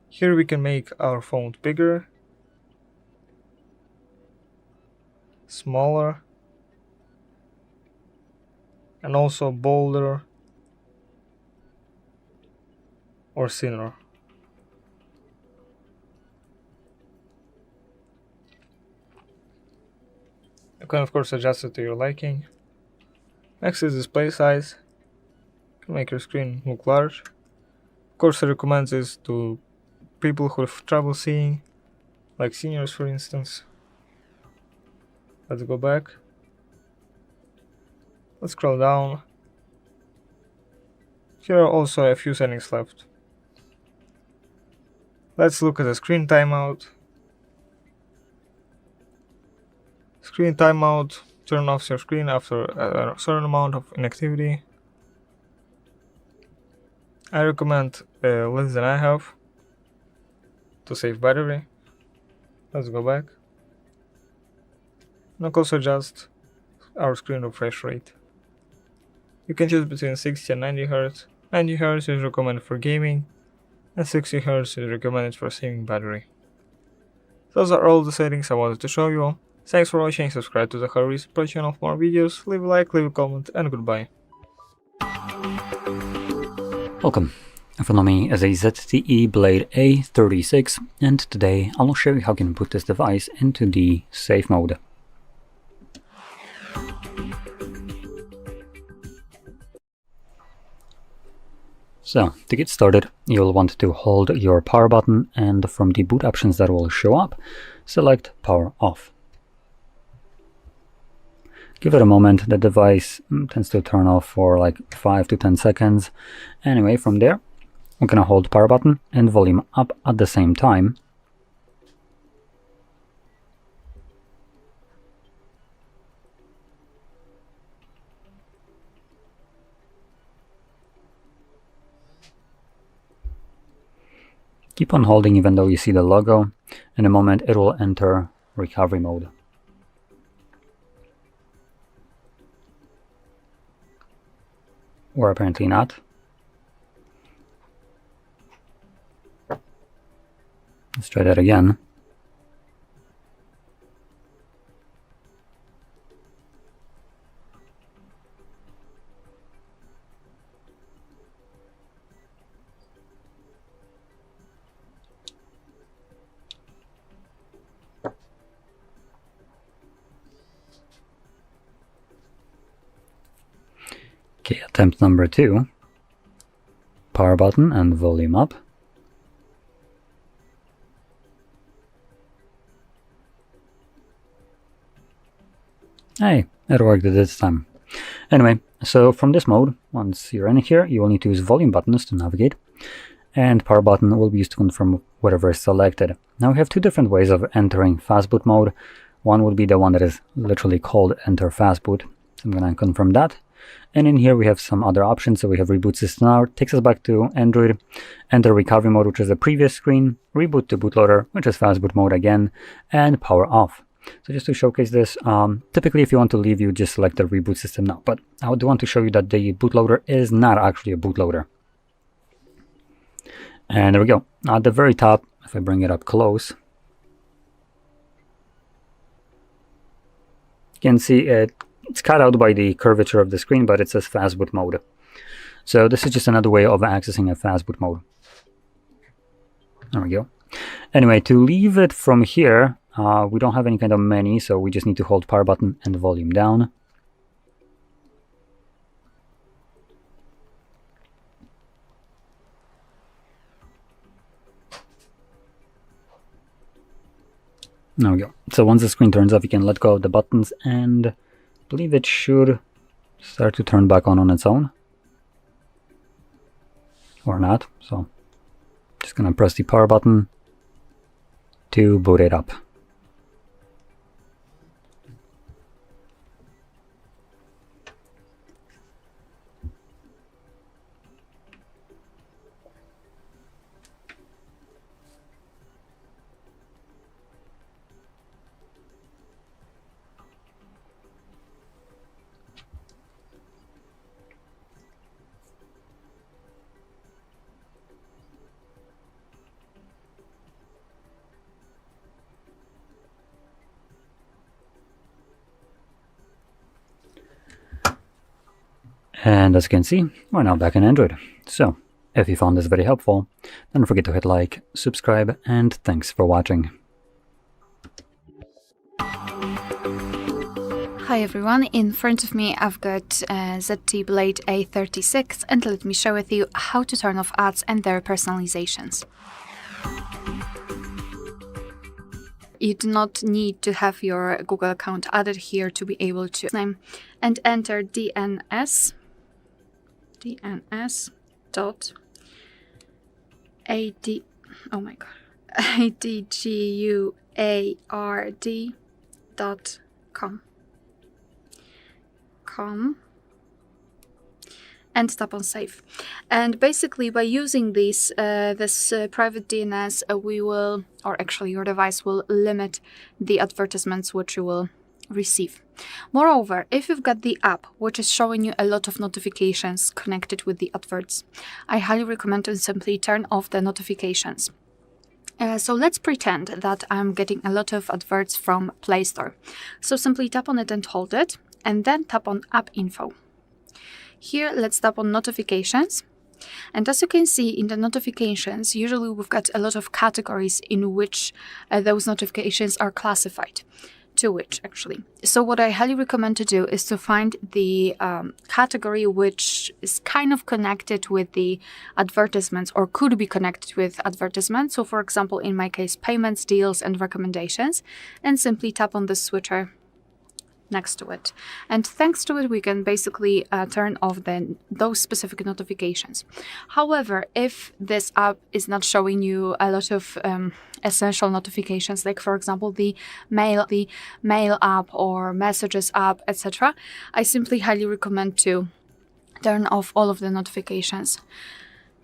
Here we can make our font bigger, smaller, and also bolder or thinner. You can of course adjust it to your liking. Next is display size. You can make your screen look large. Of course I recommend this to people who have trouble seeing, like seniors for instance. Let's go back. Let's scroll down. Here are also a few settings left. Let's look at the screen timeout. Screen timeout, turn off your screen after a certain amount of inactivity. I recommend less than I have to save battery. Let's go back. and also adjust our screen refresh rate. You can choose between 60 and 90 Hz. 90 Hz is recommended for gaming, and 60 Hz is recommended for saving battery. Those are all the settings I wanted to show you. Thanks for watching, subscribe to the HardReset Pro channel for more videos, leave a like, leave a comment, and goodbye. Welcome. In front of me is a ZTE Blade A36, and today I'll show you how you can put this device into the safe mode. So, to get started, you'll want to hold your power button, and from the boot options that will show up, select power off. Give it a moment. The device tends to turn off for like 5 to 10 seconds. Anyway, from there, we're going to hold power button and volume up at the same time. Keep on holding even though you see the logo. In a moment it will enter recovery mode. Or apparently not. Let's try that again. Okay, attempt number 2. Power button and volume up. Hey, it worked this time. Anyway, so from this mode, once you're in here, you will need to use volume buttons to navigate, and power button will be used to confirm whatever is selected. Now we have two different ways of entering Fastboot mode. One would be the one that is literally called Enter Fastboot. So I'm going to confirm that. And in here we have some other options. So we have Reboot System Now, takes us back to Android, Enter Recovery Mode, which is the previous screen, Reboot to Bootloader, which is Fastboot mode again, and Power Off. So just to showcase this, typically if you want to leave, you just select the Reboot System Now. But I do want to show you that the bootloader is not actually a bootloader. And there we go. At the very top, if I bring it up close, you can see it's cut out by the curvature of the screen, but it says Fastboot mode. So this is just another way of accessing a Fastboot mode. There we go. Anyway, to leave it from here, we don't have any kind of menu, so we just need to hold power button and volume down. There we go. So once the screen turns off, you can let go of the buttons, and I believe it should start to turn back on its own. Or not. So just gonna press the power button to boot it up. And as you can see, we're now back in Android. So, if you found this very helpful, don't forget to hit like, subscribe, and thanks for watching. Hi everyone, in front of me I've got ZTE Blade A36, and let me share with you how to turn off ads and their personalizations. You do not need to have your Google account added here to be able to name and enter DNS dot AD, oh my god, adguard.com and tap on save. And basically by using this private DNS, we will, or actually your device will limit the advertisements which you will receive. Moreover, if you've got the app which is showing you a lot of notifications connected with the adverts, I highly recommend to simply turn off the notifications. So let's pretend that I'm getting a lot of adverts from Play Store. So simply tap on it and hold it, and then tap on App Info. Here, let's tap on Notifications. And as you can see in the notifications, usually we've got a lot of categories in which those notifications are classified. To which, actually. So what I highly recommend to do is to find the category which is kind of connected with the advertisements or could be connected with advertisements. So for example, in my case, payments, deals, and recommendations, and simply tap on the switcher next to it. And thanks to it, we can basically turn off those specific notifications. However, if this app is not showing you a lot of essential notifications, like for example the mail app or messages app, etc., I simply highly recommend to turn off all of the notifications,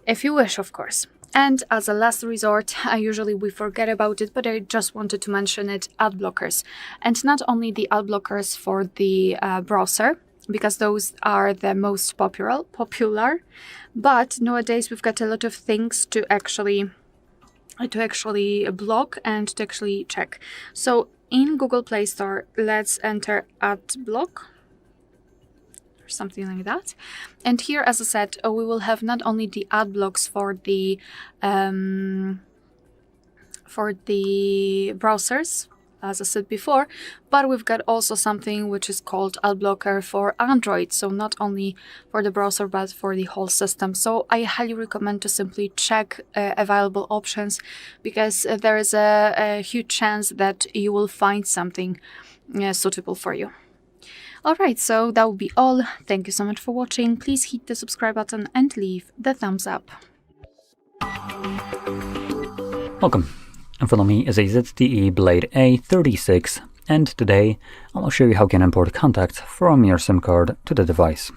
if you wish, of course. And as a last resort, we forget about it, but I just wanted to mention it, ad blockers. And not only the ad blockers for the browser, because those are the most popular, but nowadays we've got a lot of things to actually block and to actually check. So in Google Play Store, let's enter ad block, something like that. And here, as I said, we will have not only the ad blocks for the browsers, as I said before, but we've got also something which is called ad blocker for Android. So not only for the browser, but for the whole system. So I highly recommend to simply check available options, because there is a huge chance that you will find something suitable for you. Alright, so that will be all. Thank you so much for watching. Please hit the subscribe button and leave the thumbs up. Welcome. In front of me is a ZTE Blade A36, and today I'll show you how you can import contacts from your SIM card to the device.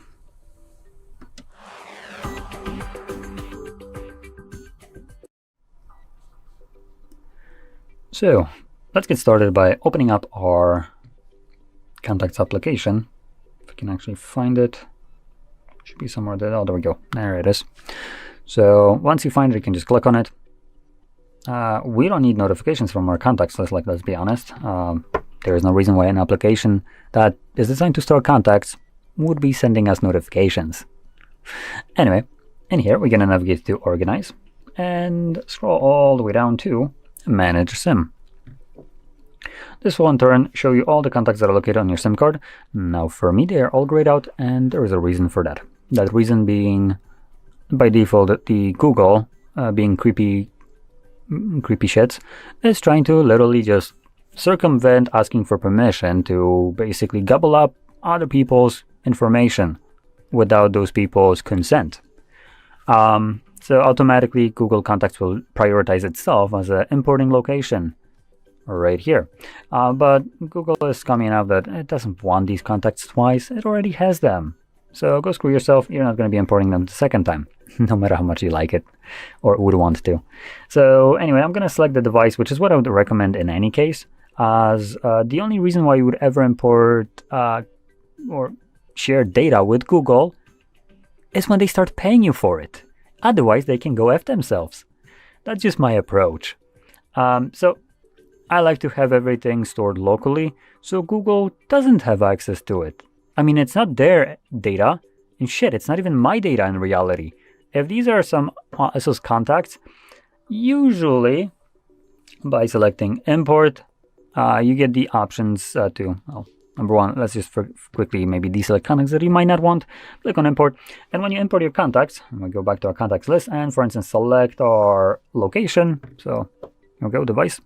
So let's get started by opening up our contacts application. If I can actually find it, should be somewhere there. Oh, there we go. There it is. So once you find it, you can just click on it. We don't need notifications from our contacts list, let's be honest. There is no reason why an application that is designed to store contacts would be sending us notifications. Anyway, in here we're going to navigate to Organize and scroll all the way down to Manage SIM. This will in turn show you all the contacts that are located on your SIM card. Now for me, they are all grayed out, and there is a reason for that. That reason being, by default, the Google, being creepy shits, is trying to literally just circumvent asking for permission to basically gobble up other people's information without those people's consent. So automatically Google Contacts will prioritize itself as an importing location right here. But Google is coming up that it doesn't want these contacts twice. It already has them. So go screw yourself. You're not going to be importing them the second time, no matter how much you like it or would want to. So anyway, I'm going to select the device, which is what I would recommend in any case, as the only reason why you would ever import or share data with Google is when they start paying you for it. Otherwise, they can go F themselves. That's just my approach. So I like to have everything stored locally, so Google doesn't have access to it. I mean, it's not their data, and shit, it's not even my data in reality. If these are some SOS contacts, usually by selecting import, you get the options to, well, number one, let's just quickly maybe deselect contacts that you might not want. Click on import, and when you import your contacts, we go back to our contacts list and, for instance, select our location. So here we go, device.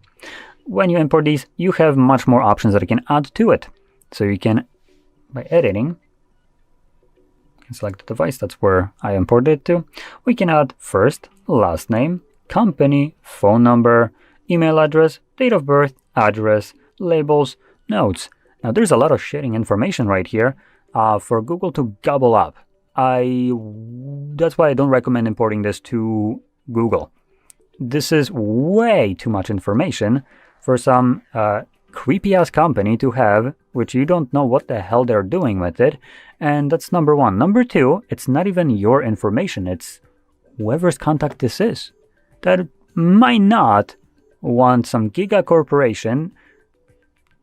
When you import these, you have much more options that you can add to it. So you can, by editing, you can select the device. That's where I imported it to. We can add first, last name, company, phone number, email address, date of birth, address, labels, notes. Now there's a lot of sharing information right here for Google to gobble up. That's why I don't recommend importing this to Google. This is way too much information for some creepy ass company to have which you don't know what the hell they're doing with it. And that's number one. Number two, it's not even your information. It's whoever's contact this is that might not want some giga corporation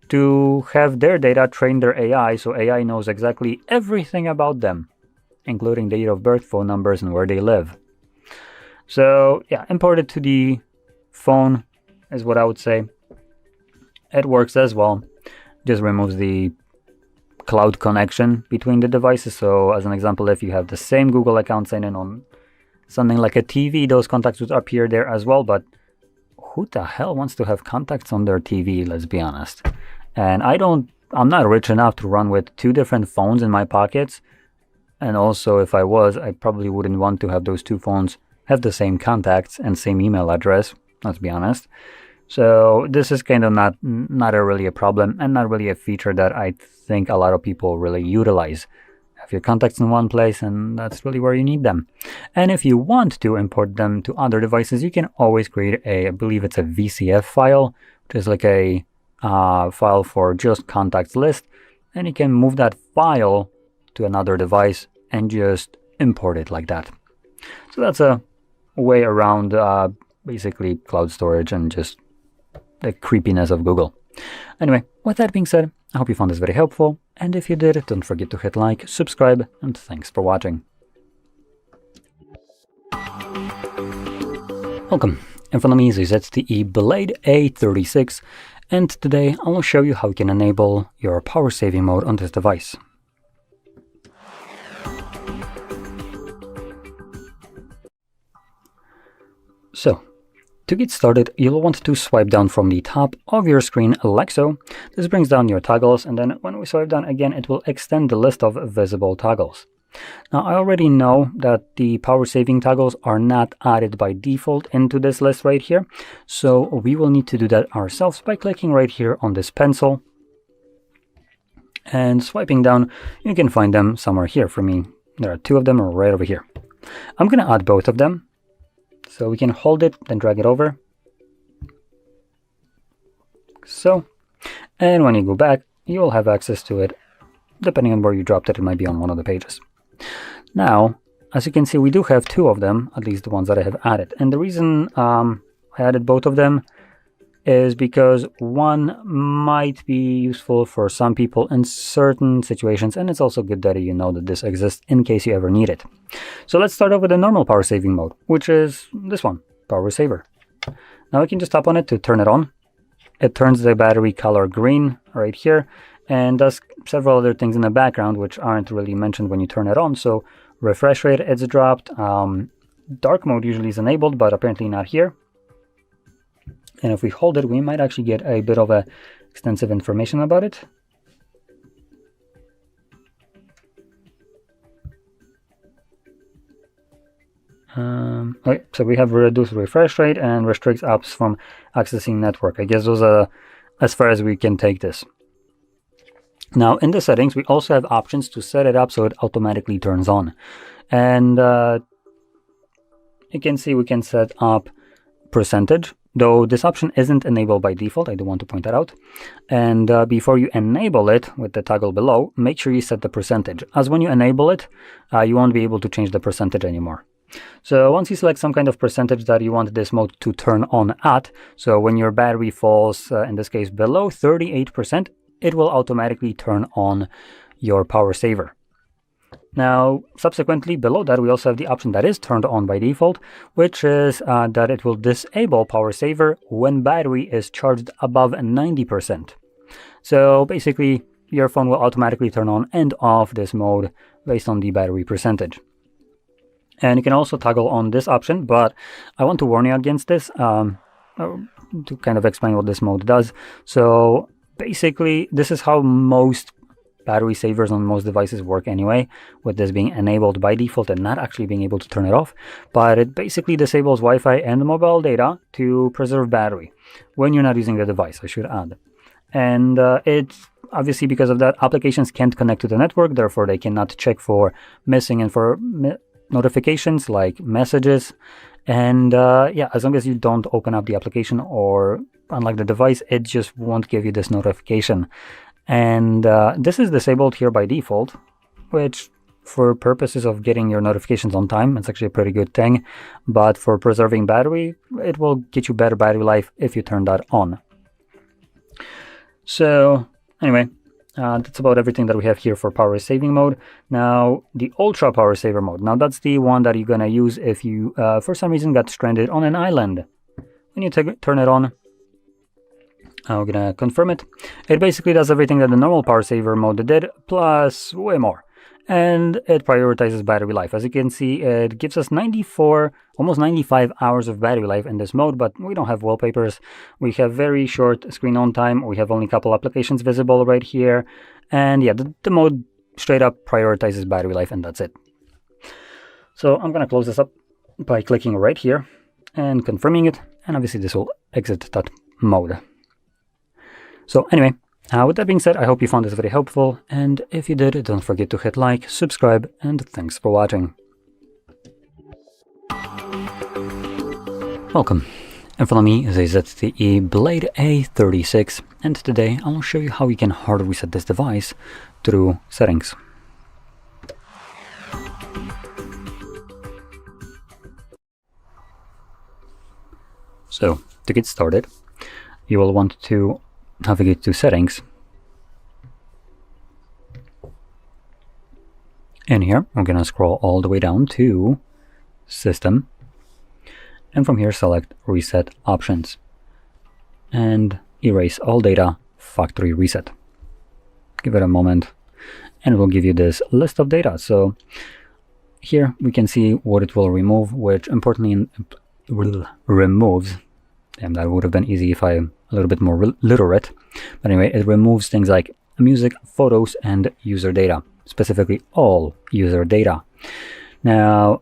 to have their data train their AI, so AI knows exactly everything about them, including date of birth, phone numbers, and where they live. So yeah, import it to the phone is what I would say. It works as well. Just removes the cloud connection between the devices. So as an example, if you have the same Google account signed in on something like a TV, those contacts would appear there as well. But who the hell wants to have contacts on their TV, let's be honest. And I'm not rich enough to run with 2 different phones in my pockets. And also, if I was, I probably wouldn't want to have those 2 phones have the same contacts and same email address, let's be honest. So this is kind of not really a problem, and not really a feature that I think a lot of people really utilize. Have your contacts in one place, and that's really where you need them. And if you want to import them to other devices, you can always create I believe it's a VCF file, which is like a file for just contacts list, and you can move that file to another device and just import it like that. So that's a way around basically cloud storage and just the creepiness of Google. Anyway, with that being said, I hope you found this very helpful, and if you did, don't forget to hit like, subscribe, and thanks for watching. Welcome. In front of me is a ZTE Blade A36, and today I will show you how you can enable your power saving mode on this device. So, to get started, you'll want to swipe down from the top of your screen like so. This brings down your toggles, and then when we swipe down again, it will extend the list of visible toggles. Now, I already know that the power saving toggles are not added by default into this list right here, so we will need to do that ourselves by clicking right here on this pencil and swiping down. You can find them somewhere here. For me, there are 2 of them right over here. I'm going to add both of them. So we can hold it, then drag it over. So, and when you go back, you'll have access to it. Depending on where you dropped it, it might be on one of the pages. Now, as you can see, we do have 2 of them, at least the ones that I have added. And the reason I added both of them is because one might be useful for some people in certain situations, and it's also good that you know that this exists in case you ever need it. So let's start off with the normal power saving mode, which is this one, power saver. Now we can just tap on it to turn it on. It turns the battery color green right here, and does several other things in the background which aren't really mentioned when you turn it on. So refresh rate, it's dropped. Dark mode usually is enabled, but apparently not here. And if we hold it, we might actually get a bit of extensive information about it. Okay, so we have reduced refresh rate and restricts apps from accessing network. I guess those are as far as we can take this. Now in the settings, we also have options to set it up so it automatically turns on. And you can see we can set up percentage, though this option isn't enabled by default. I do want to point that out. And before you enable it with the toggle below, make sure you set the percentage, as when you enable it, you won't be able to change the percentage anymore. So once you select some kind of percentage that you want this mode to turn on at, so when your battery falls, in this case below 38%, it will automatically turn on your power saver. Now, subsequently, below that, we also have the option that is turned on by default, which is that it will disable power saver when battery is charged above 90%. So basically, your phone will automatically turn on and off this mode based on the battery percentage. And you can also toggle on this option, but I want to warn you against this to kind of explain what this mode does. So basically, this is how most battery savers on most devices work anyway, with this being enabled by default and not actually being able to turn it off. But it basically disables Wi-Fi and mobile data to preserve battery when you're not using the device, I should add. And it's obviously because of that, applications can't connect to the network, therefore they cannot check for missing and for notifications like messages. And yeah, as long as you don't open up the application or unlock the device, it just won't give you this notification. And this is disabled here by default, which for purposes of getting your notifications on time, it's actually a pretty good thing. But for preserving battery, it will get you better battery life if you turn that on. So anyway, that's about everything that we have here for power saving mode. Now, the ultra power saver mode. Now, that's the one that you're going to use if you, for some reason, got stranded on an island. When you turn it on, I'm going to confirm it. It basically does everything that the normal power saver mode did, plus way more. And it prioritizes battery life. As you can see, it gives us 94, almost 95 hours of battery life in this mode, but we don't have wallpapers. We have very short screen on time. We have only a couple applications visible right here. And yeah, the mode straight up prioritizes battery life, and that's it. So I'm going to close this up by clicking right here and confirming it. And obviously this will exit that mode. So anyway, with that being said, I hope you found this very helpful, and if you did, don't forget to hit like, subscribe, and thanks for watching. Welcome. In front of me is a ZTE Blade A36, and today I'll show you how you can hard reset this device through settings. So, to get started, you will want to navigate to settings. In here, we're going to scroll all the way down to system, and from here select reset options and erase all data factory reset. Give it a moment and it will give you this list of data. So here we can see what it will remove, which importantly removes. Damn, that would have been easy if I'm a little bit more literate. But anyway, it removes things like music, photos, and user data, specifically all user data. Now,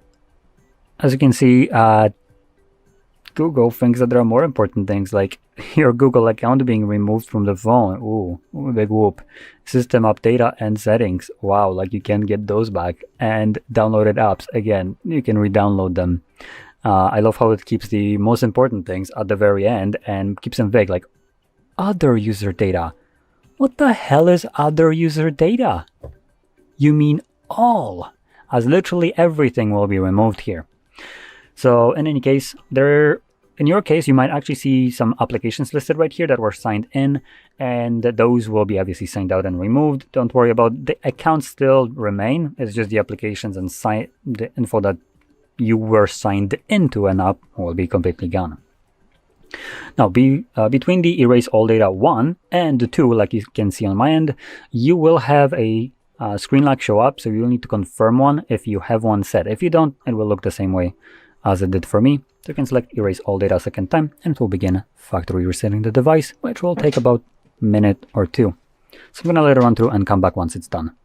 as you can see, Google thinks that there are more important things like your Google account being removed from the phone. Ooh, big whoop. System up data and settings. Wow, like you can get those back. And downloaded apps, again, you can re-download them. I love how it keeps the most important things at the very end and keeps them vague, like other user data. What the hell is other user data? You mean all, as literally everything will be removed here. So in any case, in your case, you might actually see some applications listed right here that were signed in, and those will be obviously signed out and removed. Don't worry about the accounts still remain. It's just the applications and the info that you were signed into an app will be completely gone. Now, between the erase all data 1 and 2, like you can see on my end, you will have a screen lock show up, so you'll need to confirm one if you have one set. If you don't, it will look the same way as it did for me. So you can select erase all data a second time, and it will begin factory resetting the device, which will take about a minute or two. So I'm going to let it run through and come back once it's done.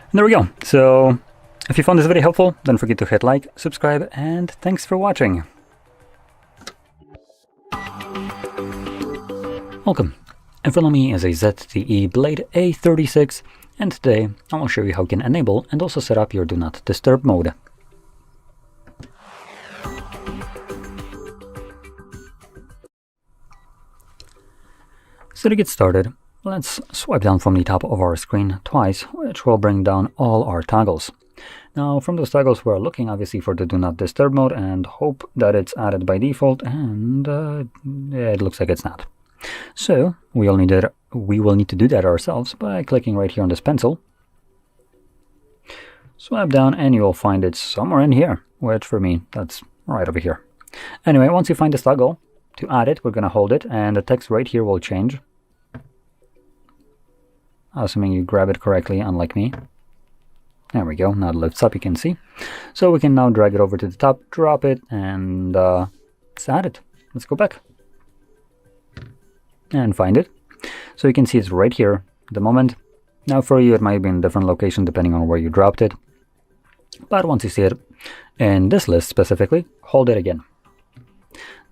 And there we go. So if you found this video helpful, don't forget to hit like, subscribe, and thanks for watching. Welcome. In front of me is a ZTE Blade A36, and today I will show you how you can enable and also set up your Do Not Disturb mode. So to get started, let's swipe down from the top of our screen twice, which will bring down all our toggles. Now from those toggles we're looking obviously for the Do Not Disturb mode and hope that it's added by default, and yeah, it looks like it's not. So we will need to do that ourselves by clicking right here on this pencil. Swipe down and you'll find it somewhere in here, which for me, that's right over here. Anyway, once you find this toggle, to add it, we're going to hold it and the text right here will change. Assuming you grab it correctly, unlike me. There we go, now it lifts up, you can see. So we can now drag it over to the top, drop it, and let's add it. Let's go back. And find it. So you can see it's right here at the moment. Now for you it might be in a different location depending on where you dropped it. But once you see it in this list specifically, hold it again.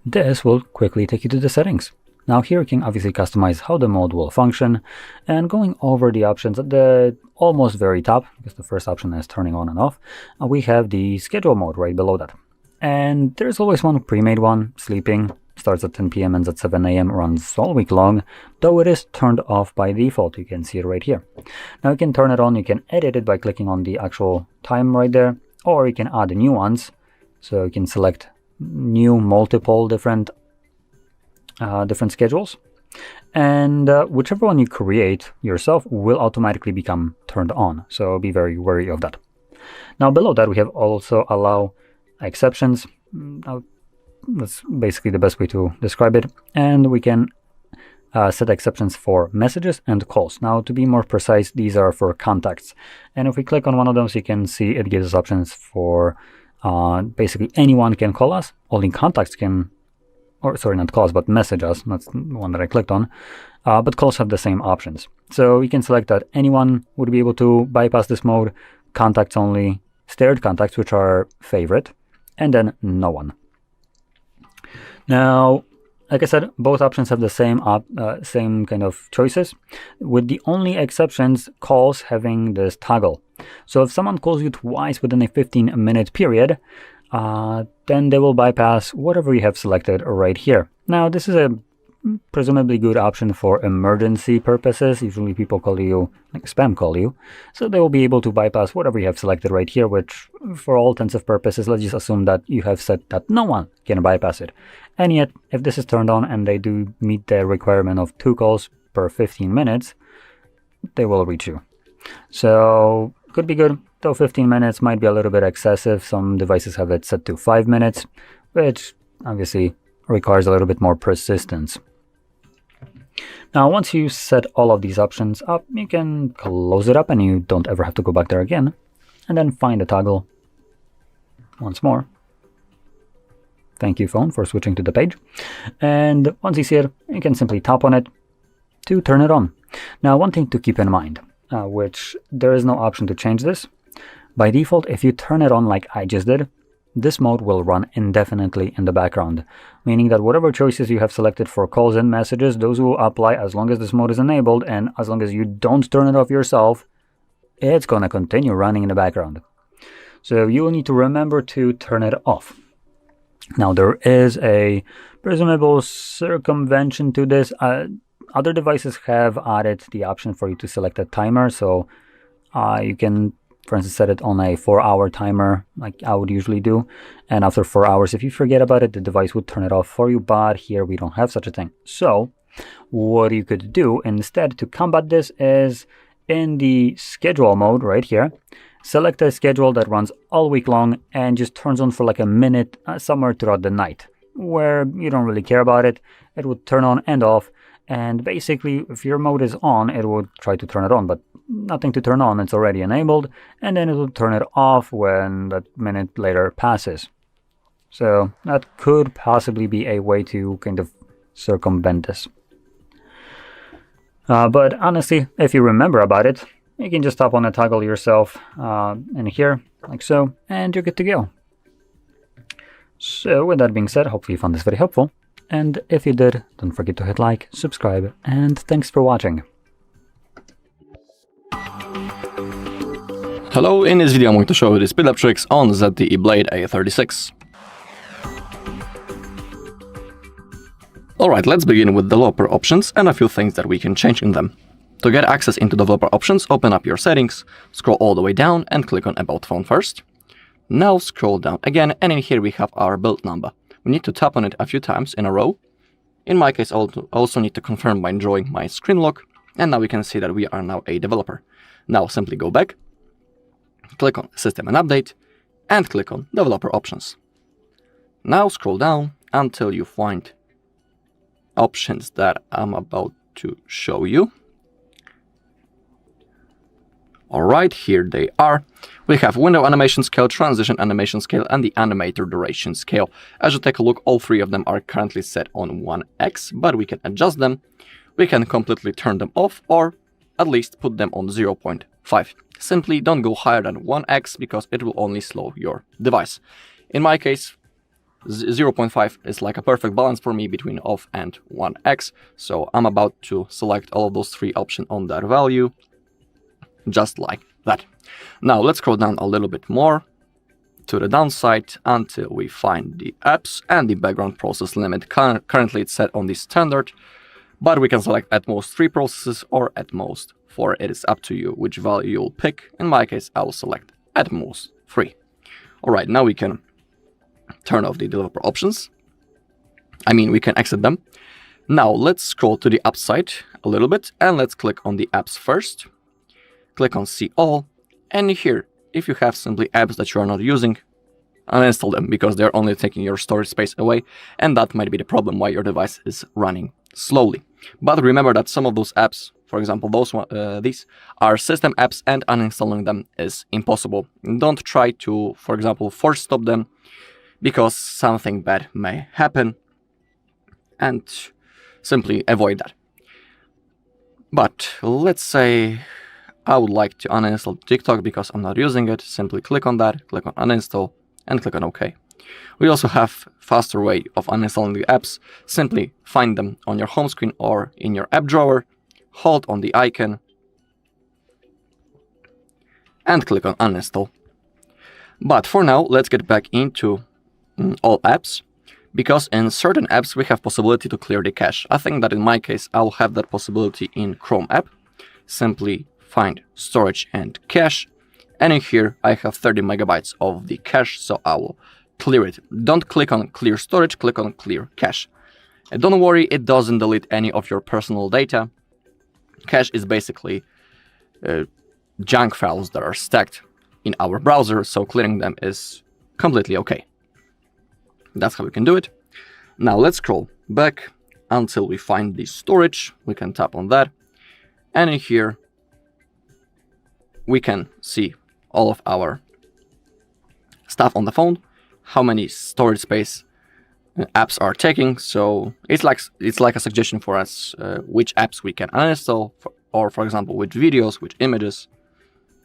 This will quickly take you to the settings. Now here you can obviously customize how the mode will function, and going over the options at the almost very top, because the first option is turning on and off, we have the schedule mode right below that. And there's always one pre-made one, sleeping, starts at 10 p.m. ends at 7 a.m, runs all week long, though it is turned off by default. You can see it right here. Now you can turn it on, you can edit it by clicking on the actual time right there, or you can add new ones. So you can select new multiple different schedules, and whichever one you create yourself will automatically become turned on, so be very wary of that. Now below that we have also allow exceptions. That's basically the best way to describe it, and we can set exceptions for messages and calls. Now to be more precise, these are for contacts, and if we click on one of those you can see it gives us options for basically anyone can call us, only contacts can, or sorry, not calls but message us. That's the one that I clicked on, but calls have the same options. So you can select that anyone would be able to bypass this mode, contacts only, shared contacts which are favorite, and then no one. Now, like I said, both options have the same kind of choices, with the only exceptions calls having this toggle. So if someone calls you twice within a 15-minute period, then they will bypass whatever you have selected right here. Now, this is a presumably good option for emergency purposes. Usually people call you, like spam call you, so they will be able to bypass whatever you have selected right here, which for all intents and purposes, let's just assume that you have set that no one can bypass it. And yet, if this is turned on and they do meet the requirement of 2 calls per 15 minutes, they will reach you. So could be good, though 15 minutes might be a little bit excessive. Some devices have it set to 5 minutes, which obviously requires a little bit more persistence. Now, once you set all of these options up, you can close it up and you don't ever have to go back there again. And then find the toggle once more. Thank you, phone, for switching to the page. And once you see it, you can simply tap on it to turn it on. Now, one thing to keep in mind, which there is no option to change this. By default, if you turn it on like I just did, this mode will run indefinitely in the background, meaning that whatever choices you have selected for calls and messages, those will apply as long as this mode is enabled, and as long as you don't turn it off yourself, it's going to continue running in the background. So you will need to remember to turn it off. Now there is a presumable circumvention to this. Other devices have added the option for you to select a timer, so you can, for instance, set it on a 4-hour timer like I would usually do, and after 4 hours, if you forget about it, the device would turn it off for you, but here we don't have such a thing. So what you could do instead to combat this is in the schedule mode right here, select a schedule that runs all week long and just turns on for like a minute somewhere throughout the night where you don't really care about it. It would turn on and off, and basically if your mode is on, it would try to turn it on, but nothing to turn on, it's already enabled, and then it will turn it off when that minute later passes. So that could possibly be a way to kind of circumvent this. But honestly, if you remember about it, You can just tap on the toggle yourself in here, like so, and you're good to go. So with that being said, hopefully you found this very helpful, and if you did, don't forget to hit like, subscribe, and thanks for watching. Hello, in this video I'm going to show you the speedup tricks on ZTE Blade A36. Alright, let's begin with developer options and a few things that we can change in them. To get access into developer options, open up your settings, scroll all the way down and click on About Phone first. Now scroll down again, and in here we have our build number. We need to tap on it a few times in a row. In my case, I'll also need to confirm by drawing my screen lock, and now we can see that we are now a developer. Now simply go back, click on System and Update, and click on Developer Options. Now scroll down until you find options that I'm about to show you. Alright, here they are. We have Window Animation Scale, Transition Animation Scale, and the Animator Duration Scale. As you take a look, all three of them are currently set on 1x, but we can adjust them. We can completely turn them off, or at least put them on 0.5. Simply don't go higher than 1x, because it will only slow your device. In my case, 0.5 is like a perfect balance for me between off and 1x, so I'm about to select all of those three options on that value. Just like that. Now let's scroll down a little bit more to the downside until we find the apps and the background process limit. Currently it's set on the standard, but we can select at most 3 processes or at most 4. It is up to you which value you'll pick. In my case, I will select at most 3. Alright, now we can turn off the developer options. We can exit them. Now let's scroll to the app side a little bit and let's click on the apps first. Click on See All, and here, if you have simply apps that you are not using, uninstall them because they're only taking your storage space away, and that might be the problem why your device is running slowly. But remember that some of those apps, for example, these are system apps, and uninstalling them is impossible. Don't try to, for example, force stop them because something bad may happen, and simply avoid that. But let's say I would like to uninstall TikTok because I'm not using it. Simply click on that, click on uninstall, and click on OK. We also have faster way of uninstalling the apps. Simply find them on your home screen or in your app drawer, hold on the icon, and click on uninstall. But for now, let's get back into all apps, because in certain apps we have possibility to clear the cache. I think that in my case, I'll have that possibility in Chrome app. Simply find storage and cache, and in here I have 30 megabytes of the cache, so I will clear it. Don't click on clear storage, click on clear cache. And don't worry, it doesn't delete any of your personal data. Cache is basically junk files that are stacked in our browser, so clearing them is completely okay. That's how we can do it. Now let's scroll back until we find the storage. We can tap on that, and in here we can see all of our stuff on the phone, how many storage space apps are taking. So it's like a suggestion for us which apps we can uninstall, or for example, which videos, which images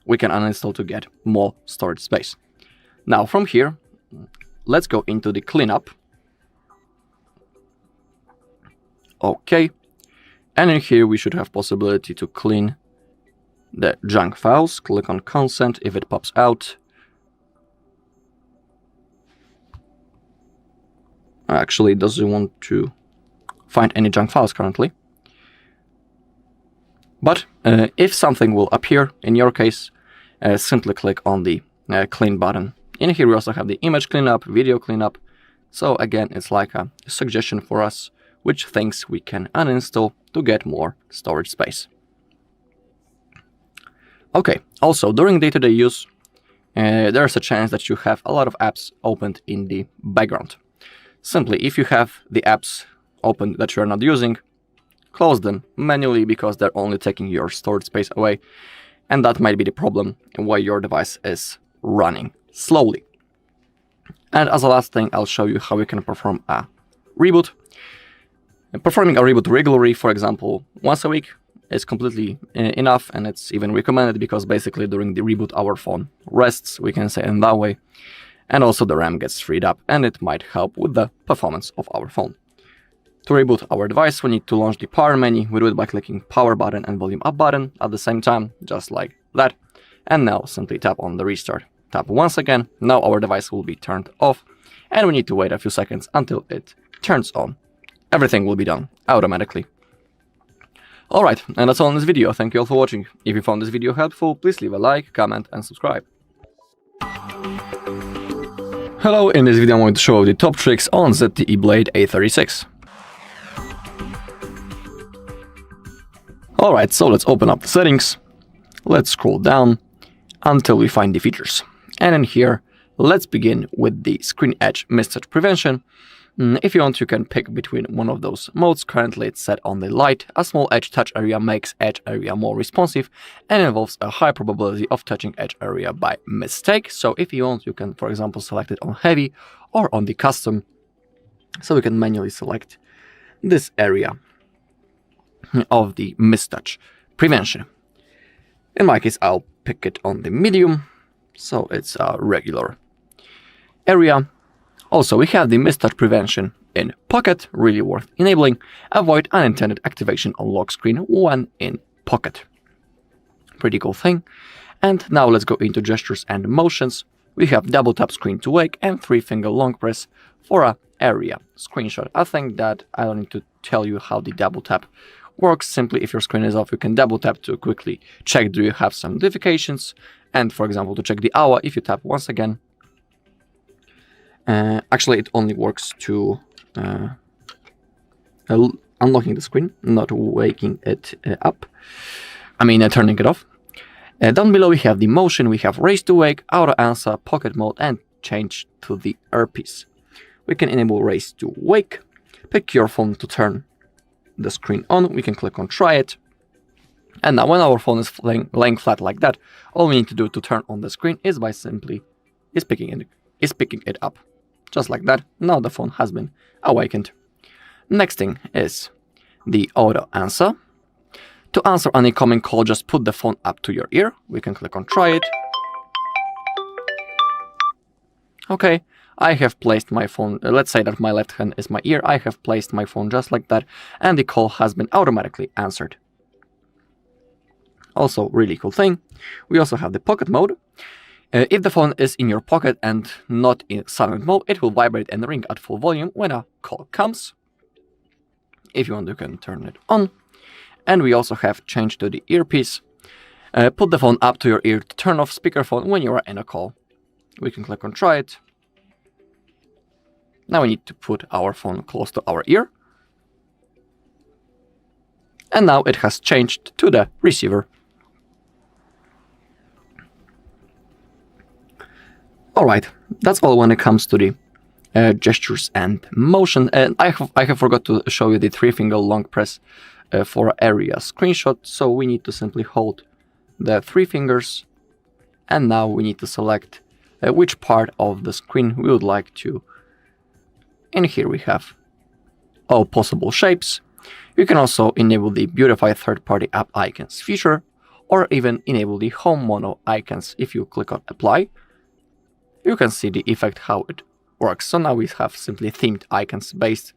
we can uninstall to get more storage space. Now from here, let's go into the cleanup. Okay, and in here we should have possibility to clean the junk files. Click on consent if it pops out. Actually, it doesn't want to find any junk files currently. But if something will appear in your case, simply click on the clean button. In here we also have the image cleanup, video cleanup. So again, it's like a suggestion for us which things we can uninstall to get more storage space. Okay, also during day-to-day use, there's a chance that you have a lot of apps opened in the background. Simply, if you have the apps open that you're not using, close them manually because they're only taking your storage space away, and that might be the problem why your device is running slowly. And as a last thing, I'll show you how you can perform a reboot. Performing a reboot regularly, for example, once a week, is completely enough, and it's even recommended because basically during the reboot our phone rests, we can say in that way, and also the RAM gets freed up, and it might help with the performance of our phone. To reboot our device, we need to launch the power menu. We do it by clicking power button and volume up button at the same time, just like that. And now simply tap on the restart. Tap once again, now our device will be turned off, and we need to wait a few seconds until it turns on. Everything will be done automatically. Alright, and that's all in this video. Thank you all for watching. If you found this video helpful, please leave a like, comment and subscribe. Hello, in this video I'm going to show you the top tricks on ZTE Blade A36. Alright, so let's open up the settings. Let's scroll down until we find the features. And in here, let's begin with the screen edge misstouch prevention. If you want, you can pick between one of those modes. Currently it's set on the light. A small edge touch area makes edge area more responsive and involves a high probability of touching edge area by mistake. So if you want, you can, for example, select it on heavy or on the custom. So we can manually select this area of the mistouch prevention. In my case, I'll pick it on the medium, so it's a regular area. Also, we have the mistouch prevention in pocket, really worth enabling. Avoid unintended activation on lock screen when in pocket. Pretty cool thing. And now let's go into gestures and motions. We have double tap screen to wake and 3-finger long press for a area screenshot. I think that I don't need to tell you how the double tap works. Simply, if your screen is off, you can double tap to quickly check do you have some notifications, and for example to check the hour, if you tap once again, actually it only works to unlocking the screen, not waking it up, turning it off. Down below we have the motion. We have raise to wake, auto answer, pocket mode and change to the earpiece. We can enable raise to wake, pick your phone to turn the screen on. We can click on try it, and now when our phone is laying flat like that, all we need to do to turn on the screen is by simply picking it up, just like that. Now the phone has been awakened. Next thing is the auto answer. To answer an incoming call, just put the phone up to your ear. We can click on try it. Okay, I have placed my phone, let's say that my left hand is my ear, I have placed my phone just like that, and the call has been automatically answered. Also, really cool thing, we also have the pocket mode. If the phone is in your pocket and not in silent mode, it will vibrate and ring at full volume when a call comes. If you want, you can turn it on. And we also have change to the earpiece. Put the phone up to your ear to turn off speakerphone when you are in a call. We can click on try it. Now we need to put our phone close to our ear. And now it has changed to the receiver. Alright, that's all when it comes to the gestures and motion. And I have forgot to show you the 3-finger long press for area screenshot. So we need to simply hold the 3 fingers, and now we need to select which part of the screen we would like to. And here we have all possible shapes. You can also enable the beautify third-party app icons feature, or even enable the home mono icons. If you click on apply, you can see the effect how it works. So now we have simply themed icons based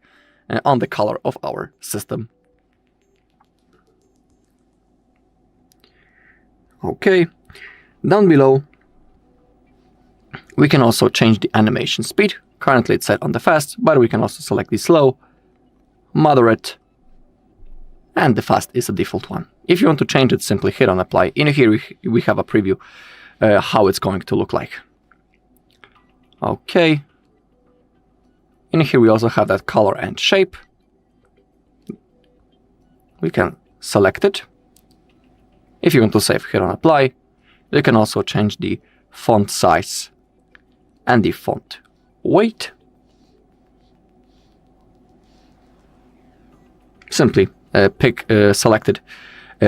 on the color of our system. Okay, down below we can also change the animation speed. Currently it's set on the fast, but we can also select the slow, moderate, and the fast is the default one. If you want to change it, simply hit on apply. In here we have a preview how it's going to look like. Okay. In here we also have that color and shape. We can select it. If you want to save, hit on apply. You can also change the font size and the font weight. Simply select it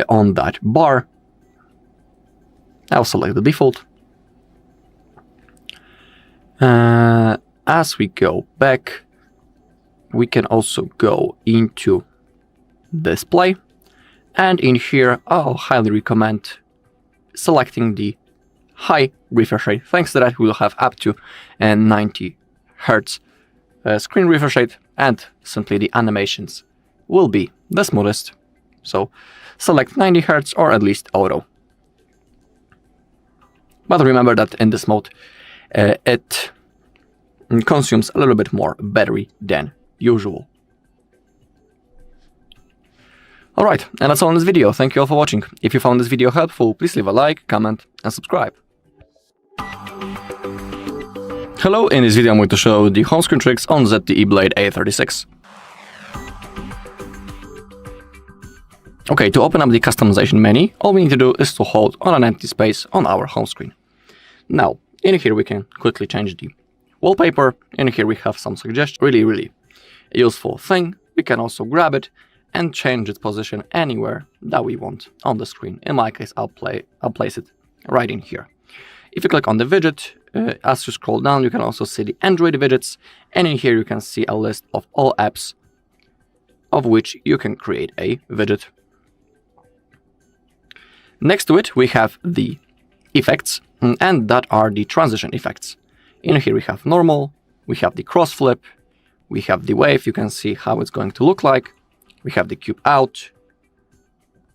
on that bar. I'll select the default. As we go back, we can also go into display, And in here, I'll highly recommend selecting the high refresh rate. Thanks to that, we'll have up to 90 Hz screen refresh rate, and simply the animations will be the smoothest. So select 90 Hz or at least auto. But remember that in this mode, it consumes a little bit more battery than usual. Alright, and that's all in this video. Thank you all for watching. If you found this video helpful, please leave a like, comment, and subscribe. Hello, in this video I'm going to show the home screen tricks on ZTE Blade A36. Okay, to open up the customization menu, all we need to do is to hold on an empty space on our home screen. Now, in here we can quickly change the wallpaper. In here we have some suggestions. Really useful thing. We can also grab it and change its position anywhere that we want on the screen. In my case, I'll place it right in here. If you click on the widget, as you scroll down, you can also see the Android widgets, and in here you can see a list of all apps of which you can create a widget. Next to it, we have the effects, and that are the transition effects. In here we have normal, we have the cross flip, we have the wave, you can see how it's going to look like. We have the cube out,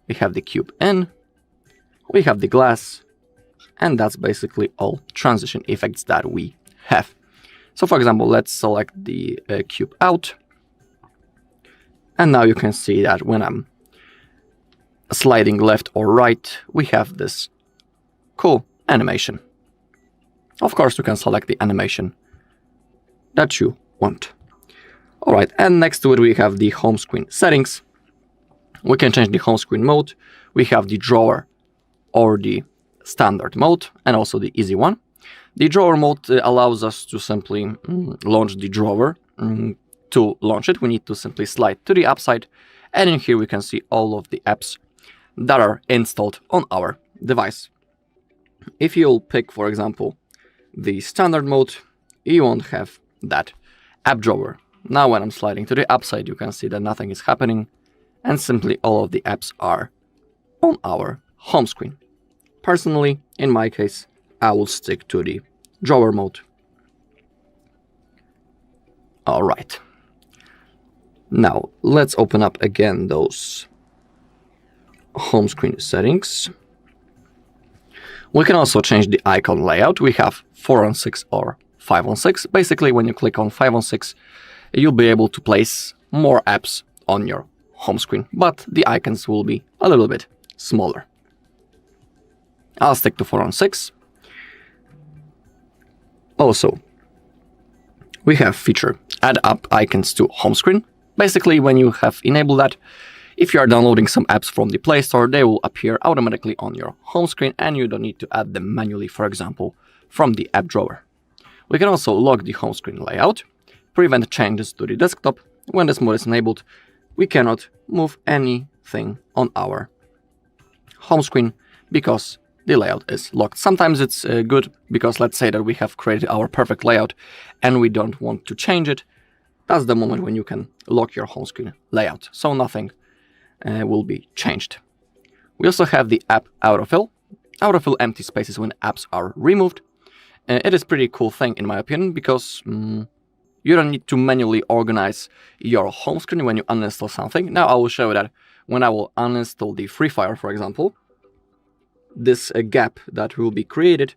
we have the cube in, we have the glass, and that's basically all transition effects that we have. So for example, let's select the cube out, and now you can see that when I'm sliding left or right, we have this cool animation. Of course, you can select the animation that you want. Alright, and next to it we have the home screen settings. We can change the home screen mode. We have the drawer or the standard mode, and also the easy one. The drawer mode allows us to simply launch the drawer. To launch it, we need to simply slide to the upside, and in here we can see all of the apps that are installed on our device. If you'll pick, for example, the standard mode, you won't have that app drawer. Now when I'm sliding to the upside, you can see that nothing is happening, and simply all of the apps are on our home screen. Personally, in my case, I will stick to the drawer mode. Alright. Now, let's open up again those home screen settings. We can also change the icon layout. We have 4:6 or 5:6. Basically, when you click on 5:6, you'll be able to place more apps on your home screen, but the icons will be a little bit smaller. I'll stick to 4:6. Also, we have feature add app icons to home screen. Basically, when you have enabled that, if you are downloading some apps from the Play Store, they will appear automatically on your home screen and you don't need to add them manually, for example, from the app drawer. We can also lock the home screen layout, prevent changes to the desktop. When this mode is enabled, we cannot move anything on our home screen because the layout is locked. Sometimes it's good because let's say that we have created our perfect layout and we don't want to change it. That's the moment when you can lock your home screen layout, so nothing will be changed. We also have the app autofill. Autofill empty spaces when apps are removed. It is a pretty cool thing in my opinion because you don't need to manually organize your home screen when you uninstall something. Now I will show you that when I will uninstall the Free Fire, for example, this gap that will be created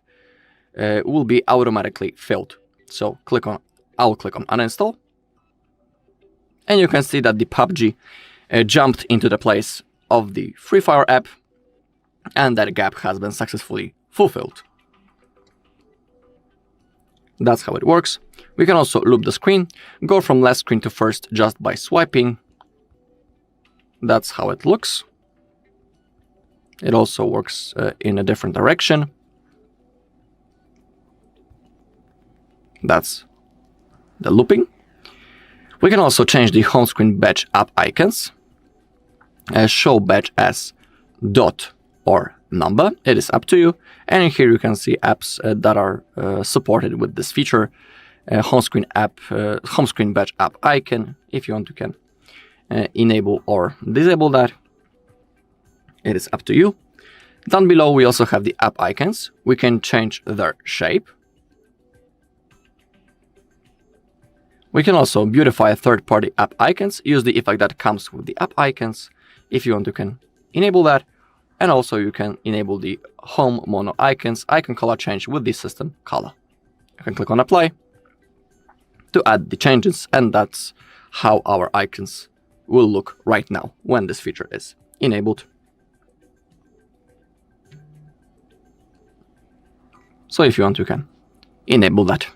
will be automatically filled. So I'll click on uninstall, and you can see that the PUBG jumped into the place of the Free Fire app, and that gap has been successfully fulfilled. That's how it works. We can also loop the screen, go from last screen to first just by swiping. That's how it looks. It also works in a different direction. That's the looping. We can also change the home screen badge app icons. Show badge as dot or number. It is up to you. And here you can see apps that are supported with this feature. Home screen badge app icon. If you want, you can enable or disable that. it is up to you. Down below we also have the app icons. We can change their shape. We can also beautify third-party app icons, use the effect that comes with the app icons. If you want, you can enable that. And also you can enable the home mono icons, icon color change with the system color. You can click on apply to add the changes, and that's how our icons will look right now when this feature is enabled. So if you want, you can enable that.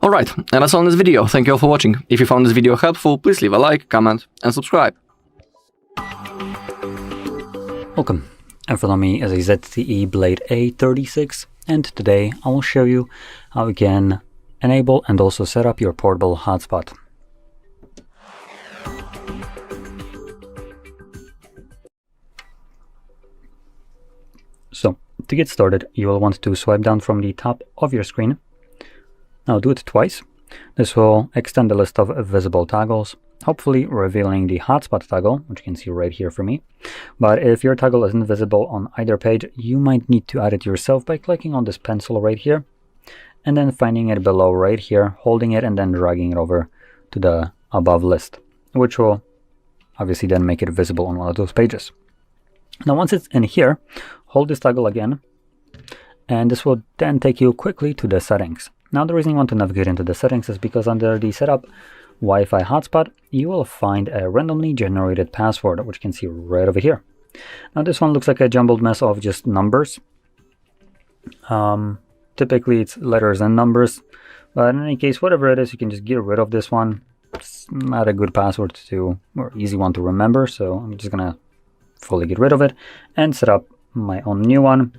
Alright, and that's all in this video. Thank you all for watching. If you found this video helpful, please leave a like, comment, and subscribe. Welcome, and follow me as a ZTE Blade A36, and today I will show you how you can enable and also set up your portable hotspot. So, to get started, you will want to swipe down from the top of your screen. Now do it twice. This will extend the list of visible toggles, hopefully revealing the hotspot toggle, which you can see right here for me. But if your toggle isn't visible on either page, you might need to add it yourself by clicking on this pencil right here, and then finding it below right here, holding it, and then dragging it over to the above list, which will obviously then make it visible on one of those pages. Now once it's in here, hold this toggle again, and this will then take you quickly to the settings. Now the reason you want to navigate into the settings is because under the setup Wi-Fi hotspot, you will find a randomly generated password, which you can see right over here. Now this one looks like a jumbled mess of just numbers. Typically it's letters and numbers, but in any case, whatever it is, you can just get rid of this one. It's not a good password to, or easy one to remember, so I'm just gonna fully get rid of it and set up my own new one,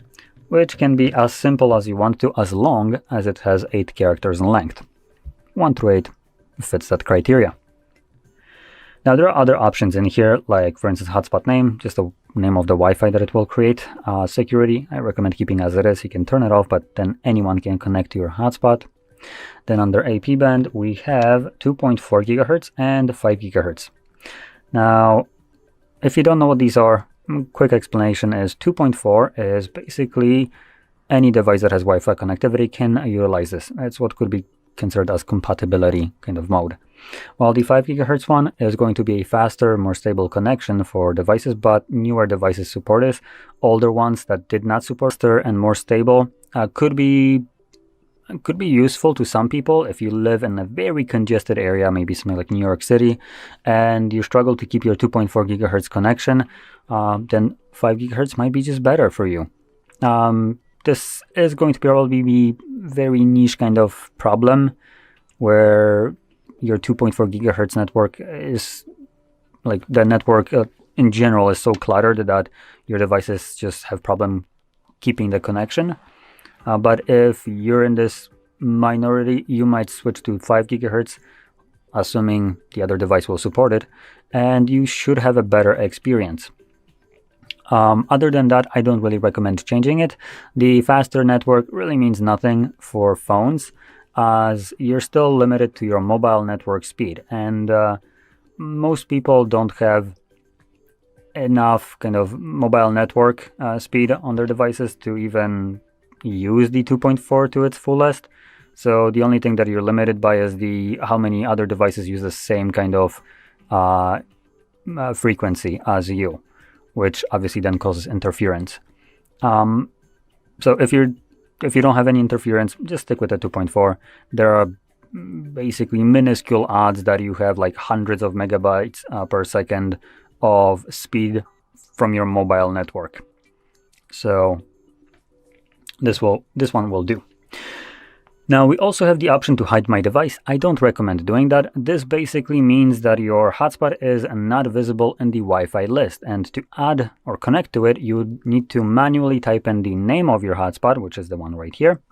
which can be as simple as you want to, as long as it has 8 characters in length. 1 through 8 fits that criteria. Now there are other options in here, like for instance hotspot name, just the name of the Wi-Fi that it will create. Security, I recommend keeping as it is. You can turn it off, but then anyone can connect to your hotspot. Then under AP band, we have 2.4 gigahertz and 5 gigahertz. Now, if you don't know what these are, quick explanation is 2.4 is basically any device that has Wi-Fi connectivity can utilize this. It's what could be considered as compatibility kind of mode. While the 5 gigahertz one is going to be a faster, more stable connection for devices, but newer devices support it. Older ones that did not support faster and more stable could be useful to some people if you live in a very congested area, maybe something like New York City, and you struggle to keep your 2.4 gigahertz connection, then 5 gigahertz might be just better for you. This is going to probably be very niche kind of problem where your 2.4 gigahertz network is like the network in general is so cluttered that your devices just have problem keeping the connection. But if you're in this minority, you might switch to 5 gigahertz, assuming the other device will support it, and you should have a better experience. Other than that, I don't really recommend changing it. The faster network really means nothing for phones, as you're still limited to your mobile network speed, and most people don't have enough kind of mobile network speed on their devices to even use the 2.4 to its fullest. So the only thing that you're limited by is how many other devices use the same kind of frequency as you, which obviously then causes interference. So if you don't have any interference, just stick with the 2.4. There are basically minuscule odds that you have like hundreds of megabytes per second of speed from your mobile network. So this one will do. Now we also have the option to hide my device. I don't recommend doing that. This basically means that your hotspot is not visible in the Wi-Fi list, and to add or connect to it, you need to manually type in the name of your hotspot, which is the one right here,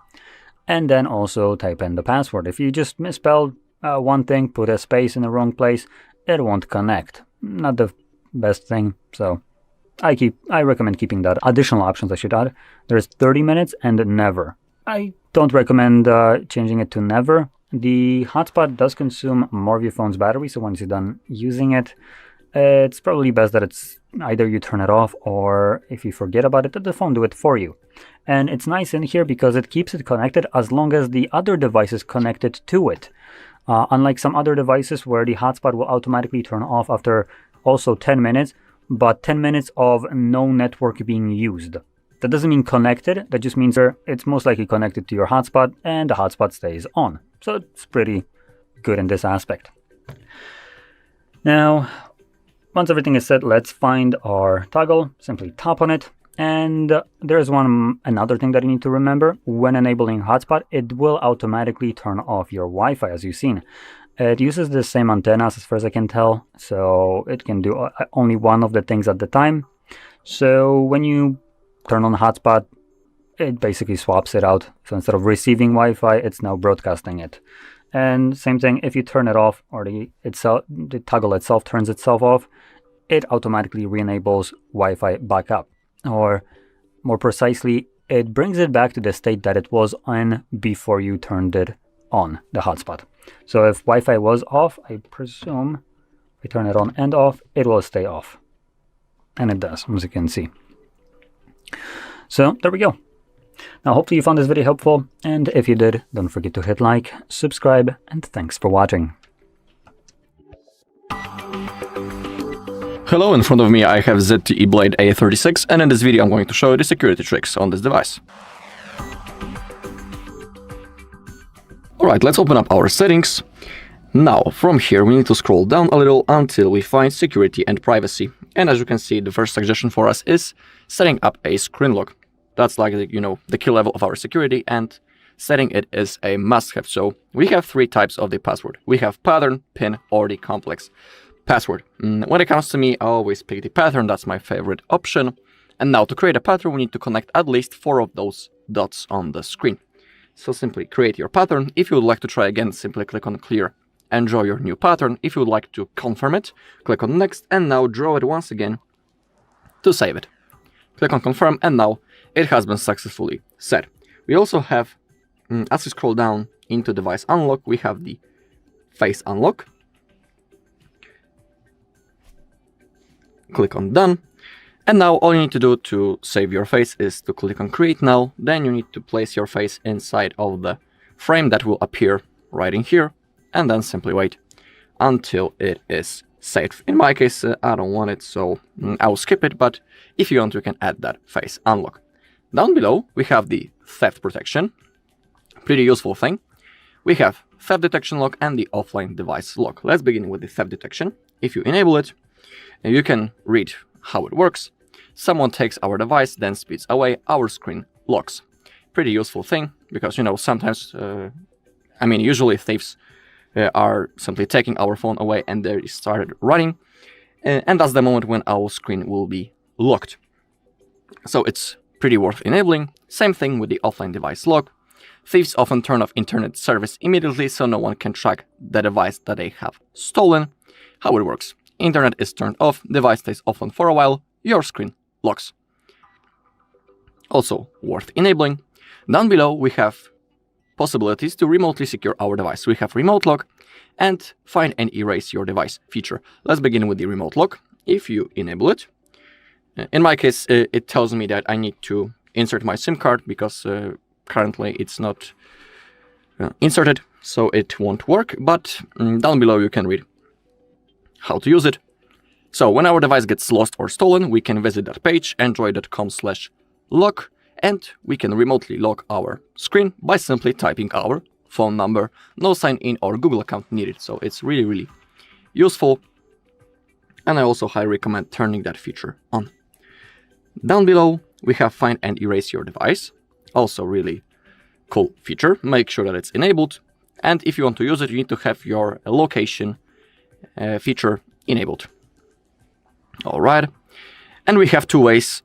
and then also type in the password. If you just misspelled one thing, put a space in the wrong place, it won't connect. Not the best thing, so I recommend keeping that. Additional options I should add, there's 30 minutes and never. I don't recommend changing it to never. The hotspot does consume more of your phone's battery, so once you're done using it, it's probably best that it's either you turn it off, or if you forget about it, let the phone do it for you. And it's nice in here because it keeps it connected as long as the other device is connected to it. Unlike some other devices where the hotspot will automatically turn off after also 10 minutes, but 10 minutes of no network being used. That doesn't mean connected, that just means it's most likely connected to your hotspot and the hotspot stays on. So it's pretty good in this aspect. Now, once everything is set, let's find our toggle, simply tap on it. And there's another thing that you need to remember. When enabling hotspot, it will automatically turn off your Wi-Fi, as you've seen. It uses the same antennas as far as I can tell, so it can do only one of the things at the time. So when you turn on hotspot, it basically swaps it out. So instead of receiving Wi-Fi, it's now broadcasting it. And same thing, if you turn it off, or the toggle itself turns itself off, it automatically re-enables Wi-Fi back up. Or more precisely, it brings it back to the state that it was on before you turned it on, the hotspot. So if Wi-Fi was off, I presume if we turn it on and off, it will stay off. And it does, as you can see. So there we go. Now hopefully you found this video helpful, and if you did, don't forget to hit like, subscribe, and thanks for watching. Hello, in front of me I have ZTE Blade A36, and in this video I'm going to show you the security tricks on this device. Alright, let's open up our settings. Now, from here we need to scroll down a little until we find security and privacy. And as you can see, the first suggestion for us is setting up a screen lock. That's like, the key level of our security, and setting it is a must-have. So we have three types of the password. We have pattern, pin, or the complex password. When it comes to me, I always pick the pattern. That's my favorite option. And now to create a pattern, we need to connect at least 4 of those dots on the screen. So simply create your pattern. If you would like to try again, simply click on clear and draw your new pattern. If you would like to confirm it, click on next, and now draw it once again to save it. Click on confirm, and now it has been successfully set. We also have, as we scroll down into device unlock, we have the face unlock. Click on done. And now all you need to do to save your face is to click on create now. Then you need to place your face inside of the frame that will appear right in here, and then simply wait until it is saved. In my case, I don't want it, so I'll skip it, but if you want, you can add that face unlock. Down below, we have the theft protection, pretty useful thing. We have theft detection lock and the offline device lock. Let's begin with the theft detection. If you enable it, you can read how it works. Someone takes our device, then speeds away, our screen locks. Pretty useful thing, because, sometimes, usually thieves are simply taking our phone away and they started running. And that's the moment when our screen will be locked. So it's pretty worth enabling. Same thing with the offline device lock. Thieves often turn off internet service immediately, so no one can track the device that they have stolen. How it works. Internet is turned off, device stays offline for a while, your screen locks. Also worth enabling. Down below we have possibilities to remotely secure our device. We have remote lock and find and erase your device feature. Let's begin with the remote lock. If you enable it, in my case it tells me that I need to insert my SIM card because currently it's not inserted, so it won't work, but down below you can read how to use it. So when our device gets lost or stolen, we can visit that page, android.com/lock, and we can remotely lock our screen by simply typing our phone number. No sign in or Google account needed, so it's really, really useful. And I also highly recommend turning that feature on. Down below, we have find and erase your device. Also really cool feature. Make sure that it's enabled. And if you want to use it, you need to have your location feature enabled. All right. And we have two ways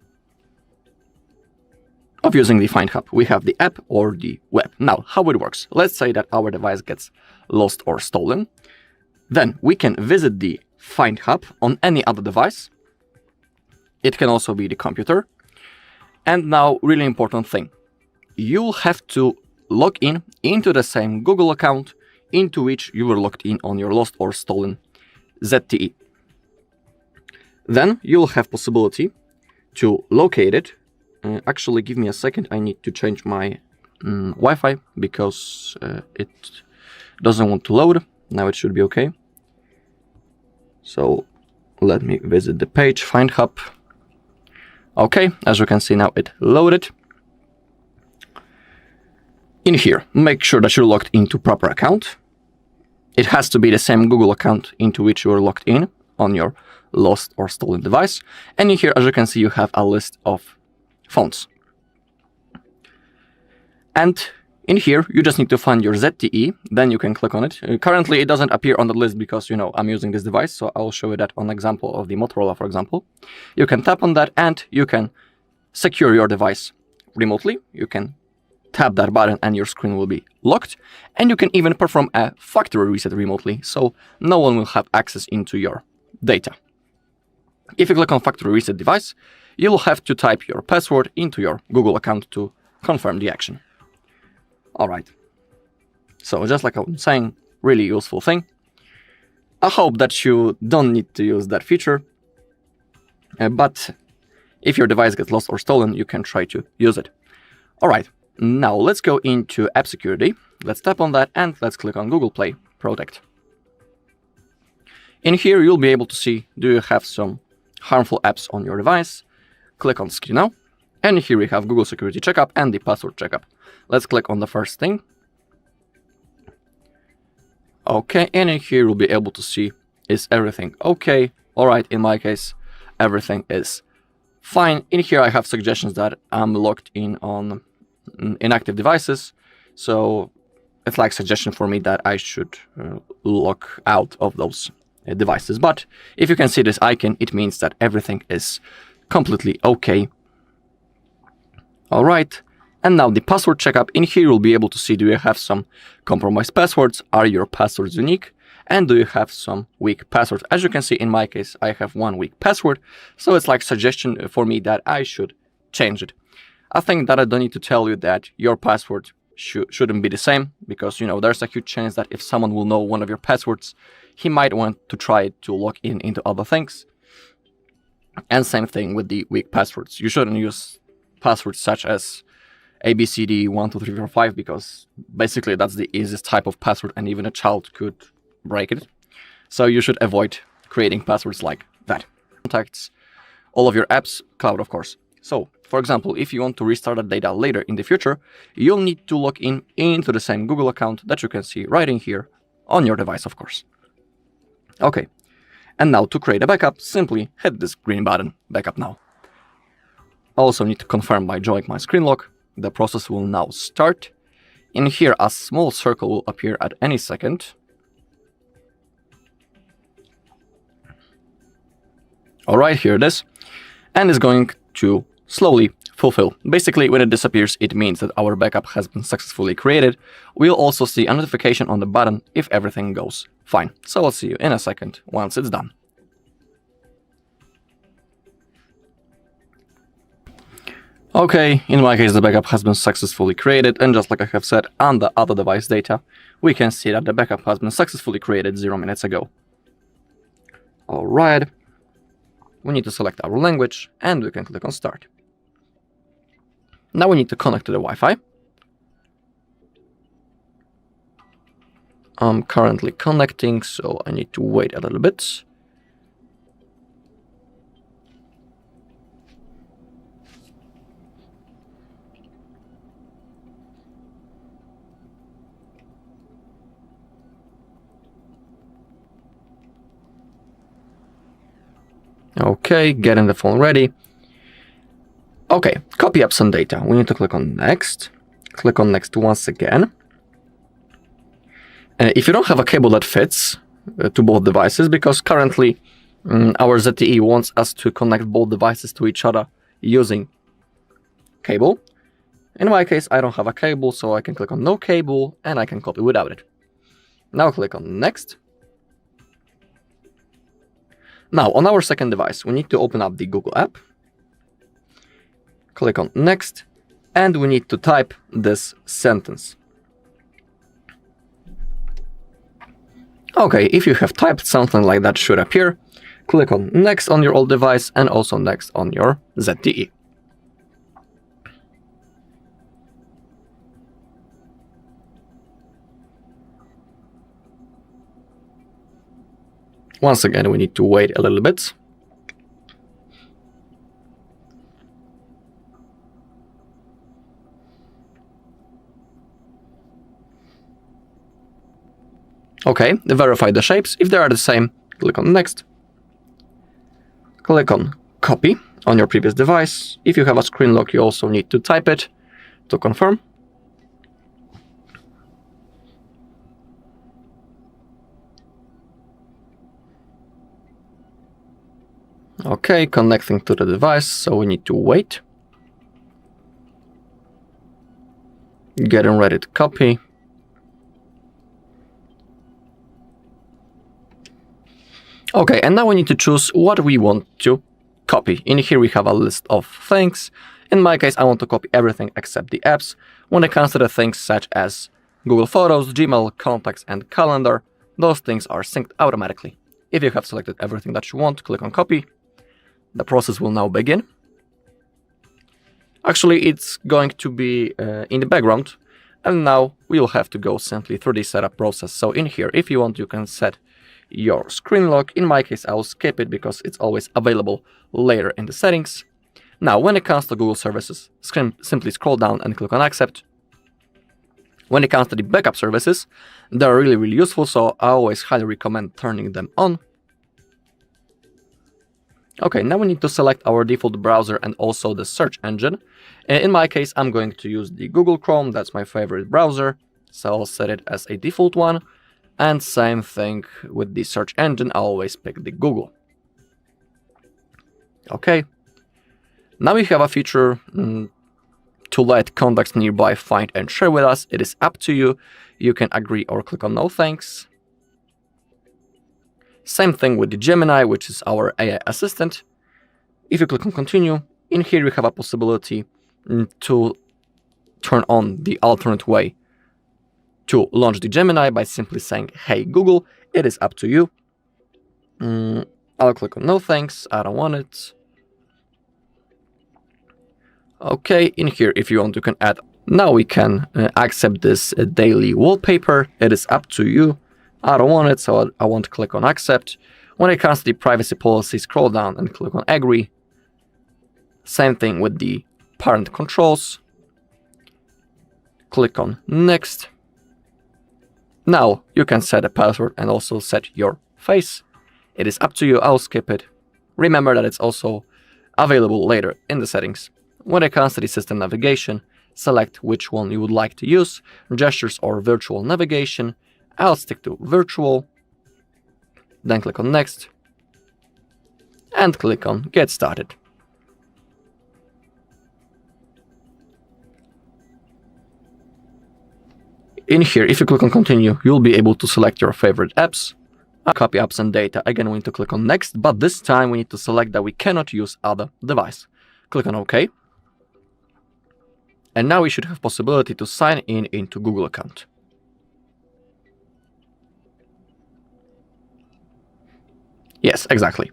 of using the Find Hub. We have the app or the web. Now, how it works. Let's say that our device gets lost or stolen. Then we can visit the Find Hub on any other device. It can also be the computer. And now, really important thing. You'll have to log in into the same Google account into which you were logged in on your lost or stolen ZTE. Then you'll have possibility to locate it. Actually, give me a second. I need to change my Wi-Fi because it doesn't want to load. Now it should be okay. So let me visit the page, Find Hub. Okay, as you can see now it loaded. In here, make sure that you're logged into proper account. It has to be the same Google account into which you are logged in on your lost or stolen device. And in here, as you can see, you have a list of phones. And in here, you just need to find your ZTE, then you can click on it. Currently, it doesn't appear on the list because, I'm using this device, so I'll show you that on example of the Motorola, for example. You can tap on that and you can secure your device remotely. You can tap that button and your screen will be locked. And you can even perform a factory reset remotely, so no one will have access into your data. If you click on factory reset device, you'll have to type your password into your Google account to confirm the action. Alright, so just like I was saying, really useful thing. I hope that you don't need to use that feature, but if your device gets lost or stolen, you can try to use it. Alright, now let's go into app security. Let's tap on that and let's click on Google Play Protect. In here, you'll be able to see, do you have some harmful apps on your device? Click on Secure Now. And here we have Google Security Checkup and the Password Checkup. Let's click on the first thing. Okay, and in here you'll be able to see, is everything okay? Alright, in my case, everything is fine. In here I have suggestions that I'm logged in on inactive devices. So it's like suggestion for me that I should log out of those devices. But if you can see this icon, it means that everything is completely okay. Alright, and now the password checkup. In here you'll be able to see, do you have some compromised passwords? Are your passwords unique? And do you have some weak passwords? As you can see, in my case, I have one weak password. So it's like suggestion for me that I should change it. I think that I don't need to tell you that your password shouldn't be the same, because, there's a huge chance that if someone will know one of your passwords, he might want to try to log in into other things. And same thing with the weak passwords. You shouldn't use passwords such as ABCD12345 because basically that's the easiest type of password and even a child could break it. So you should avoid creating passwords like that. Contacts, all of your apps, cloud of course. So for example, if you want to restart that data later in the future, you'll need to log in into the same Google account that you can see right in here on your device, of course. Okay, and now to create a backup, simply hit this green button, Backup Now. Also need to confirm by joining my screen lock. The process will now start. In here, a small circle will appear at any second. Alright, here it is. And it's going to slowly fulfill. Basically, when it disappears, it means that our backup has been successfully created. We'll also see a notification on the button if everything goes fine. So I'll see you in a second once it's done. Okay, in my case the backup has been successfully created, and just like I have said on the other device data, we can see that the backup has been successfully created 0 minutes ago. Alright, we need to select our language and we can click on Start. Now we need to connect to the Wi-Fi. I'm currently connecting, so I need to wait a little bit. Okay, getting the phone ready. Okay, copy apps and data. We need to click on Next. Click on Next once again. If you don't have a cable that fits to both devices, because currently our ZTE wants us to connect both devices to each other using cable. In my case, I don't have a cable, so I can click on No Cable and I can copy without it. Now click on Next. Now, on our second device, we need to open up the Google app. Click on Next, and we need to type this sentence. Okay, if you have typed, something like that should appear. click on Next on your old device and also Next on your ZTE. Once again, we need to wait a little bit. Okay, verify the shapes. If they are the same, click on Next. Click on Copy on your previous device. If you have a screen lock, you also need to type it to confirm. Okay, connecting to the device, so we need to wait. Getting ready to copy. Okay, and now we need to choose what we want to copy. In here we have a list of things. In my case, I want to copy everything except the apps. When it comes to the things such as Google Photos, Gmail, Contacts, and Calendar, those things are synced automatically. If you have selected everything that you want, click on Copy. The process will now begin. Actually, it's going to be in the background, and now we will have to go simply through the setup process. So in here, if you want, you can set your screen lock. In my case, I will skip it because it's always available later in the settings. Now, when it comes to Google services, simply scroll down and click on Accept. When it comes to the backup services, they're really useful, so I always highly recommend turning them on. Okay, now we need to select our default browser and also the search engine. In my case, I'm going to use the Google Chrome. That's my favorite browser, so I'll set it as a default one. And same thing with the search engine, I always pick the Google. Okay, now we have a feature to let contacts nearby find and share with us. It is up to you. You can agree or click on No Thanks. Same thing with the Gemini, which is our AI assistant. If you click on Continue, in here you have a possibility to turn on the alternate way to launch the Gemini by simply saying, "Hey Google." It is up to you. I'll click on No Thanks, I don't want it. Okay, in here, if you want, you can add. Now we can accept this daily wallpaper. It is up to you. I don't want it, so I won't click on Accept. When it comes to the privacy policy, scroll down and click on Agree. Same thing with the parent controls. Click on Next. Now you can set a password and also set your face. It is up to you, I'll skip it. Remember that it's also available later in the settings. When it comes to the system navigation, select which one you would like to use, gestures or virtual navigation. I'll stick to virtual, then click on Next, and click on Get Started. In here, if you click on Continue, you'll be able to select your favorite apps, copy apps and data. Again, we need to click on Next, but this time we need to select that we cannot use other device. Click on OK. And now we should have possibility to sign in into Google account. Yes, exactly.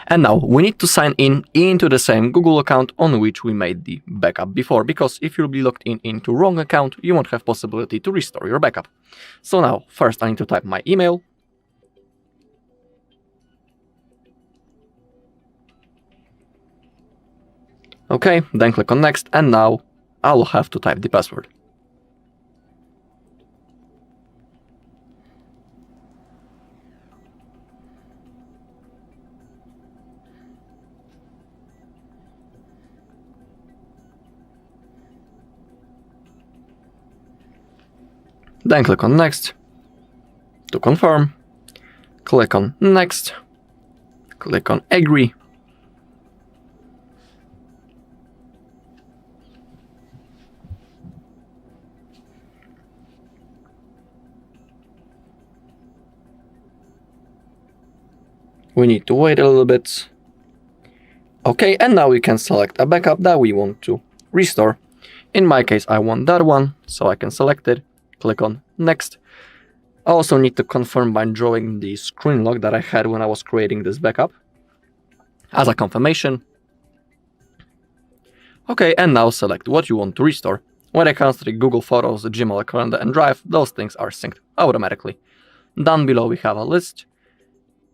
And now we need to sign in into the same Google account on which we made the backup before, because if you'll be logged in into wrong account, you won't have possibility to restore your backup. So now, first I need to type my email. Okay, then click on Next, and now I'll have to type the password. Then click on Next to confirm. Click on Next. Click on Agree. We need to wait a little bit. Okay, and now we can select a backup that we want to restore. In my case, I want that one, so I can select it. Click on Next. I also need to confirm by drawing the screen lock that I had when I was creating this backup. as a confirmation. Okay, and now select what you want to restore. When it comes to the Google Photos, Gmail, Calendar and Drive, those things are synced automatically. Down below we have a list.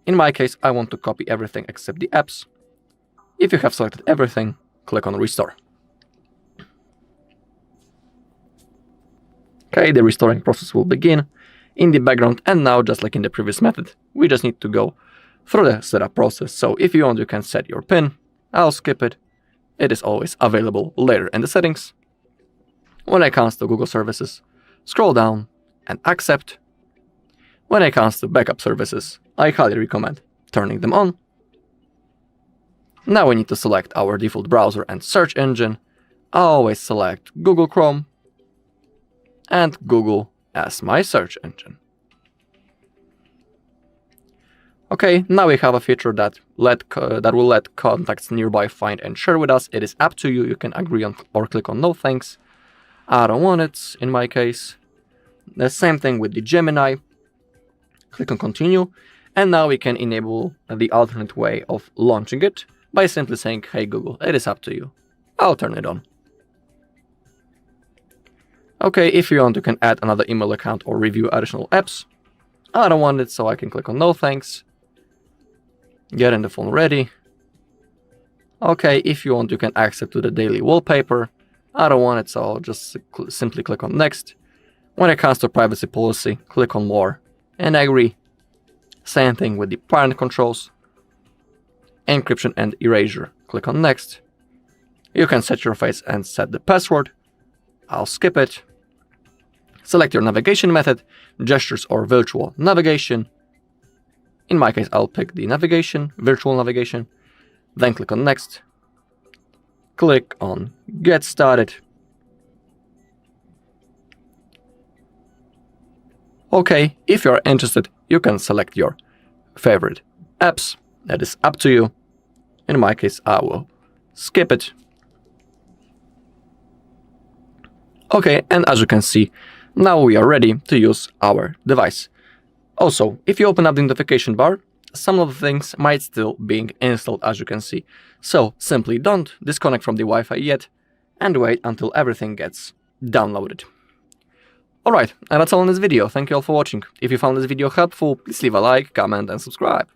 In my case, I want to copy everything except the apps. If you have selected everything, click on Restore. Okay, the restoring process will begin in the background, and now, just like in the previous method, we just need to go through the setup process. So if you want, you can set your PIN. I'll skip it. It is always available later in the settings. When it comes to Google services, scroll down and accept. When it comes to backup services, I highly recommend turning them on. Now we need to select our default browser and search engine. I always select Google Chrome and Google as my search engine. Okay, now we have a feature that will let contacts nearby find and share with us. It is up to you. You can agree on or click on no thanks. I don't want it in my case. The same thing with the Gemini. Click on continue, and now we can enable the alternate way of launching it by simply saying, hey Google, it is up to you. I'll turn it on. Okay, if you want, you can add another email account or review additional apps. I don't want it, so I can click on no thanks. Getting the phone ready. Okay, if you want, you can accept to the daily wallpaper. I don't want it, so I'll just simply click on next. When it comes to privacy policy, click on more and agree. Same thing with the parent controls, encryption and erasure. Click on next. You can set your face and set the password. I'll skip it. Select your navigation method, gestures or virtual navigation. In my case, I'll pick the navigation, virtual navigation. Then click on next. Click on get started. Okay, if you're interested, you can select your favorite apps. That is up to you. In my case, I will skip it. Okay, and as you can see, now we are ready to use our device. Also, if you open up the notification bar, some of the things might still be installed, as you can see. So simply don't disconnect from the Wi-Fi yet and wait until everything gets downloaded. Alright, and that's all in this video. Thank you all for watching. If you found this video helpful, please leave a like, comment and subscribe.